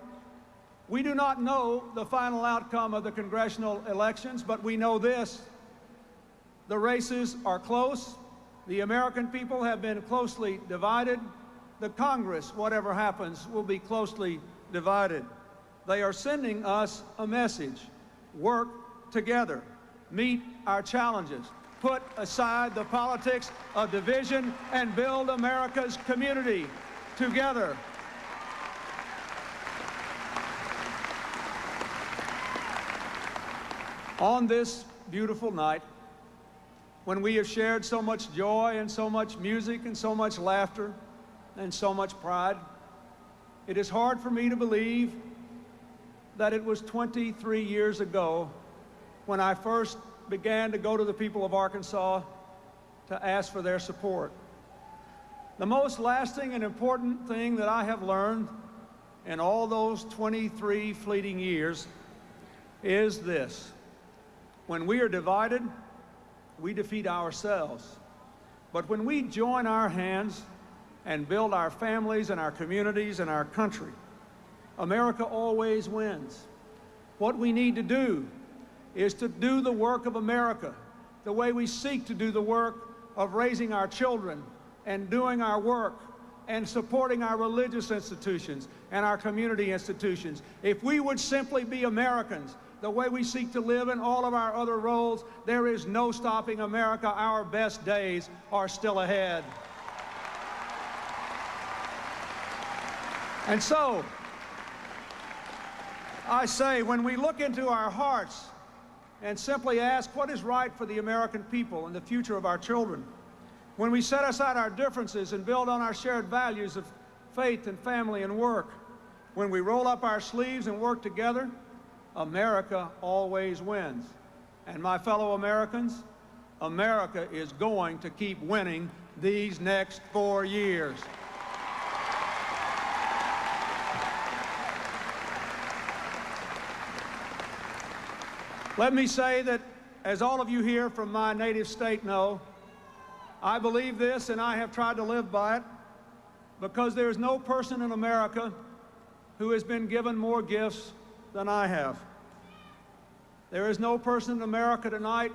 We do not know the final outcome of the congressional elections, but we know this: the races are close. The American people have been closely divided. The Congress, whatever happens, will be closely divided. They are sending us a message: work together, meet our challenges, put aside the politics of division, and build America's community together. On this beautiful night, when we have shared so much joy and so much music and so much laughter and so much pride, it is hard for me to believe that it was 23 years ago when I first began to go to the people of Arkansas to ask for their support. The most lasting and important thing that I have learned in all those 23 fleeting years is this: when we are divided, we defeat ourselves. But when we join our hands and build our families and our communities and our country, America always wins. What we need to do is to do the work of America the way we seek to do the work of raising our children and doing our work and supporting our religious institutions and our community institutions. If we would simply be Americans the way we seek to live in all of our other roles, there is no stopping America. Our best days are still ahead. And so, I say, when we look into our hearts and simply ask what is right for the American people and the future of our children, when we set aside our differences and build on our shared values of faith and family and work, when we roll up our sleeves and work together, America always wins. And my fellow Americans, America is going to keep winning these next 4 years. Let me say that, as all of you here from my native state know, I believe this and I have tried to live by it, because there is no person in America who has been given more gifts than I have. There is no person in America tonight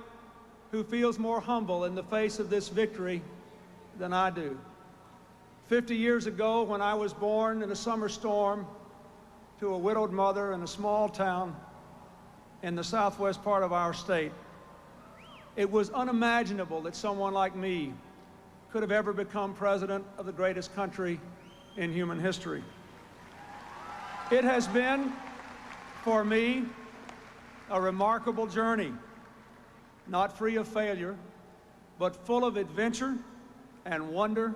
who feels more humble in the face of this victory than I do. 50 years ago, when I was born in a summer storm to a widowed mother in a small town in the southwest part of our state, it was unimaginable that someone like me could have ever become president of the greatest country in human history. It has been, for me, a remarkable journey, not free of failure, but full of adventure and wonder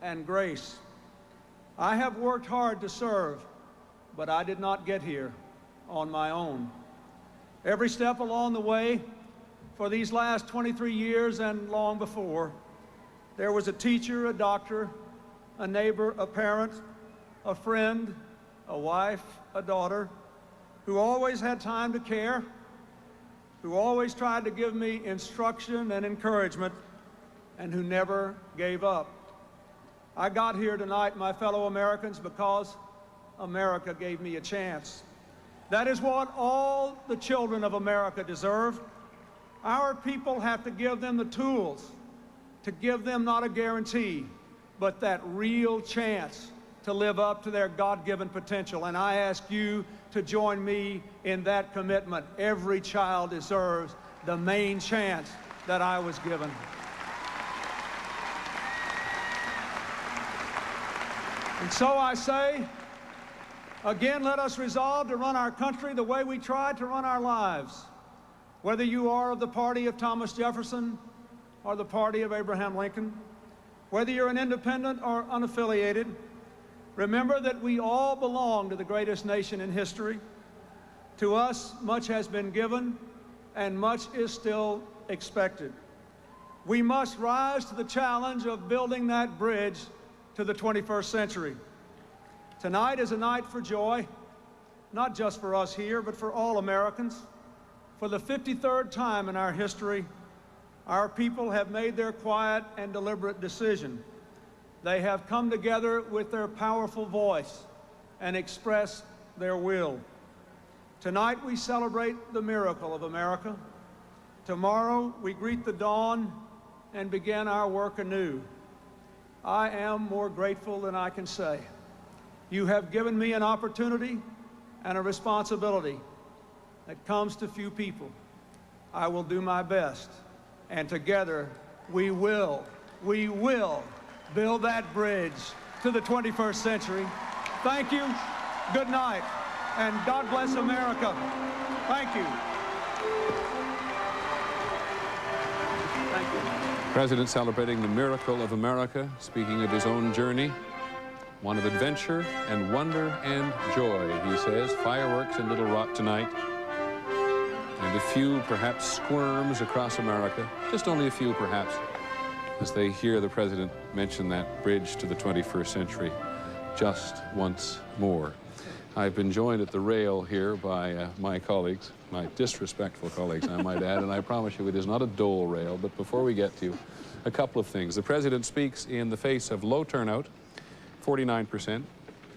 and grace. I have worked hard to serve, but I did not get here on my own. Every step along the way, for these last 23 years and long before, there was a teacher, a doctor, a neighbor, a parent, a friend, a wife, a daughter, who always had time to care, who always tried to give me instruction and encouragement, and who never gave up. I got here tonight, my fellow Americans, because America gave me a chance. That is what all the children of America deserve. Our people have to give them the tools, to give them not a guarantee, but that real chance to live up to their God-given potential. And I ask you to join me in that commitment. Every child deserves the main chance that I was given. And so I say, again, let us resolve to run our country the way we tried to run our lives. Whether you are of the party of Thomas Jefferson or the party of Abraham Lincoln, whether you're an independent or unaffiliated, remember that we all belong to the greatest nation in history. To us, much has been given and much is still expected. We must rise to the challenge of building that bridge to the 21st century. Tonight is a night for joy, not just for us here, but for all Americans. For the 53rd time in our history, our people have made their quiet and deliberate decision. They have come together with their powerful voice and expressed their will. Tonight we celebrate the miracle of America. Tomorrow we greet the dawn and begin our work anew. I am more grateful than I can say. You have given me an opportunity and a responsibility that comes to few people. I will do my best, and together we will build that bridge to the 21st century. Thank you, good night, and God bless America. Thank you. Thank you. President celebrating the miracle of America, speaking of his own journey, one of adventure and wonder and joy, he says. Fireworks in Little Rock tonight, and a few, perhaps, squirms across America, just only a few, perhaps, as they hear the President mention that bridge to the 21st century just once more. I've been joined at the rail here by my colleagues, my disrespectful colleagues, I might add, and I promise you it is not a dole rail. But before we get to you, a couple of things. The President speaks in the face of low turnout, 49%.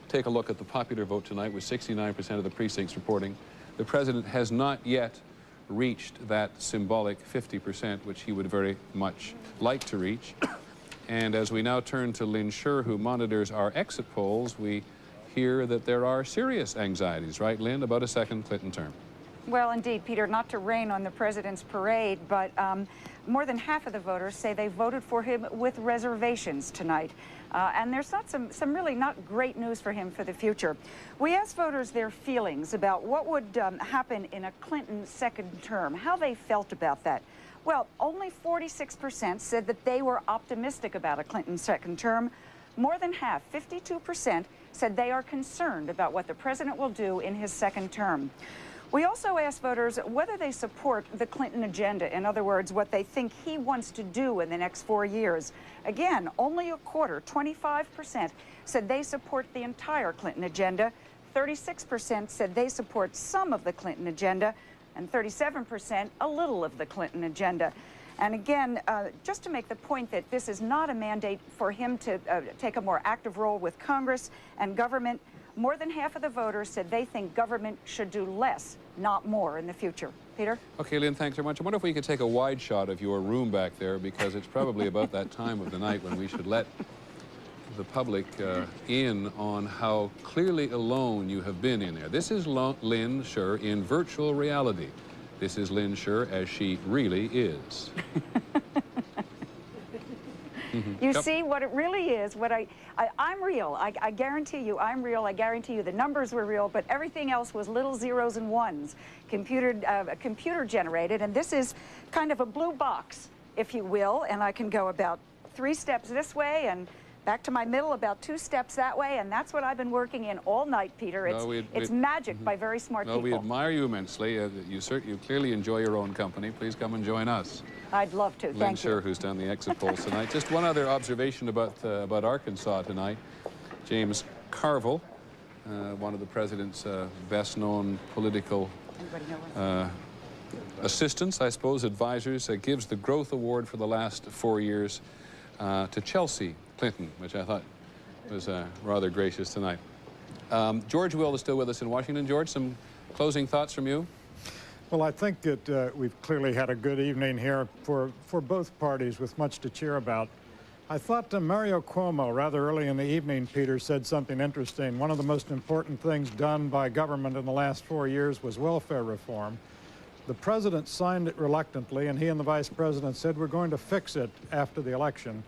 Take a look at the popular vote tonight with 69% of the precincts reporting. The President has not yet reached that symbolic 50%, which he would very much like to reach. And as we now turn to Lynn Sure, who monitors our exit polls, we hear that there are serious anxieties, right, Lynn, about a second Clinton term? Well, indeed, Peter, not to rain on the President's parade, but more than half of the voters say they voted for him with reservations tonight. And there's not some really not great news for him for the future. We asked voters their feelings about what would happen in a Clinton second term, how they felt about that. Well, only 46% said that they were optimistic about a Clinton second term. More than half, 52%, said they are concerned about what the President will do in his second term. We also asked voters whether they support the Clinton agenda. In other words, what they think he wants to do in the next 4 years. Again, only a quarter, 25%, said they support the entire Clinton agenda. 36% said they support some of the Clinton agenda, and 37% a little of the Clinton agenda. And again, just to make the point that this is not a mandate for him to take a more active role with Congress and government, more than half of the voters said they think government should do less, not more, in the future. Peter? Okay, Lynn, thanks very much. I wonder if we could take a wide shot of your room back there, because it's probably about that time of the night when we should let the public in on how clearly alone you have been in there. This is Lynn Sure in virtual reality. This is Lynn Sure as she really is. You see what it really is. What I'm real. I guarantee you I'm real. I guarantee you the numbers were real, but everything else was little zeros and ones, computer generated. And this is kind of a blue box, if you will. And I can go about 3 steps this way and back to my middle, about 2 steps that way, and that's what I've been working in all night, Peter. It's magic by very smart people. We admire you immensely. You clearly enjoy your own company. Please come and join us. I'd love to. Lynn Sherr, who's done the exit polls tonight. Just one other observation about Arkansas tonight. James Carville, one of the president's best-known political assistants, I suppose, advisors, gives the Growth Award for the last 4 years to Chelsea Clinton, which I thought was rather gracious tonight. George Will is still with us in Washington. George, some closing thoughts from you? Well, I think that we've clearly had a good evening here for both parties with much to cheer about. I thought Mario Cuomo, rather early in the evening, Peter, said something interesting. One of the most important things done by government in the last 4 years was welfare reform. The president signed it reluctantly, and he and the vice president said, we're going to fix it after the election.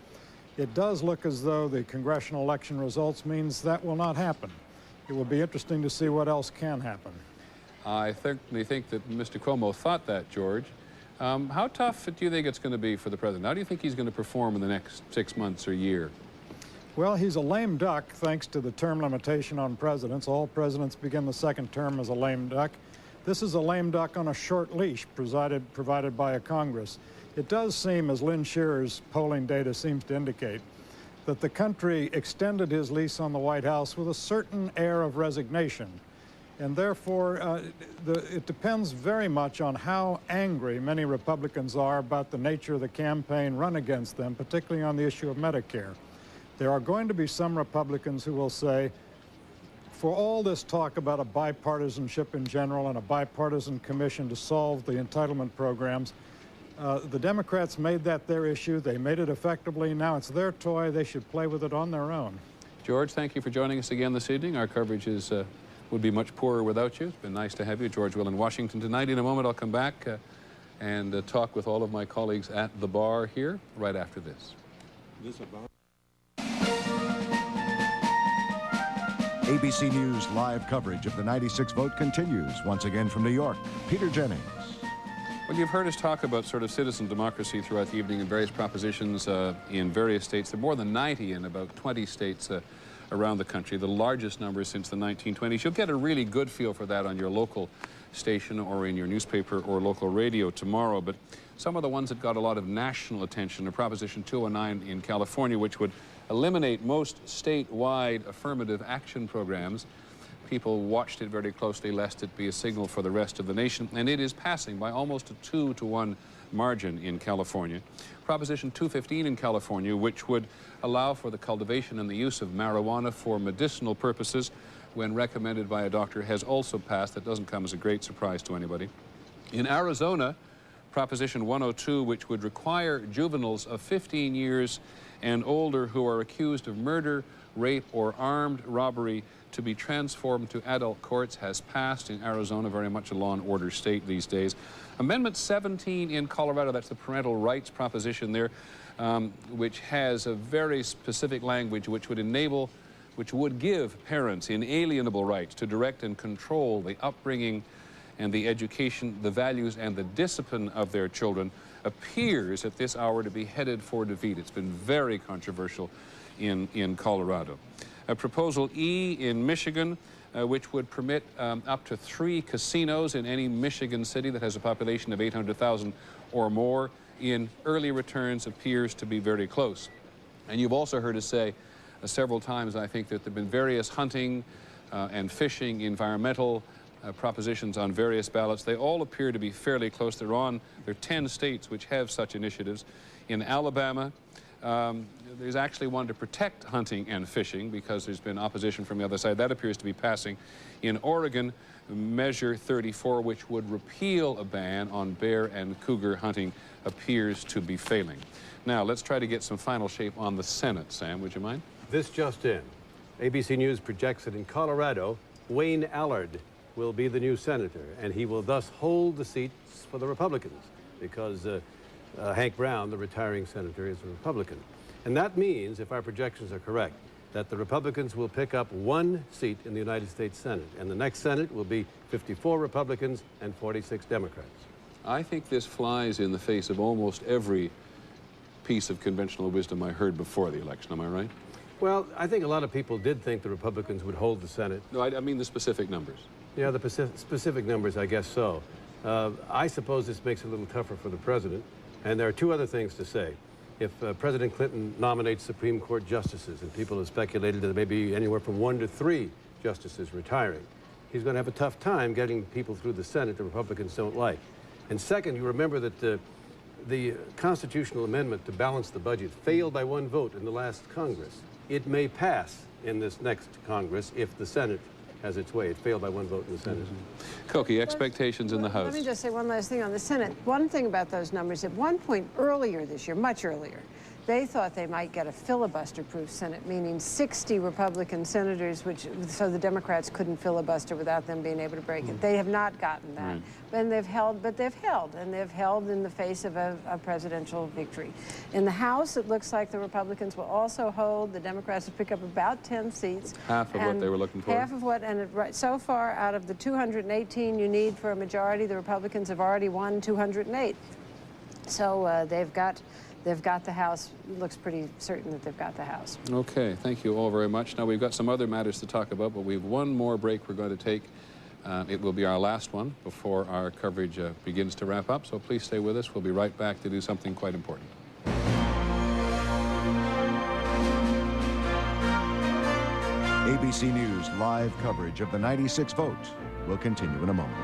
It does look as though the congressional election results means that will not happen. It will be interesting to see what else can happen. I certainly think that Mr. Cuomo thought that, George. How tough do you think it's going to be for the president? How do you think he's going to perform in the next 6 months or year? Well, he's a lame duck, thanks to the term limitation on presidents. All presidents begin the second term as a lame duck. This is a lame duck on a short leash provided by a Congress. It does seem, as Lynn Sherr's polling data seems to indicate, that the country extended his lease on the White House with a certain air of resignation. And therefore, it depends very much on how angry many Republicans are about the nature of the campaign run against them, particularly on the issue of Medicare. There are going to be some Republicans who will say, for all this talk about a bipartisanship in general and a bipartisan commission to solve the entitlement programs, the Democrats made that their issue. They made it effectively. Now it's their toy. They should play with it on their own. George, thank you for joining us again this evening. Our coverage would be much poorer without you. It's been nice to have you. George Will in Washington tonight. In a moment, I'll come back and talk with all of my colleagues at the bar here right after this. ABC News live coverage of the 96 vote continues. Once again from New York, Peter Jennings. Well, you've heard us talk about sort of citizen democracy throughout the evening in various propositions in various states. There are more than 90 in about 20 states around the country, the largest number since the 1920s. You'll get a really good feel for that on your local station or in your newspaper or local radio tomorrow. But some of the ones that got a lot of national attention are Proposition 209 in California, which would eliminate most statewide affirmative action programs. People watched it very closely lest it be a signal for the rest of the nation, and it is passing by almost a 2-to-1 margin in California. Proposition 215 in California, which would allow for the cultivation and the use of marijuana for medicinal purposes when recommended by a doctor, has also passed. That doesn't come as a great surprise to anybody. In Arizona, Proposition 102, which would require juveniles of 15 years and older who are accused of murder, rape, or armed robbery to be transformed to adult courts, has passed in Arizona, very much a law and order state these days. Amendment 17 in Colorado, that's the parental rights proposition there, which has a very specific language which would give parents inalienable rights to direct and control the upbringing and the education, the values and the discipline of their children, appears at this hour to be headed for defeat. It's been very controversial in Colorado. Proposal E in Michigan, which would permit up to 3 casinos in any Michigan city that has a population of 800,000 or more, in early returns appears to be very close. And you've also heard us say several times, I think, that there have been various hunting and fishing, environmental propositions on various ballots. They all appear to be fairly close. There are 10 states which have such initiatives. In Alabama, there's actually one to protect hunting and fishing because there's been opposition from the other side. That appears to be passing. In Oregon, Measure 34, which would repeal a ban on bear and cougar hunting, appears to be failing. Now, let's try to get some final shape on the Senate. Sam, would you mind? This just in. ABC News projects that in Colorado, Wayne Allard will be the new senator, and he will thus hold the seats for the Republicans because Hank Brown, the retiring senator, is a Republican. And that means, if our projections are correct, that the Republicans will pick up 1 seat in the United States Senate, and the next Senate will be 54 Republicans and 46 Democrats. I think this flies in the face of almost every piece of conventional wisdom I heard before the election. Am I right? Well, I think a lot of people did think the Republicans would hold the Senate. No, I mean the specific numbers. Yeah, the specific numbers, I guess so. I suppose this makes it a little tougher for the president. And there are two other things to say. If President Clinton nominates Supreme Court justices, and people have speculated that there may be anywhere from 1 to 3 justices retiring, he's going to have a tough time getting people through the Senate the Republicans don't like. And second, you remember that the constitutional amendment to balance the budget failed by 1 vote in the last Congress. It may pass in this next Congress if the Senate has its way. It failed by 1 vote in the Senate. Koki, expectations in the House. Let me just say one last thing on the Senate. One thing about those numbers, at one point earlier this year, much earlier, they thought they might get a filibuster-proof Senate, meaning 60 Republican senators, so the Democrats couldn't filibuster without them being able to break it. They have not gotten that. Right. And they've held in the face of a presidential victory. In the House, it looks like the Republicans will also hold. The Democrats will pick up about 10 seats. Half of what they were looking for. Half of what, and so far, out of the 218 you need for a majority, the Republicans have already won 208. So they've got the House. It looks pretty certain that they've got the House. Okay, thank you all very much. Now, we've got some other matters to talk about, but we have one more break we're going to take. It will be our last one before our coverage begins to wrap up, so please stay with us. We'll be right back to do something quite important. ABC News live coverage of the 96 vote will continue in a moment.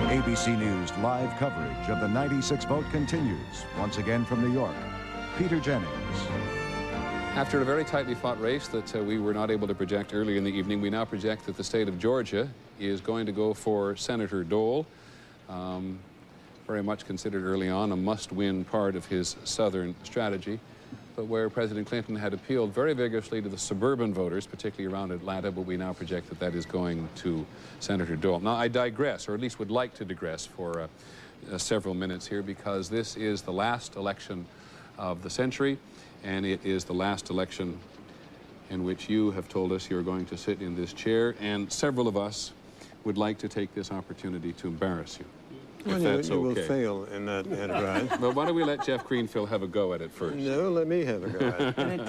ABC News live coverage of the 96 vote continues. Once again from New York, Peter Jennings. After a very tightly fought race that we were not able to project early in the evening, we now project that the state of Georgia is going to go for Senator Dole. Very much considered early on a must-win part of his southern strategy, but where President Clinton had appealed very vigorously to the suburban voters, particularly around Atlanta, but we now project that that is going to Senator Dole. Now, I digress, or at least would like to digress for several minutes here, because this is the last election of the century, and it is the last election in which you have told us you're going to sit in this chair, and several of us would like to take this opportunity to embarrass you. Well, if that's you will okay. fail in that enterprise. But why don't we let Jeff Greenfield have a go at it first? No, let me have a go at it.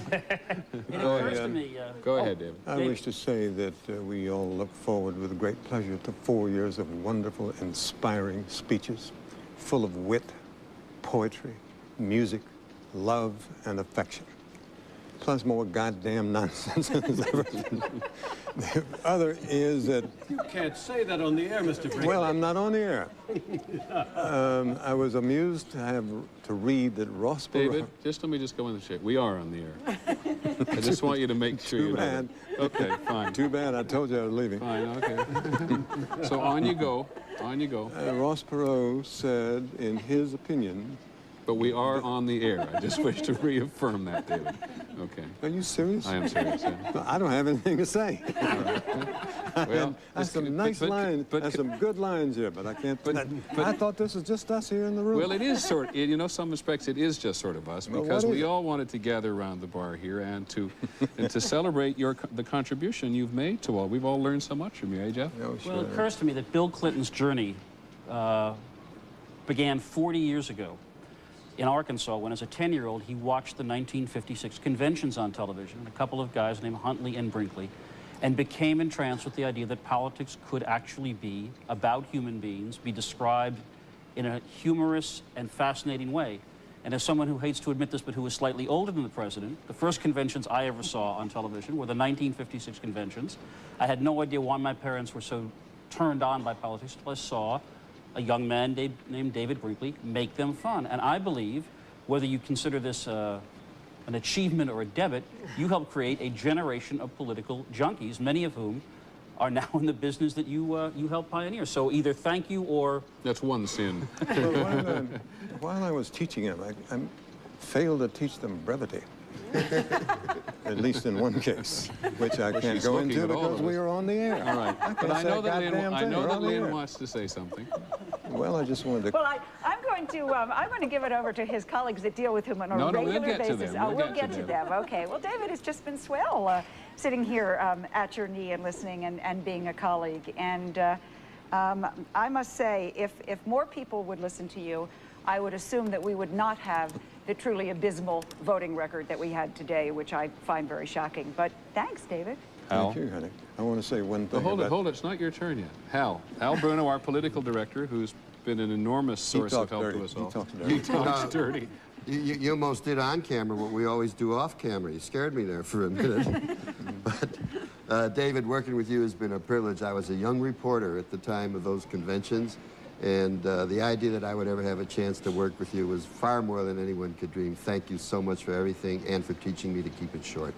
Go ahead, David. I wish to say that we all look forward with great pleasure to 4 years of wonderful, inspiring speeches, full of wit, poetry, music, love, and affection. Plus more goddamn nonsense than has ever been. The other is that... You can't say that on the air, Mr. Brinkley. Well, I'm not on the air. I was amused to have to read that Ross Perot... David, let me go in the shape. We are on the air. I just want you to make sure you know. Too bad. Okay, fine. Too bad. I told you I was leaving. Fine, okay. So on you go. On you go. Ross Perot said, in his opinion... But we are on the air. I just wish to reaffirm that, David. Okay. Are you serious? I am serious, yeah. No, I don't have anything to say. Well, that's some nice lines. That's some good lines here, but I can't. But I thought this was just us here in the room. Well, it is you know, some respects it is just sort of us, because we all wanted to gather around the bar here and to celebrate the contribution you've made to all. We've all learned so much from you, eh, Jeff? Oh, sure. Well, it occurs to me that Bill Clinton's journey began 40 years ago in Arkansas, when as a 10-year-old he watched the 1956 conventions on television, a couple of guys named Huntley and Brinkley, and became entranced with the idea that politics could actually be about human beings, be described in a humorous and fascinating way. And as someone who hates to admit this, but who is slightly older than the president, the first conventions I ever saw on television were the 1956 conventions. I had no idea why my parents were so turned on by politics until I saw a young man named David Brinkley make them fun. And I believe, whether you consider this an achievement or a debit, you helped create a generation of political junkies, many of whom are now in the business that you helped pioneer. So either thank you or... That's one sin. Well, while I was teaching them, I failed to teach them brevity. At least in one case, which I can't go into because we are on the air. All right. But I know that Lynn wants to say something. Well, I just wanted to... Well, I'm going to give it over to his colleagues that deal with him on a regular basis. We'll get to them. Okay. Well, David, it's just been swell sitting here at your knee and listening and being a colleague. And I must say, if more people would listen to you, I would assume that we would not have the truly abysmal voting record that we had today, which I find very shocking. But thanks, David. Hal. Thank you, honey. I want to say one thing. Hold it. It's not your turn yet. Hal Bruno, our political director, who's been an enormous source of help to us all. He talks dirty. You almost did on camera what we always do off camera. You scared me there for a minute. But David, working with you has been a privilege. I was a young reporter at the time of those conventions, and the idea that I would ever have a chance to work with you was far more than anyone could dream. Thank you so much for everything and for teaching me to keep it short.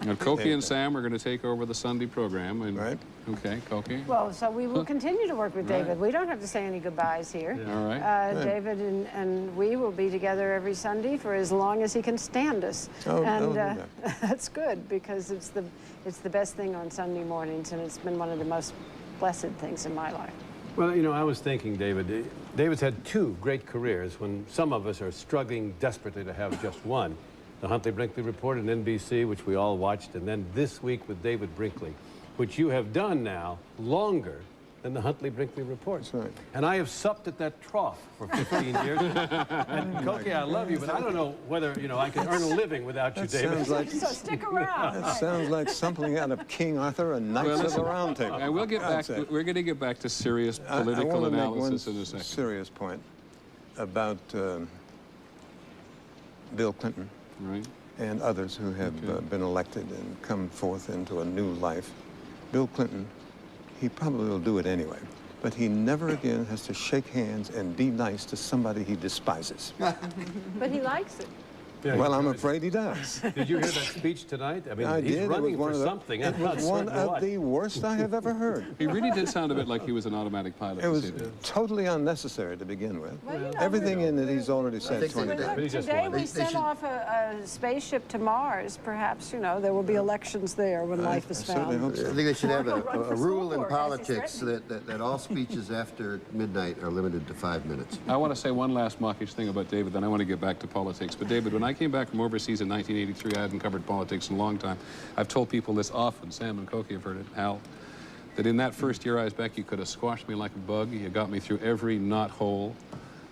Now, Koki and Sam are going to take over the Sunday program. And, right. Okay, Koki. Well, so we will continue to work with David. We don't have to say any goodbyes here. Yeah. All right. David and we will be together every Sunday for as long as he can stand us. That's good, because it's the best thing on Sunday mornings, and it's been one of the most blessed things in my life. Well, you know, I was thinking, David's had two great careers when some of us are struggling desperately to have just one. The Huntley Brinkley Report on NBC, which we all watched, and then This Week with David Brinkley, which you have done now longer than the Huntley Brinkley Report. That's right. And I have supped at that trough for 15 years. And Koki, I love you, but I don't know whether, you know, I can earn a living without you, David. So stick around. That sounds like something out of King Arthur and Knights of the Round Table. And we'll get back. We're going to get back to serious political analysis in a second. Serious point about Bill Clinton. Right. And others who have been elected and come forth into a new life. Bill Clinton, he probably will do it anyway, but he never again has to shake hands and be nice to somebody he despises. But he likes it. Yeah, well, I'm afraid he does. Did you hear that speech tonight? I mean, I he's did. running for something. It was one of the worst I have ever heard. He really did sound a bit like he was an automatic pilot. It was totally unnecessary to begin with. Well, you know, everything in it he's already said 20 times. Today we sent off a spaceship to Mars. Perhaps, you know, there will be elections there when life is found. I think they should have a rule in politics that all speeches after midnight are limited to 5 minutes. I want to say one last mawkish thing about David, then I want to get back to politics. But David, when I came back from overseas in 1983, I hadn't covered politics in a long time. I've told people this often, Sam and Koki have heard it, Hal, that in that first year I was back, you could have squashed me like a bug. You got me through every knothole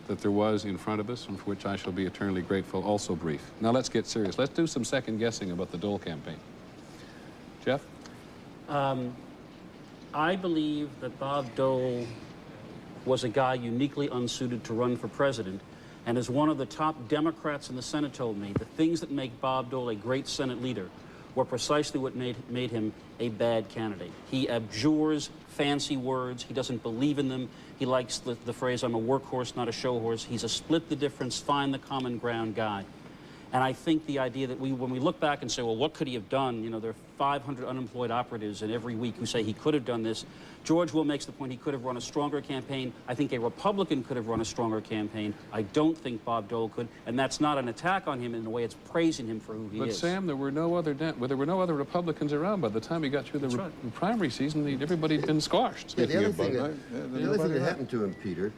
that there was in front of us, and for which I shall be eternally grateful. Also brief. Now let's get serious. Let's do some second guessing about the Dole campaign. Jeff? I believe that Bob Dole was a guy uniquely unsuited to run for president. And as one of the top Democrats in the Senate told me, the things that make Bob Dole a great Senate leader were precisely what made him a bad candidate. He abjures fancy words. He doesn't believe in them. He likes the phrase, I'm a workhorse, not a show horse. He's a split the difference, find the common ground guy. And I think the idea that when we look back and say, well, what could he have done? You know, there are 500 unemployed operatives in every week who say he could have done this. George Will makes the point he could have run a stronger campaign. I think a Republican could have run a stronger campaign. I don't think Bob Dole could, and that's not an attack on him in a way. It's praising him for who he is. But Sam, there were no other Republicans around by the time he got through the primary season. Everybody had been squashed. Yeah, the other thing that happened to him, Peter,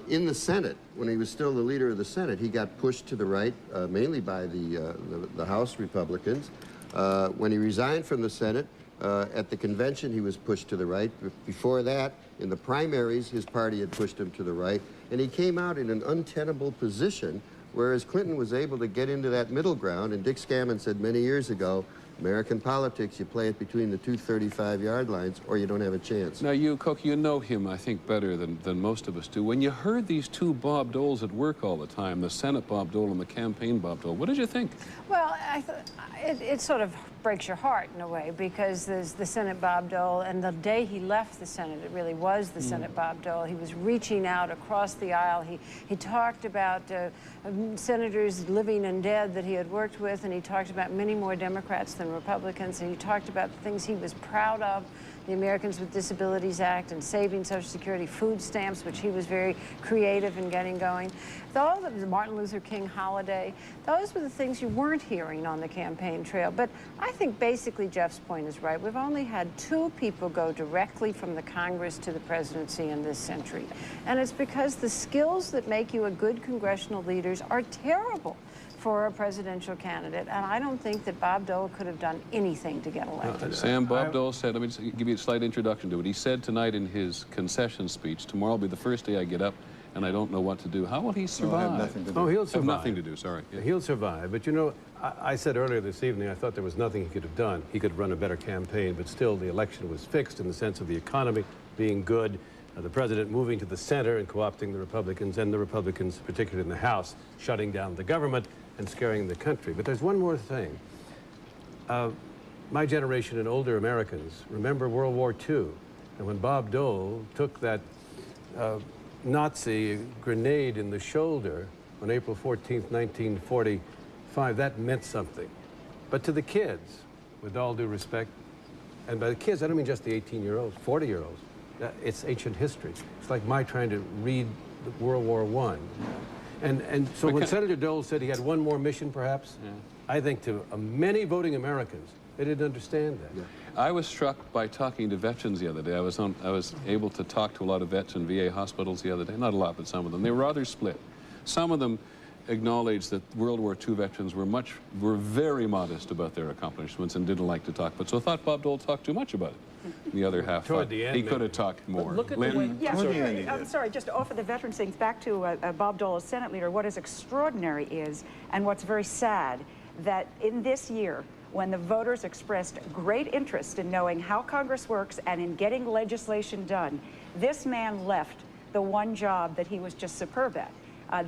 in the Senate, when he was still the leader of the Senate, he got pushed to the right, mainly by the House Republicans. When he resigned from the Senate, at the convention, he was pushed to the right. Before that, in the primaries, his party had pushed him to the right. And he came out in an untenable position, whereas Clinton was able to get into that middle ground. And Dick Scammon said many years ago, American politics, you play it between the two 35-yard lines, or you don't have a chance. Now, you, Koki, you know him, I think, better than most of us do. When you heard these two Bob Doles at work all the time, the Senate Bob Dole and the campaign Bob Dole, what did you think? Well, it sort of breaks your heart in a way, because there's the Senate Bob Dole, and the day he left the Senate, it really was the Senate Bob Dole. He was reaching out across the aisle. He talked about senators living and dead that he had worked with, and he talked about many more Democrats than Republicans, and he talked about the things he was proud of the Americans with Disabilities Act and saving Social Security food stamps, which he was very creative in getting going. All of the Martin Luther King holiday, those were the things you weren't hearing on the campaign trail. But I think basically Jeff's point is right. We've only had 2 people go directly from the Congress to the presidency in this century. And it's because the skills that make you a good congressional leader are terrible for a presidential candidate, and I don't think that Bob Dole could have done anything to get elected. Sam, Bob Dole said, let me just give you a slight introduction to it. He said tonight in his concession speech, tomorrow will be the first day I get up and I don't know what to do. How will he survive? He'll have nothing to do. Oh, he'll survive. Have nothing to do, sorry. Yeah. He'll survive, but you know, I said earlier this evening I thought there was nothing he could have done. He could run a better campaign, but still the election was fixed in the sense of the economy being good, the president moving to the center and co-opting the Republicans, and the Republicans, particularly in the House, shutting down the government and scaring the country. But there's one more thing. My generation and older Americans remember World War II, and when Bob Dole took that Nazi grenade in the shoulder on April 14th, 1945, that meant something. But to the kids, with all due respect, and by the kids, I don't mean just the 18-year-olds, 40-year-olds, it's ancient history. It's like my trying to read World War I. And so when Senator Dole said he had one more mission, perhaps, I think to many voting Americans, they didn't understand that. Yeah. I was struck by talking to veterans the other day. I was able to talk to a lot of vets in VA hospitals the other day. Not a lot, but some of them. They were rather split. Some of them acknowledged that World War II veterans were very modest about their accomplishments and didn't like to talk. But so thought Bob Dole talked too much about it. The other half thought he could have talked more. Look at the way, yes, I'm sorry, just to offer the veterans things back to Bob Dole as Senate leader. What is extraordinary is, and what's very sad, that in this year, when the voters expressed great interest in knowing how Congress works and in getting legislation done, this man left the one job that he was just superb at.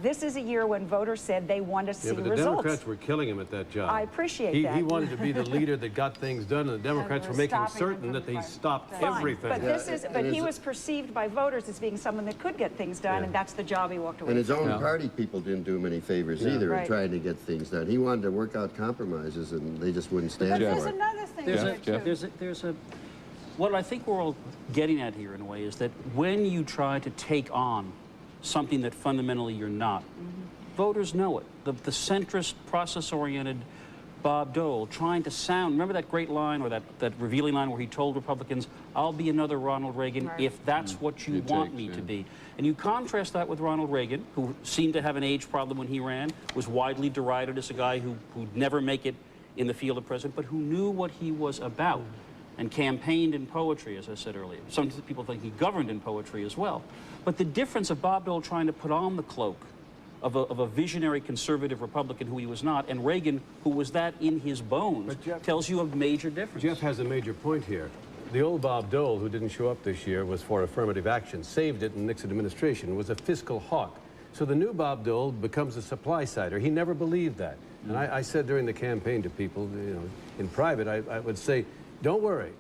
This is a year when voters said they want to see but the results. Democrats were killing him at that job. I appreciate that. He wanted to be the leader that got things done, and the Democrats were making certain that he stopped everything. But but he was perceived by voters as being someone that could get things done, and that's the job he walked away from. And his own party people didn't do him any favors either in trying to get things done. He wanted to work out compromises, and they just wouldn't stand for it. There's another thing. What I think we're all getting at here in a way is that when you try to take on something that fundamentally you're not, voters know it. The centrist, process-oriented Bob Dole trying to sound, remember that great line, or that revealing line where he told Republicans, I'll be another Ronald Reagan if that's what you want me to be. And you contrast that with Ronald Reagan, who seemed to have an age problem when he ran, was widely derided as a guy who'd never make it in the field of president, but who knew what he was about and campaigned in poetry, as I said earlier. Some people think he governed in poetry as well. But the difference of Bob Dole trying to put on the cloak of a visionary conservative Republican who he was not, and Reagan, who was that in his bones, tells you a major difference. Jeff has a major point here. The old Bob Dole, who didn't show up this year, was for affirmative action, saved it in the Nixon administration, was a fiscal hawk. So the new Bob Dole becomes a supply-sider. He never believed that. And I said during the campaign to people, in private, I would say, don't worry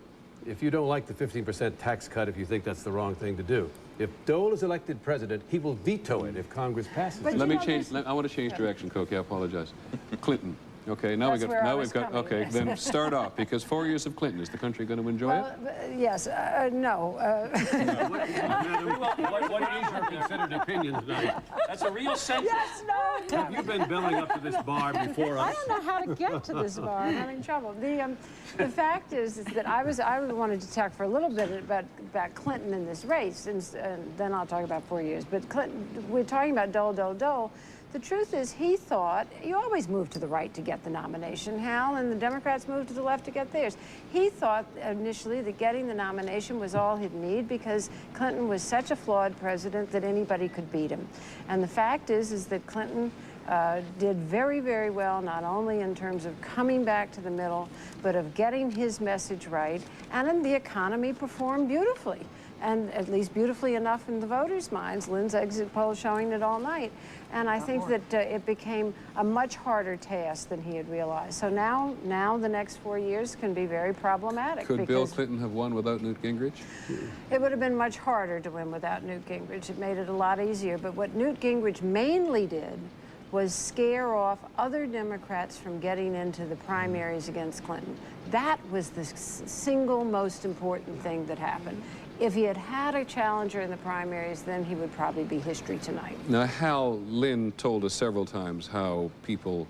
if you don't like the 15% tax cut, if you think that's the wrong thing to do. If Dole is elected president, he will veto it if Congress passes it. Let me change. I want to change direction, Cokie. I apologize. Clinton. Okay, now we've got. Okay, then start off, because 4 years of Clinton, is the country going to enjoy it? Yes, no. What is your considered opinion tonight? That's a real sentence. Yes, no. Have you been belling up to this bar before us? I don't know how to get to this bar. I'm having trouble. The fact is that I wanted to talk for a little bit about Clinton in this race, and then I'll talk about 4 years. But Clinton, we're talking about Dole. The truth is, he thought, you always move to the right to get the nomination, Hal, and the Democrats moved to the left to get theirs. He thought initially that getting the nomination was all he'd need because Clinton was such a flawed president that anybody could beat him. And the fact is that Clinton did very, very well, not only in terms of coming back to the middle, but of getting his message right, and then the economy performed beautifully. And at least beautifully enough in the voters' minds. Lynn's exit poll showing it all night. And I think that it became a much harder task than he had realized. So now the next 4 years can be very problematic. Could Bill Clinton have won without Newt Gingrich? It would have been much harder to win without Newt Gingrich. It made it a lot easier. But what Newt Gingrich mainly did was scare off other Democrats from getting into the primaries against Clinton. That was the single most important thing that happened. If he had had a challenger in the primaries, then he would probably be history tonight. Now, Hal Lynn told us several times how people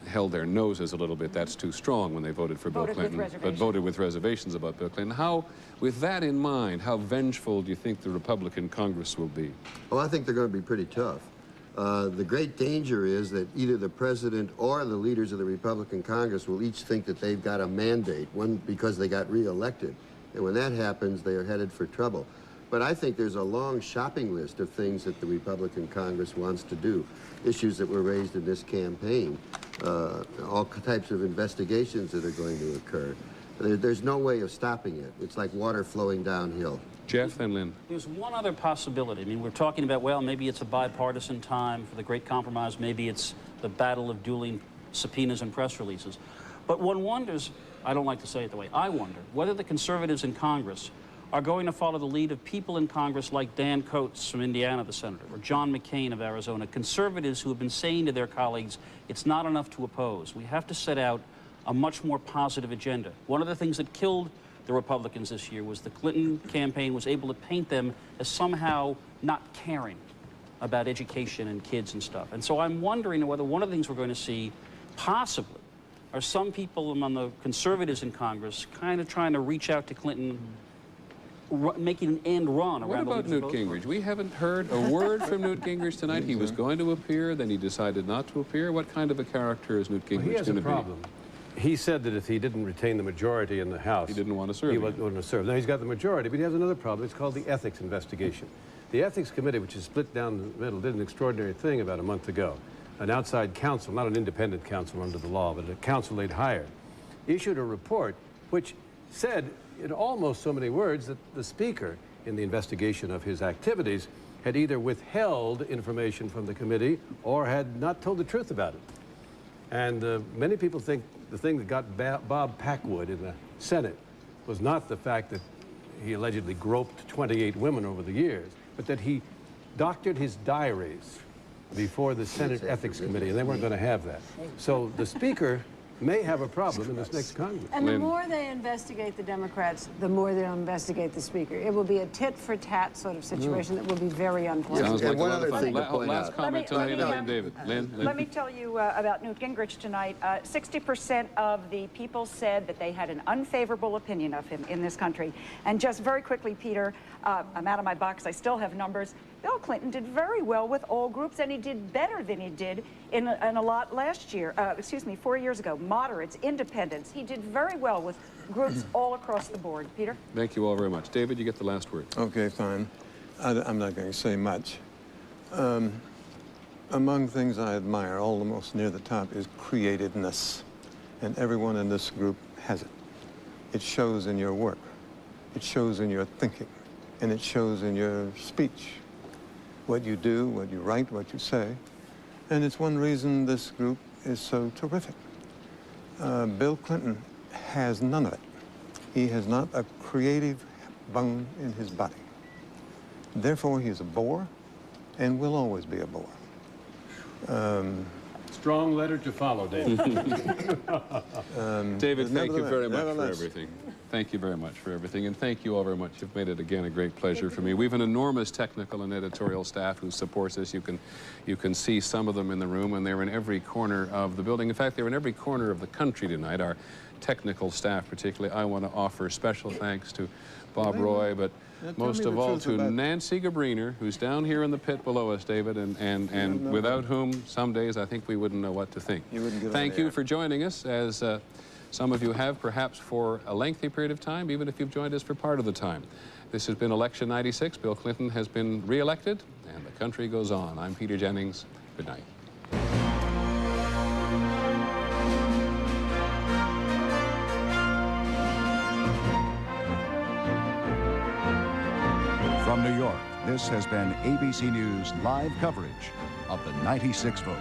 held their noses a little bit. That's too strong when they voted for Bill Clinton, but voted with reservations about Bill Clinton. How, with that in mind, how vengeful do you think the Republican Congress will be? Oh, I think they're going to be pretty tough. The great danger is that either the president or the leaders of the Republican Congress will each think that they've got a mandate, one because they got reelected. And when that happens, they are headed for trouble. But I think there's a long shopping list of things that the Republican Congress wants to do, issues that were raised in this campaign, all types of investigations that are going to occur. There's no way of stopping it. It's like water flowing downhill. Jeff, then Lynn. There's one other possibility. I mean, we're talking about, well, maybe it's a bipartisan time for the great compromise. Maybe it's the battle of dueling subpoenas and press releases. But one wonders, I don't like to say it the way, I wonder whether the conservatives in Congress are going to follow the lead of people in Congress like Dan Coates from Indiana, the senator, or John McCain of Arizona, conservatives who have been saying to their colleagues, it's not enough to oppose. We have to set out a much more positive agenda. One of the things that killed the Republicans this year was the Clinton campaign was able to paint them as somehow not caring about education and kids and stuff. And so I'm wondering whether one of the things we're going to see, possibly, are some people among the conservatives in Congress kind of trying to reach out to Clinton, making an end run around. What about Newt Gingrich? We haven't heard a word from Newt Gingrich tonight. He was going to appear, then he decided not to appear. What kind of a character is Newt Gingrich going to be? He has a problem. He said that if he didn't retain the majority in the House, he didn't want to serve. He wouldn't want to serve. Now he's got the majority, but he has another problem. It's called the ethics investigation. The ethics committee, which is split down the middle, did an extraordinary thing about a month ago. An outside counsel, not an independent counsel under the law, but a counsel they'd hired, issued a report which said in almost so many words that the Speaker, in the investigation of his activities, had either withheld information from the committee or had not told the truth about it. And many people think the thing that got Bob Packwood in the Senate was not the fact that he allegedly groped 28 women over the years, but that he doctored his diaries before the Senate Ethics Committee, and they weren't going to have that. So the Speaker may have a problem in this next Congress. And the more they investigate the Democrats, the more they'll investigate the Speaker. It will be a tit-for-tat sort of situation that will be very unpleasant. Sounds like one other thing to point last out. comment tonight, and then David. Lynn? Let me tell you about Newt Gingrich tonight. 60% of the people said that they had an unfavorable opinion of him in this country. And just very quickly, Peter, I'm out of my box. I still have numbers. Bill Clinton did very well with all groups, and he did better than he did in a lot last year, 4 years ago. Moderates, independents. He did very well with groups all across the board. Peter? Thank you all very much. David, you get the last word. Okay, fine. I'm not going to say much. Among things I admire almost near the top is creativeness. And everyone in this group has it. It shows in your work. It shows in your thinking. And it shows in your speech. What you do, what you write, what you say. And it's one reason this group is so terrific. Bill Clinton has none of it. He has not a creative bone in his body. Therefore, he is a bore and will always be a bore. Strong letter to follow, David. David, thank you very much for everything. Thank you very much for everything, and thank you all very much. You've made it, again, a great pleasure for me. We have an enormous technical and editorial staff who supports us. You can see some of them in the room, and they're in every corner of the building. In fact, they're in every corner of the country tonight, our technical staff particularly. I want to offer special thanks to Bob Roy, but most of all to Nancy Gabriner, who's down here in the pit below us, David, and without whom some days I think we wouldn't know what to think. Thank you for joining us, as some of you have perhaps for a lengthy period of time, even if you've joined us for part of the time. This has been Election 96. Bill Clinton has been re-elected, and the country goes on. I'm Peter Jennings. Good night. From New York, this has been ABC News live coverage of the 96th vote.